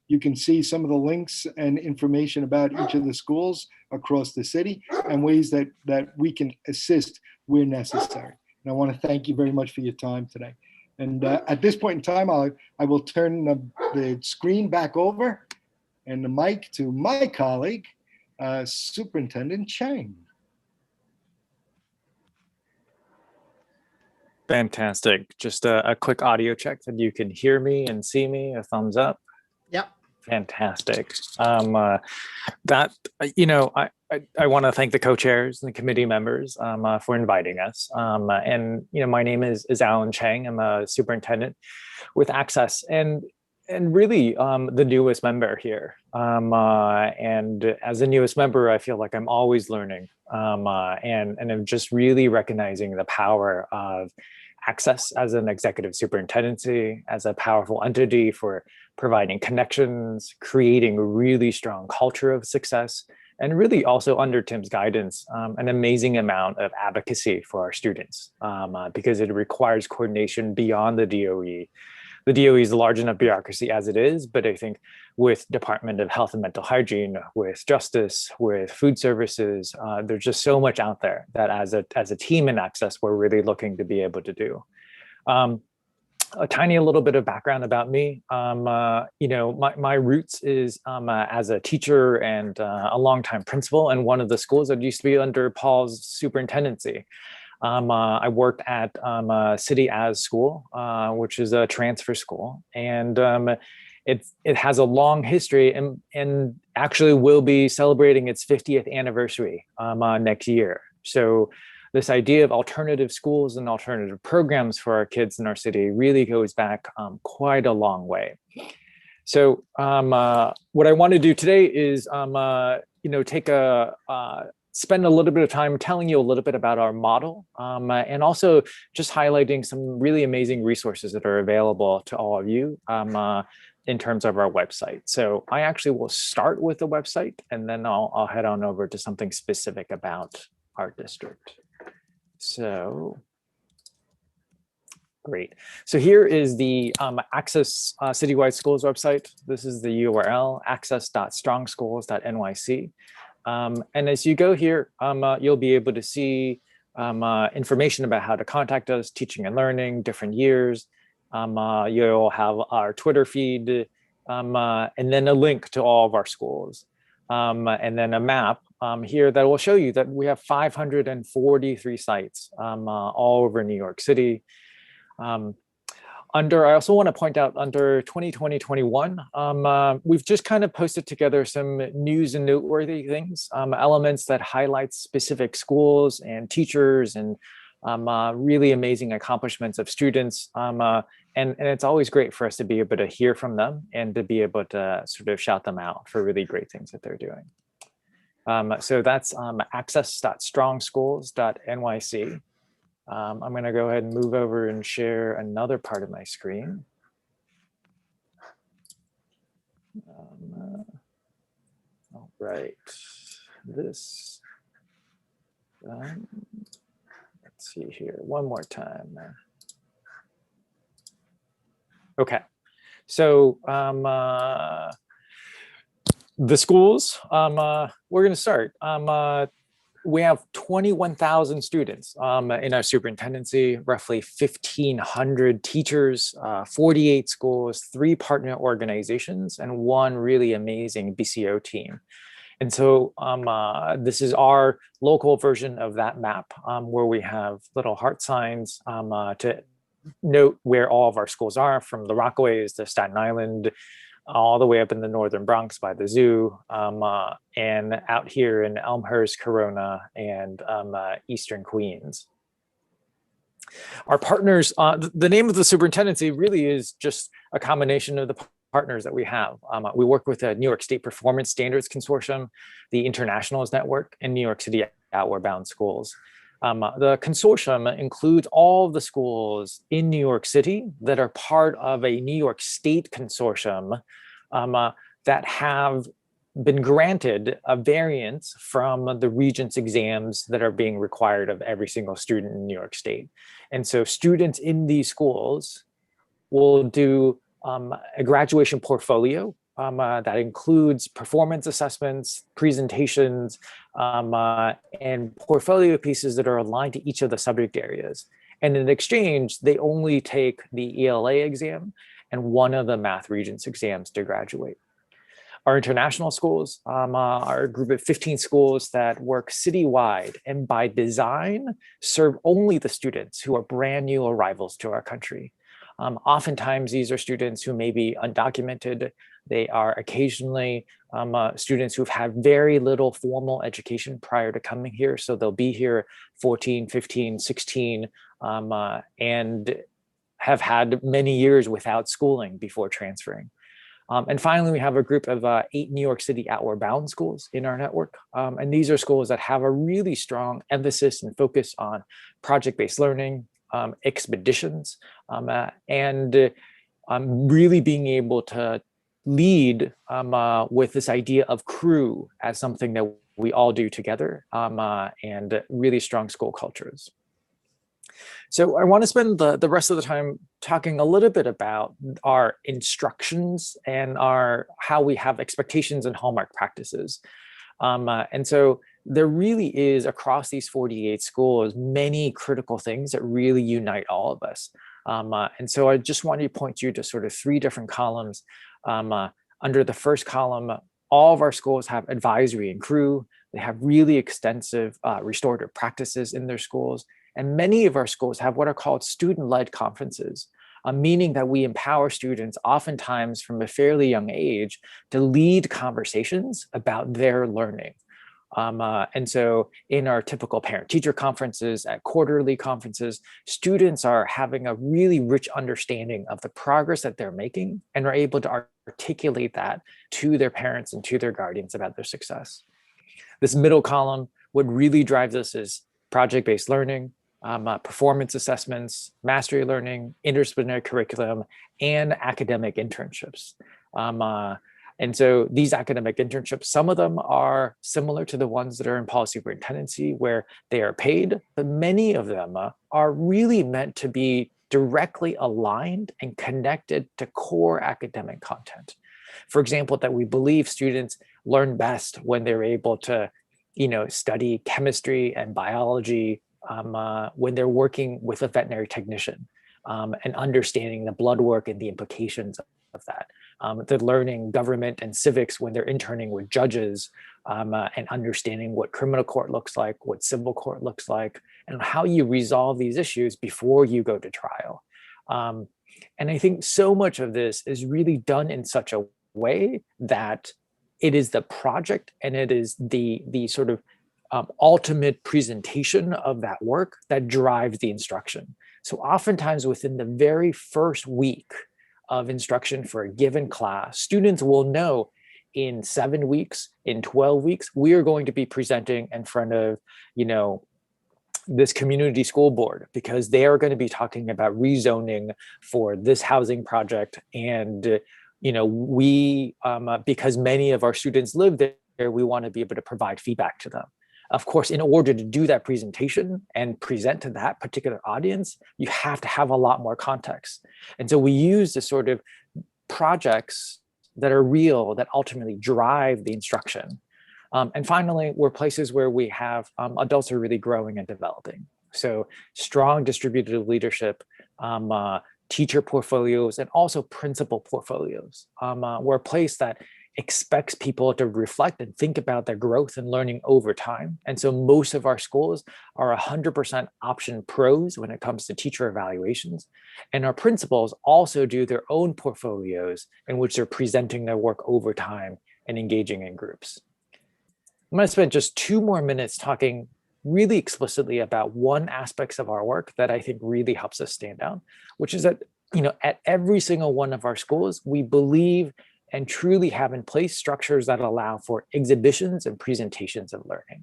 You can see some of the links and information about each of the schools across the city and ways that we can assist where necessary. And I want to thank you very much for your time today. And at this point in time, I will turn the screen back over and the mic to my colleague, Superintendent Chang. Fantastic. Just a quick audio check that you can hear me and see me, a thumbs up. Yep. Fantastic. That, you know, I want to thank the co-chairs and the committee members for inviting us. And, you know, my name is Alan Chang. I'm a superintendent with Access and really the newest member here. And as the newest member, I feel like I'm always learning and I'm just really recognizing the power of Access as an executive superintendency, as a powerful entity for providing connections, creating a really strong culture of success, and really also under Tim's guidance, an amazing amount of advocacy for our students because it requires coordination beyond the DOE. The DOE is a large enough bureaucracy as it is, but I think with Department of Health and Mental Hygiene, with Justice, with Food Services, there's just so much out there that as a team in Access, we're really looking to be able to do. A tiny little bit of background about me. You know, my roots is as a teacher and a longtime principal in one of the schools that used to be under Paul's superintendency. I worked at City As School, which is a transfer school, and it has a long history and actually will be celebrating its 50th anniversary next year. So this idea of alternative schools and alternative programs for our kids in our city really goes back quite a long way. So what I want to do today is, you know, spend a little bit of time telling you a little bit about our model and also just highlighting some really amazing resources that are available to all of you in terms of our website. So I actually will start with the website and then I'll head on over to something specific about our district. So great. So here is the Access Citywide Schools website. This is the URL, access.strongschools.nyc. And as you go here, you'll be able to see information about how to contact us, teaching and learning, different years. You'll have our Twitter feed, and then a link to all of our schools. And then a map here that will show you that we have 543 sites all over New York City. I also want to point out under 2020-21, we've just kind of posted together some news and noteworthy things, elements that highlight specific schools and teachers and really amazing accomplishments of students. And it's always great for us to be able to hear from them and to be able to sort of shout them out for really great things that they're doing. So that's access.strongschools.nyc. I'm going to go ahead and move over and share another part of my screen. All right, this, let's see here, one more time. Okay, so the schools, we're going to start. We have 21,000 students in our superintendency, roughly 1,500 teachers, 48 schools, 3 partner organizations, and 1 really amazing BCO team. And so this is our local version of that map where we have little heart signs to note where all of our schools are, from the Rockaways to Staten Island, all the way up in the northern Bronx by the zoo, and out here in Elmhurst, Corona, and Eastern Queens. Our partners, the name of the superintendency really is just a combination of the partners that we have. We work with the New York State Performance Standards Consortium, the Internationals Network, and New York City Outward Bound Schools. The consortium includes all of the schools in New York City that are part of a New York State consortium that have been granted a variance from the Regents exams that are being required of every single student in New York State. And so students in these schools will do a graduation portfolio that includes performance assessments, presentations, and portfolio pieces that are aligned to each of the subject areas. And in exchange, they only take the ELA exam and one of the Math Regents exams to graduate. Our international schools are a group of 15 schools that work citywide and by design serve only the students who are brand new arrivals to our country. Oftentimes, these are students who may be undocumented. They are occasionally students who've had very little formal education prior to coming here. So they'll be here 14, 15, 16, and have had many years without schooling before transferring. And finally, we have a group of 8 New York City outward bound schools in our network. And these are schools that have a really strong emphasis and focus on project-based learning, expeditions, and really being able to lead with this idea of crew as something that we all do together, and really strong school cultures. So I want to spend the rest of the time talking a little bit about our instructions and how we have expectations and hallmark practices. And so there really is, across these 48 schools, many critical things that really unite all of us. And so I just wanted to point you to sort of 3 different columns. Under the first column, all of our schools have advisory and crew. They have really extensive restorative practices in their schools. And many of our schools have what are called student-led conferences, meaning that we empower students, oftentimes from a fairly young age, to lead conversations about their learning. And so in our typical parent-teacher conferences, at quarterly conferences, students are having a really rich understanding of the progress that they're making and are able to articulate that to their parents and to their guardians about their success. This middle column, what really drives us is project-based learning, performance assessments, mastery learning, interdisciplinary curriculum, and academic internships. And so these academic internships, some of them are similar to the ones that are in policy superintendency, where they are paid, but many of them are really meant to be directly aligned and connected to core academic content. For example, that we believe students learn best when they're able to, study chemistry and biology, when they're working with a veterinary technician, and understanding the blood work and the implications of that. They're learning government and civics when they're interning with judges, and understanding what criminal court looks like, what civil court looks like, and how you resolve these issues before you go to trial. And I think so much of this is really done in such a way that it is the project and it is the sort of ultimate presentation of that work that drives the instruction. So oftentimes within the very first week of instruction for a given class, students will know in 7 weeks, in 12 weeks, we are going to be presenting in front of, this community school board, because they are going to be talking about rezoning for this housing project. And, we, because many of our students live there, we want to be able to provide feedback to them. Of course, in order to do that presentation and present to that particular audience, you have to have a lot more context. And so we use the sort of projects that are real, that ultimately drive the instruction. And finally, we're places where we have adults who are really growing and developing. So strong distributed leadership, teacher portfolios, and also principal portfolios. We're a place that expects people to reflect and think about their growth and learning over time. And so most of our schools are 100% option pros when it comes to teacher evaluations. And our principals also do their own portfolios in which they're presenting their work over time and engaging in groups. I'm going to spend just 2 more minutes talking really explicitly about one aspect of our work that I think really helps us stand out, which is that, at every single one of our schools, we believe and truly have in place structures that allow for exhibitions and presentations of learning.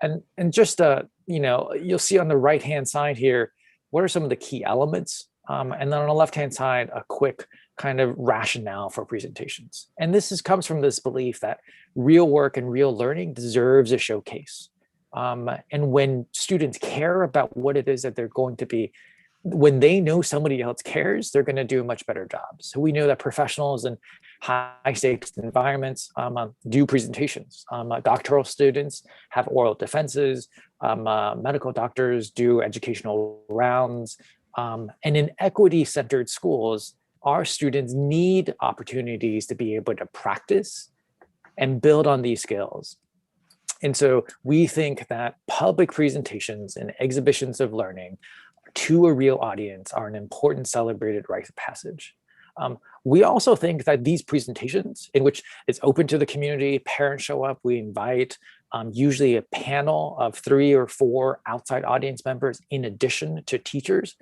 And just, you know, you'll see on the right-hand side here, what are some of the key elements? And then on the left-hand side, a quick kind of rationale for presentations. And this comes from this belief that real work and real learning deserves a showcase. And when students care about what it is that they're going to be, when they know somebody else cares, they're going to do a much better job. So we know that professionals in high stakes environments do presentations. Doctoral students have oral defenses. Medical doctors do educational rounds. And in equity-centered schools, our students need opportunities to be able to practice and build on these skills. And so we think that public presentations and exhibitions of learning to a real audience are an important celebrated rite of passage. We also think that these presentations, in which it's open to the community, parents show up, we invite usually a panel of 3 or 4 outside audience members in addition to teachers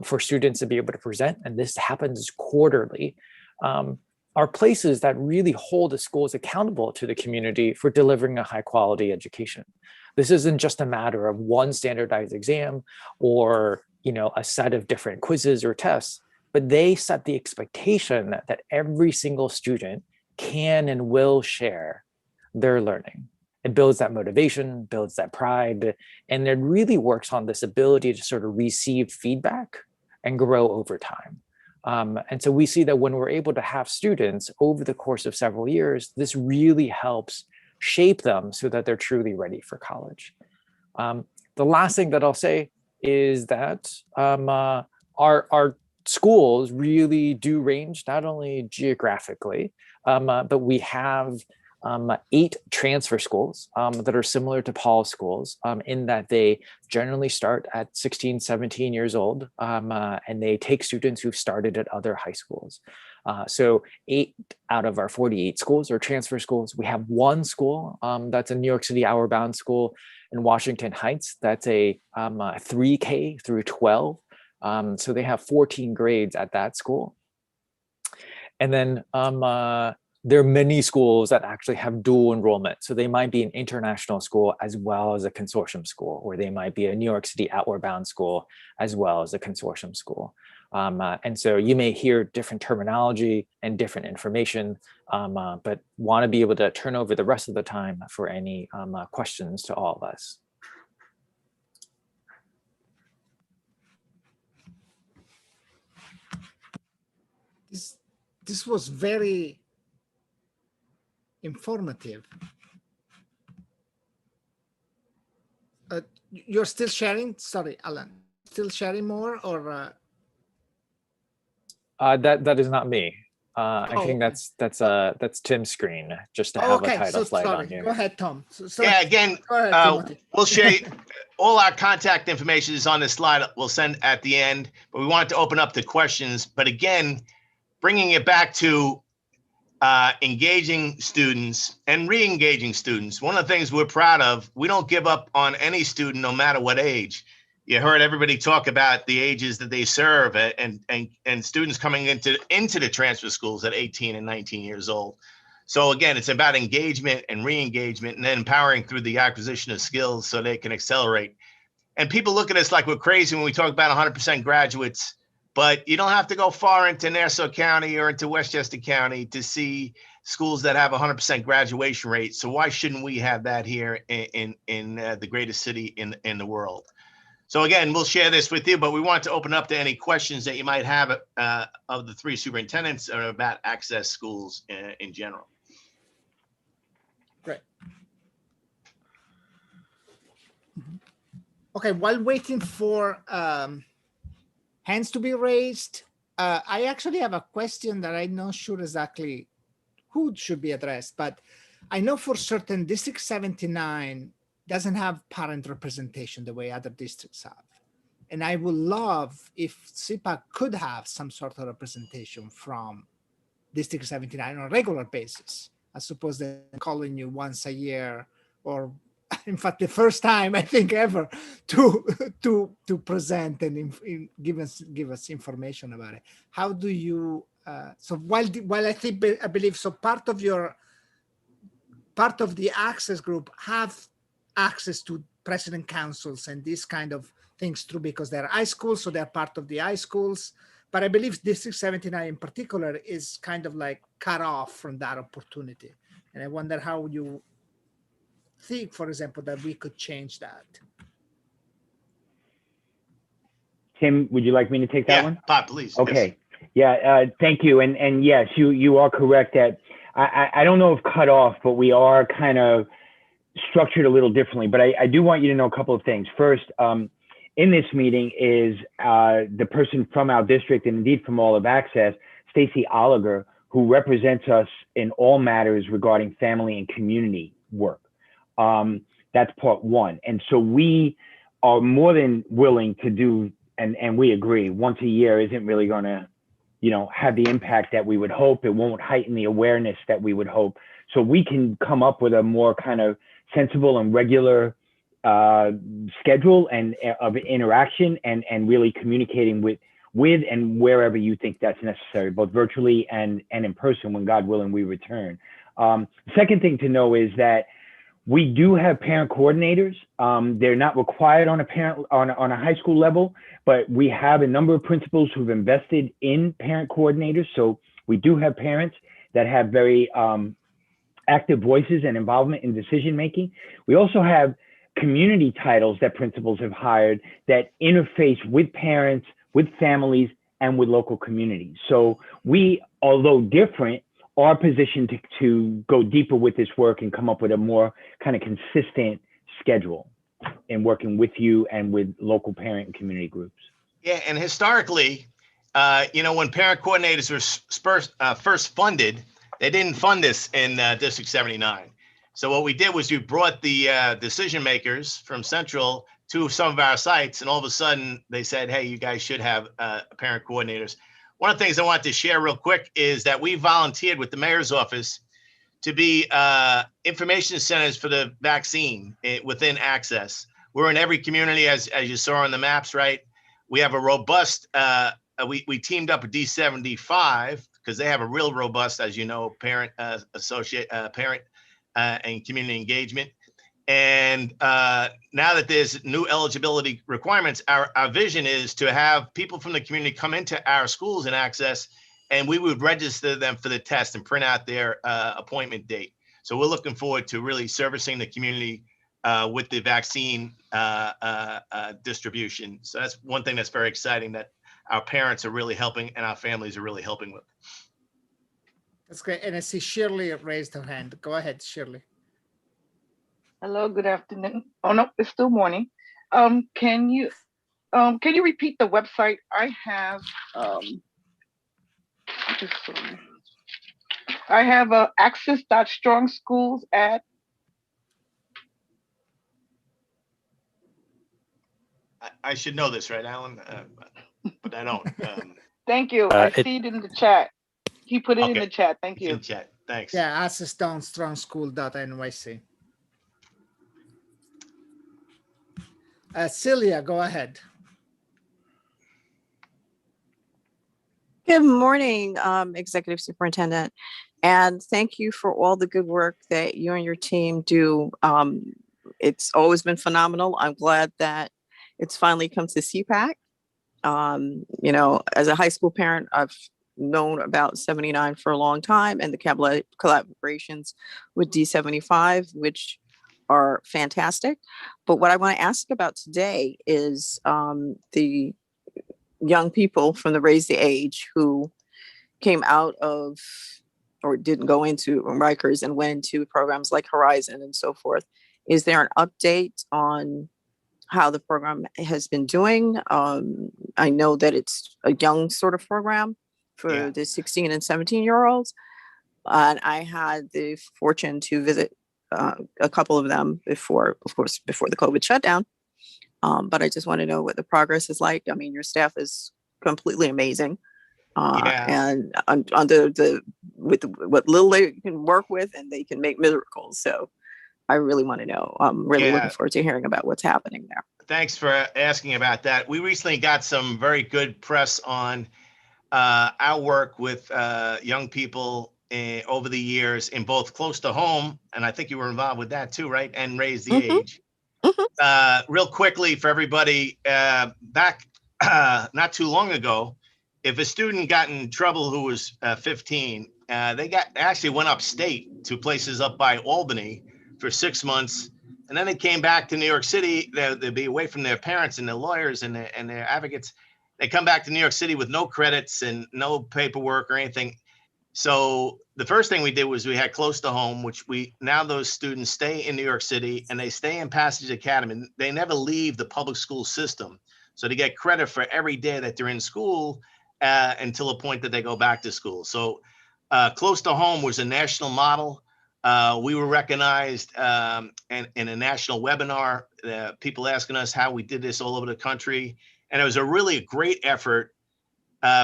for students to be able to present, and this happens quarterly, are places that really hold the schools accountable to the community for delivering a high quality education. This isn't just a matter of one standardized exam or, you know, a set of different quizzes or tests, but they set the expectation that every single student can and will share their learning. It builds that motivation, builds that pride, and it really works on this ability to sort of receive feedback and grow over time. And so we see that when we're able to have students over the course of several years, this really helps shape them so that they're truly ready for college. The last thing that I'll say is that our schools really do range not only geographically, but we have 8 transfer schools that are similar to Paul's schools in that they generally start at 16, 17 years old, and they take students who've started at other high schools. So 8 out of our 48 schools are transfer schools. We have 1 school that's a New York City hour-bound school in Washington Heights. That's a 3K through 12. So they have 14 grades at that school. And then there are many schools that actually have dual enrollment. So they might be an international school as well as a consortium school, or they might be a New York City outward bound school as well as a consortium school. And so you may hear different terminology and different information, but want to be able to turn over the rest of the time for any questions to all of us. This was very informative. You're still sharing? Sorry, Alan. Still sharing more, or? That is not me. I think that's Tim's screen, just to have a title slide on here. Go ahead, Tom. Yeah, again, we'll share all our contact information is on this slide. We'll send at the end, but we wanted to open up the questions. But again, bringing it back to engaging students and re-engaging students. One of the things we're proud of, we don't give up on any student, no matter what age. You heard everybody talk about the ages that they serve, and students coming into the transfer schools at 18 and 19 years old. So again, it's about engagement and re-engagement, and then empowering through the acquisition of skills so they can accelerate. And people look at us like we're crazy when we talk about 100% graduates, but you don't have to go far into Nassau County or into Westchester County to see schools that have 100% graduation rate. So why shouldn't we have that here in the greatest city in the world? So again, we'll share this with you, but we want to open up to any questions that you might have of the 3 superintendents or about access schools in general. Great. Okay, while waiting for hands to be raised, I actually have a question that I'm not sure exactly who should be addressed, but I know for certain District 79 doesn't have parent representation the way other districts have. And I would love if CPAC could have some sort of representation from District 79 on a regular basis, as opposed to calling you once a year, or in fact, the first time I think ever to present and give us information about it. How do you, so while I believe, so part of the access group have access to president councils and these kind of things through because they're high schools, so they're part of the high schools. But I believe District 79 in particular is kind of like cut off from that opportunity. And I wonder how you think, for example, that we could change that. Tim, would you like me to take that one? Bob, please. Okay. Yes. Yeah. Thank you. And yes, you are correct that I don't know if cut off, but we are kind of structured a little differently. But I do want you to know a couple of things. First, in this meeting is the person from our district and indeed from All of Access, Stacy Oliger, who represents us in all matters regarding family and community work. That's part one. And so we are more than willing to do, and we agree, once a year isn't really going to, have the impact that we would hope. It won't heighten the awareness that we would hope. So we can come up with a more kind of sensible and regular schedule and of interaction and really communicating with and wherever you think that's necessary, both virtually and in person when God willing we return. Second thing to know is that we do have parent coordinators. They're not required on a high school level, but we have a number of principals who've invested in parent coordinators. So we do have parents that have very active voices and involvement in decision making. We also have community titles that principals have hired that interface with parents, with families, and with local communities. So we, although different, are positioned to go deeper with this work and come up with a more kind of consistent schedule in working with you and with local parent and community groups. Yeah, and historically, when parent coordinators were first funded, they didn't fund this in District 79. So what we did was we brought the decision makers from Central to some of our sites, and all of a sudden they said, hey, you guys should have parent coordinators. One of the things I wanted to share real quick is that we volunteered with the mayor's office to be information centers for the vaccine within Access. We're in every community, as you saw on the maps, right? We have a robust, we teamed up with D75 because they have a real robust, as you know, parent and community engagement. And now that there's new eligibility requirements, our vision is to have people from the community come into our schools and Access, and we would register them for the test and print out their appointment date. So we're looking forward to really servicing the community with the vaccine distribution. So that's one thing that's very exciting that our parents are really helping and our families are really helping with. That's great. And I see Shirley raised her hand. Go ahead, Shirley. Hello, good afternoon. Oh no, it's still morning. Can you repeat the website? I have access.strongschools at. I should know this, right, Alan? But I don't. Thank you. I see it in the chat. He put it in the chat. Thank you. In chat. Thanks. Yeah, access.strongschool.nyc. Celia, go ahead. Good morning, Executive Superintendent, and thank you for all the good work that you and your team do. It's always been phenomenal. I'm glad that it's finally come to CPAC. As a high school parent, I've known about 79 for a long time, and the collaborations with D75, which are fantastic. But what I want to ask about today is the young people from the Raise the Age who came out of or didn't go into Rikers and went into programs like Horizon and so forth. Is there an update on how the program has been doing? I know that it's a young sort of program for the 16 and 17-year-olds. And I had the fortune to visit a couple of them before the COVID shutdown. But I just want to know what the progress is like. I mean, your staff is completely amazing. And under with what little they can work with, and they can make miracles. So I really want to know. I'm really looking forward to hearing about what's happening there. Thanks for asking about that. We recently got some very good press on our work with young people over the years in both close to home, and I think you were involved with that too, right? And Raise the Age. Real quickly for everybody, back not too long ago, if a student got in trouble who was 15, they actually went upstate to places up by Albany for 6 months. And then they came back to New York City. They'd be away from their parents and their lawyers and their advocates. They come back to New York City with no credits and no paperwork or anything. So the first thing we did was we had close to home, which now those students stay in New York City and they stay in Passage Academy. They never leave the public school system. So they get credit for every day that they're in school until a point that they go back to school. So close to home was a national model. We were recognized in a national webinar, people asking us how we did this all over the country. And it was a really great effort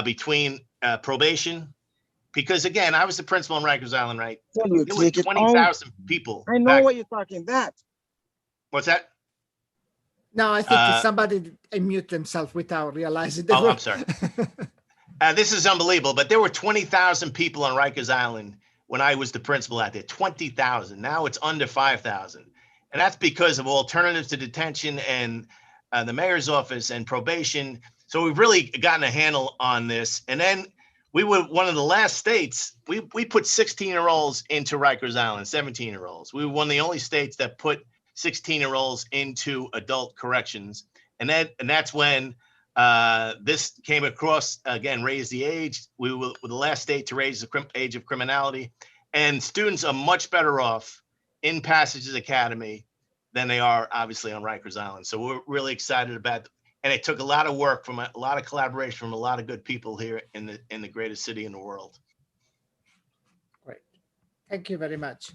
between probation, because again, I was the principal in Rikers Island, right? There were 20,000 people. I know what you're talking that. What's that? No, I think somebody unmute themselves without realizing. Oh, I'm sorry. This is unbelievable, but there were 20,000 people on Rikers Island when I was the principal out there. 20,000. Now it's under 5,000, and that's because of alternatives to detention and the mayor's office and probation. So we've really gotten a handle on this. And then we were one of the last states. We put 16-year-olds into Rikers Island, 17-year-olds. We were one of the only states that put 16-year-olds into adult corrections, and that's when this came across. Again, raise the age. We were the last state to raise the age of criminality, and students are much better off in Passages Academy than they are obviously on Rikers Island. So we're really excited about. And it took a lot of work from a lot of collaboration from a lot of good people here in the greatest city in the world. Great, thank you very much.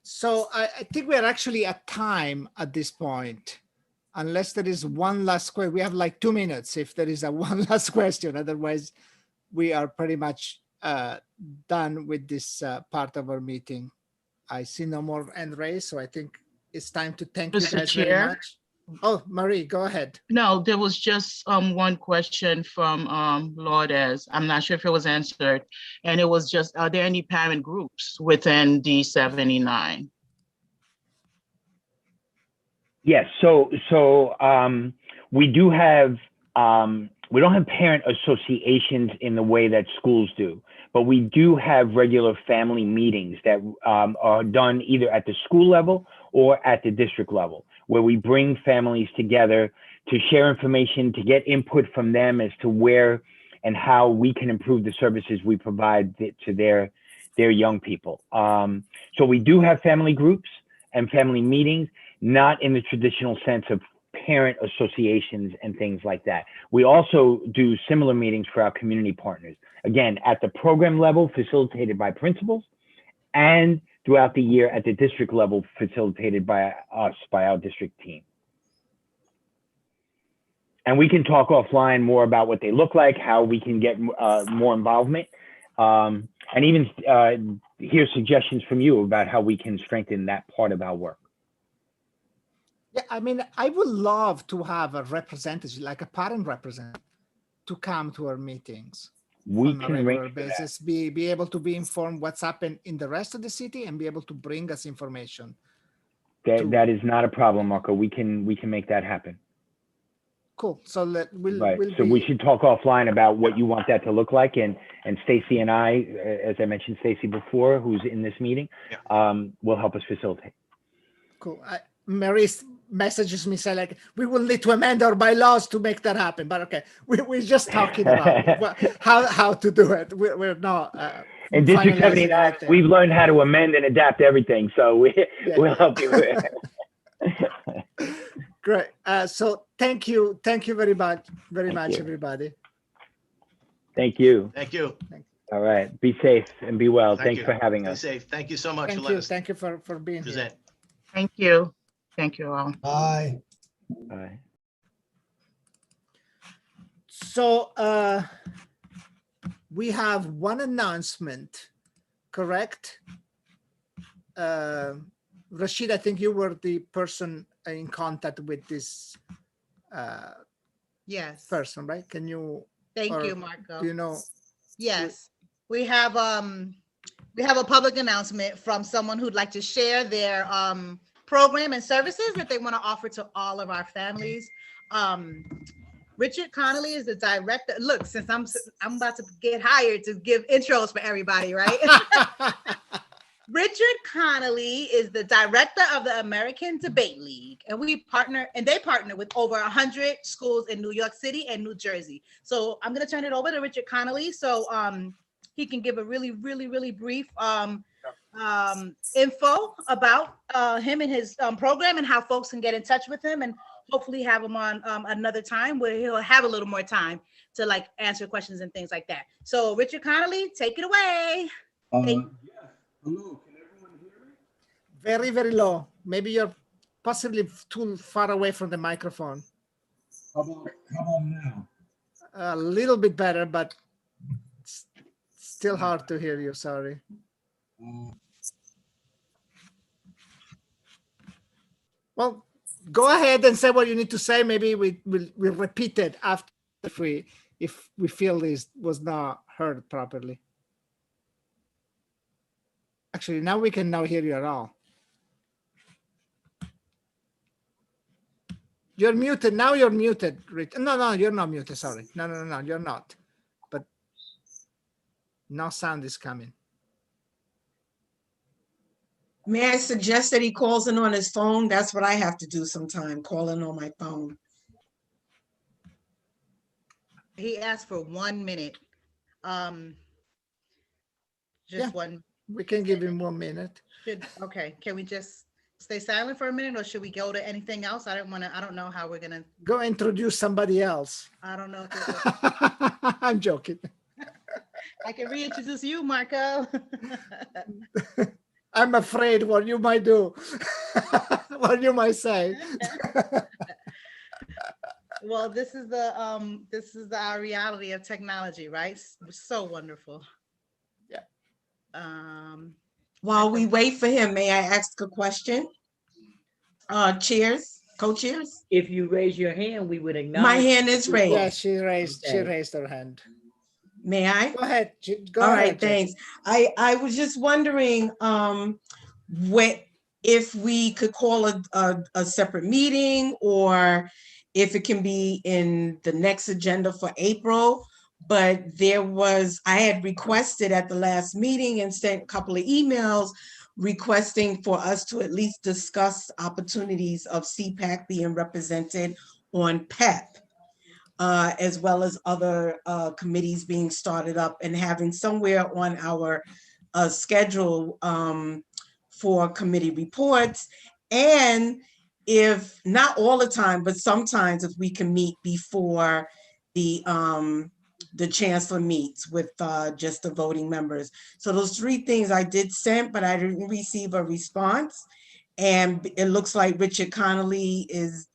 So I think we're actually at time at this point, unless there is one last question. We have like 2 minutes if there is a one last question. Otherwise, we are pretty much done with this part of our meeting. I see no more hand raised, so I think it's time to thank you guys very much. Oh, Marie, go ahead. No, there was just one question from Lourdes. I'm not sure if it was answered. And it was just, are there any parent groups within D79? Yes, so we do have, we don't have parent associations in the way that schools do, but we do have regular family meetings that are done either at the school level or at the district level, where we bring families together to share information, to get input from them as to where and how we can improve the services we provide to their young people. So we do have family groups and family meetings, not in the traditional sense of parent associations and things like that. We also do similar meetings for our community partners, again, at the program level, facilitated by principals, and throughout the year at the district level, facilitated by us, by our district team. And we can talk offline more about what they look like, how we can get more involvement, and even hear suggestions from you about how we can strengthen that part of our work. Yeah, I mean, I would love to have a representative, like a parent representative, to come to our meetings. We on a can regular arrange for that. basis, be able to be informed what's happened in the rest of the city and be able to bring us information. That is not a problem, Marco. We can make that happen. Cool. So we should talk offline about what you want that to look like, and Stacy and I, as I mentioned, Stacy before, who's in this meeting, will help us facilitate. Cool. Mary messages me saying like, we will need to amend our bylaws to make that happen. But okay, we're just talking about how to do it. We're not. In District 79, we've learned how to amend and adapt everything, so we'll help you with it. Great. So thank you very much, everybody. Thank you. Thank you. All right. Be safe and be well. Thanks for having us. Be safe. Thank you so much for Thank letting you. us Thank you for being present. here. Thank you. Thank you all. Bye. Bye. So we have one announcement, correct? Rashid, I think you were the person in contact with this Yes. person, right? Can you? Thank you, Marco. Do you know? Yes, we have a public announcement from someone who'd like to share their program and services that they want to offer to all of our families. Richard Connolly is the director. Look, since I'm about to get hired to give intros for everybody, right? Richard Connolly is the director of the American Debate League, and they partner with over 100 schools in New York City and New Jersey. So I'm going to turn it over to Richard Connolly so he can give a really brief info about him and his program and how folks can get in touch with him, and hopefully have him on another time where he'll have a little more time to like answer questions and things like that. So Richard Connolly, take it away. Hello, can everyone hear me? Very, very low. Maybe you're possibly too far away from the microphone. How about now? A little bit better, but still hard to hear you, sorry. Well, go ahead and say what you need to say. Maybe we'll repeat it after if we feel this was not heard properly. Actually, now we can hear you at all. You're muted. Now you're muted. No, you're not muted. Sorry. No, you're not. But no sound is coming. May I suggest that he calls in on his phone? That's what I have to do sometime, call in on my phone. He asked for 1 minute. Yeah, we can give him 1 minute. Okay, can we just stay silent for a minute, or should we go to anything else? I don't know how we're gonna go introduce somebody else. I don't know. I'm joking. I can reintroduce you, Marco. I'm afraid what you might do, what you might say. Well, this is our reality of technology, right? So wonderful. Yeah. While we wait for him, may I ask a question? Chairs, co-chairs? If you raise your hand, we would acknowledge. My hand is raised. Yeah, she raised her hand. May I? Go ahead. Go All ahead, right, thanks. I was just wondering if we could call a separate meeting, or if it can be in the next agenda for April. But I had requested at the last meeting and sent a couple of emails requesting for us to at least discuss opportunities of CPAC being represented on PEP. As well as other committees being started up, and having somewhere on our schedule for committee reports. And if not all the time, but sometimes if we can meet before the chancellor meets with just the voting members. So those 3 things I did send, but I didn't receive a response. And it looks like Richard Connolly is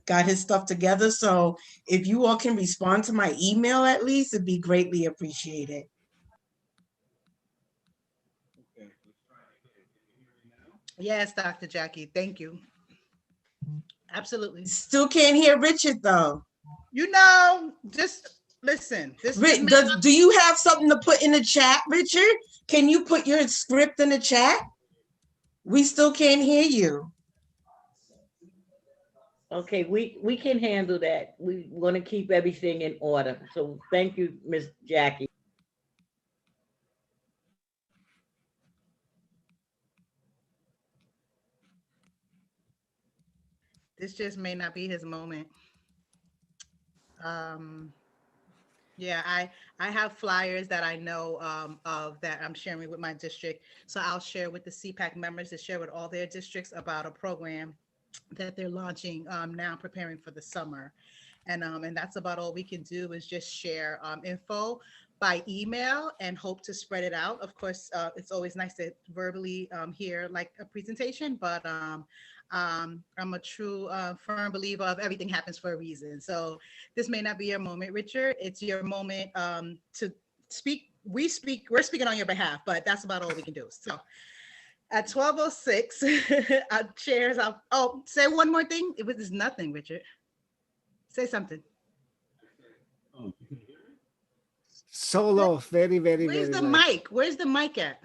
got his stuff together. So if you all can respond to my email at least, it'd be greatly appreciated. Yes, Dr. Jackie, thank you. Absolutely. Still can't hear Richard though. Just listen. Do you have something to put in the chat, Richard? Can you put your script in the chat? We still can't hear you. Okay, we can handle that. We want to keep everything in order. So thank you, Ms. Jackie. This just may not be his moment. Yeah, I have flyers that I know of that I'm sharing with my district. So I'll share with the CPAC members to share with all their districts about a program that they're launching now, preparing for the summer. And that's about all we can do, is just share info by email and hope to spread it out. Of course, it's always nice to verbally hear like a presentation, but I'm a true firm believer of everything happens for a reason. So this may not be your moment, Richard. It's your moment to speak. We're speaking on your behalf, but that's about all we can do. So at 12:06, chairs. Say one more thing. It was nothing, Richard. Say something. Solo, very, very, Where's very the low. mic? Where's the mic at?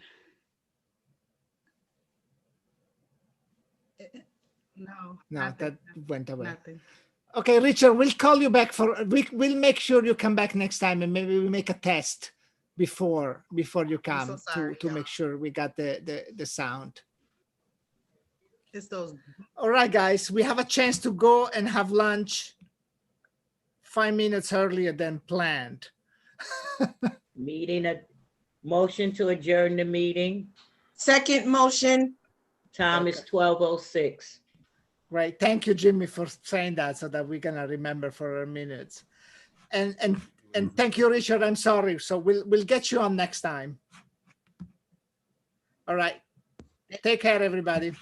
No, No, nothing, that went away. nothing. Okay, Richard, we'll call you back we'll make sure you come back next time, and maybe we make a test before you come to make sure we got the sound. It's those. All right, guys, we have a chance to go and have lunch 5 minutes earlier than planned. Motion to adjourn the meeting. Second motion. Time is 12:06. Right. Thank you, Jimmy, for saying that so that we're gonna remember for our minutes. And thank you, Richard. I'm sorry. So we'll get you on next time. All right. Take care, everybody.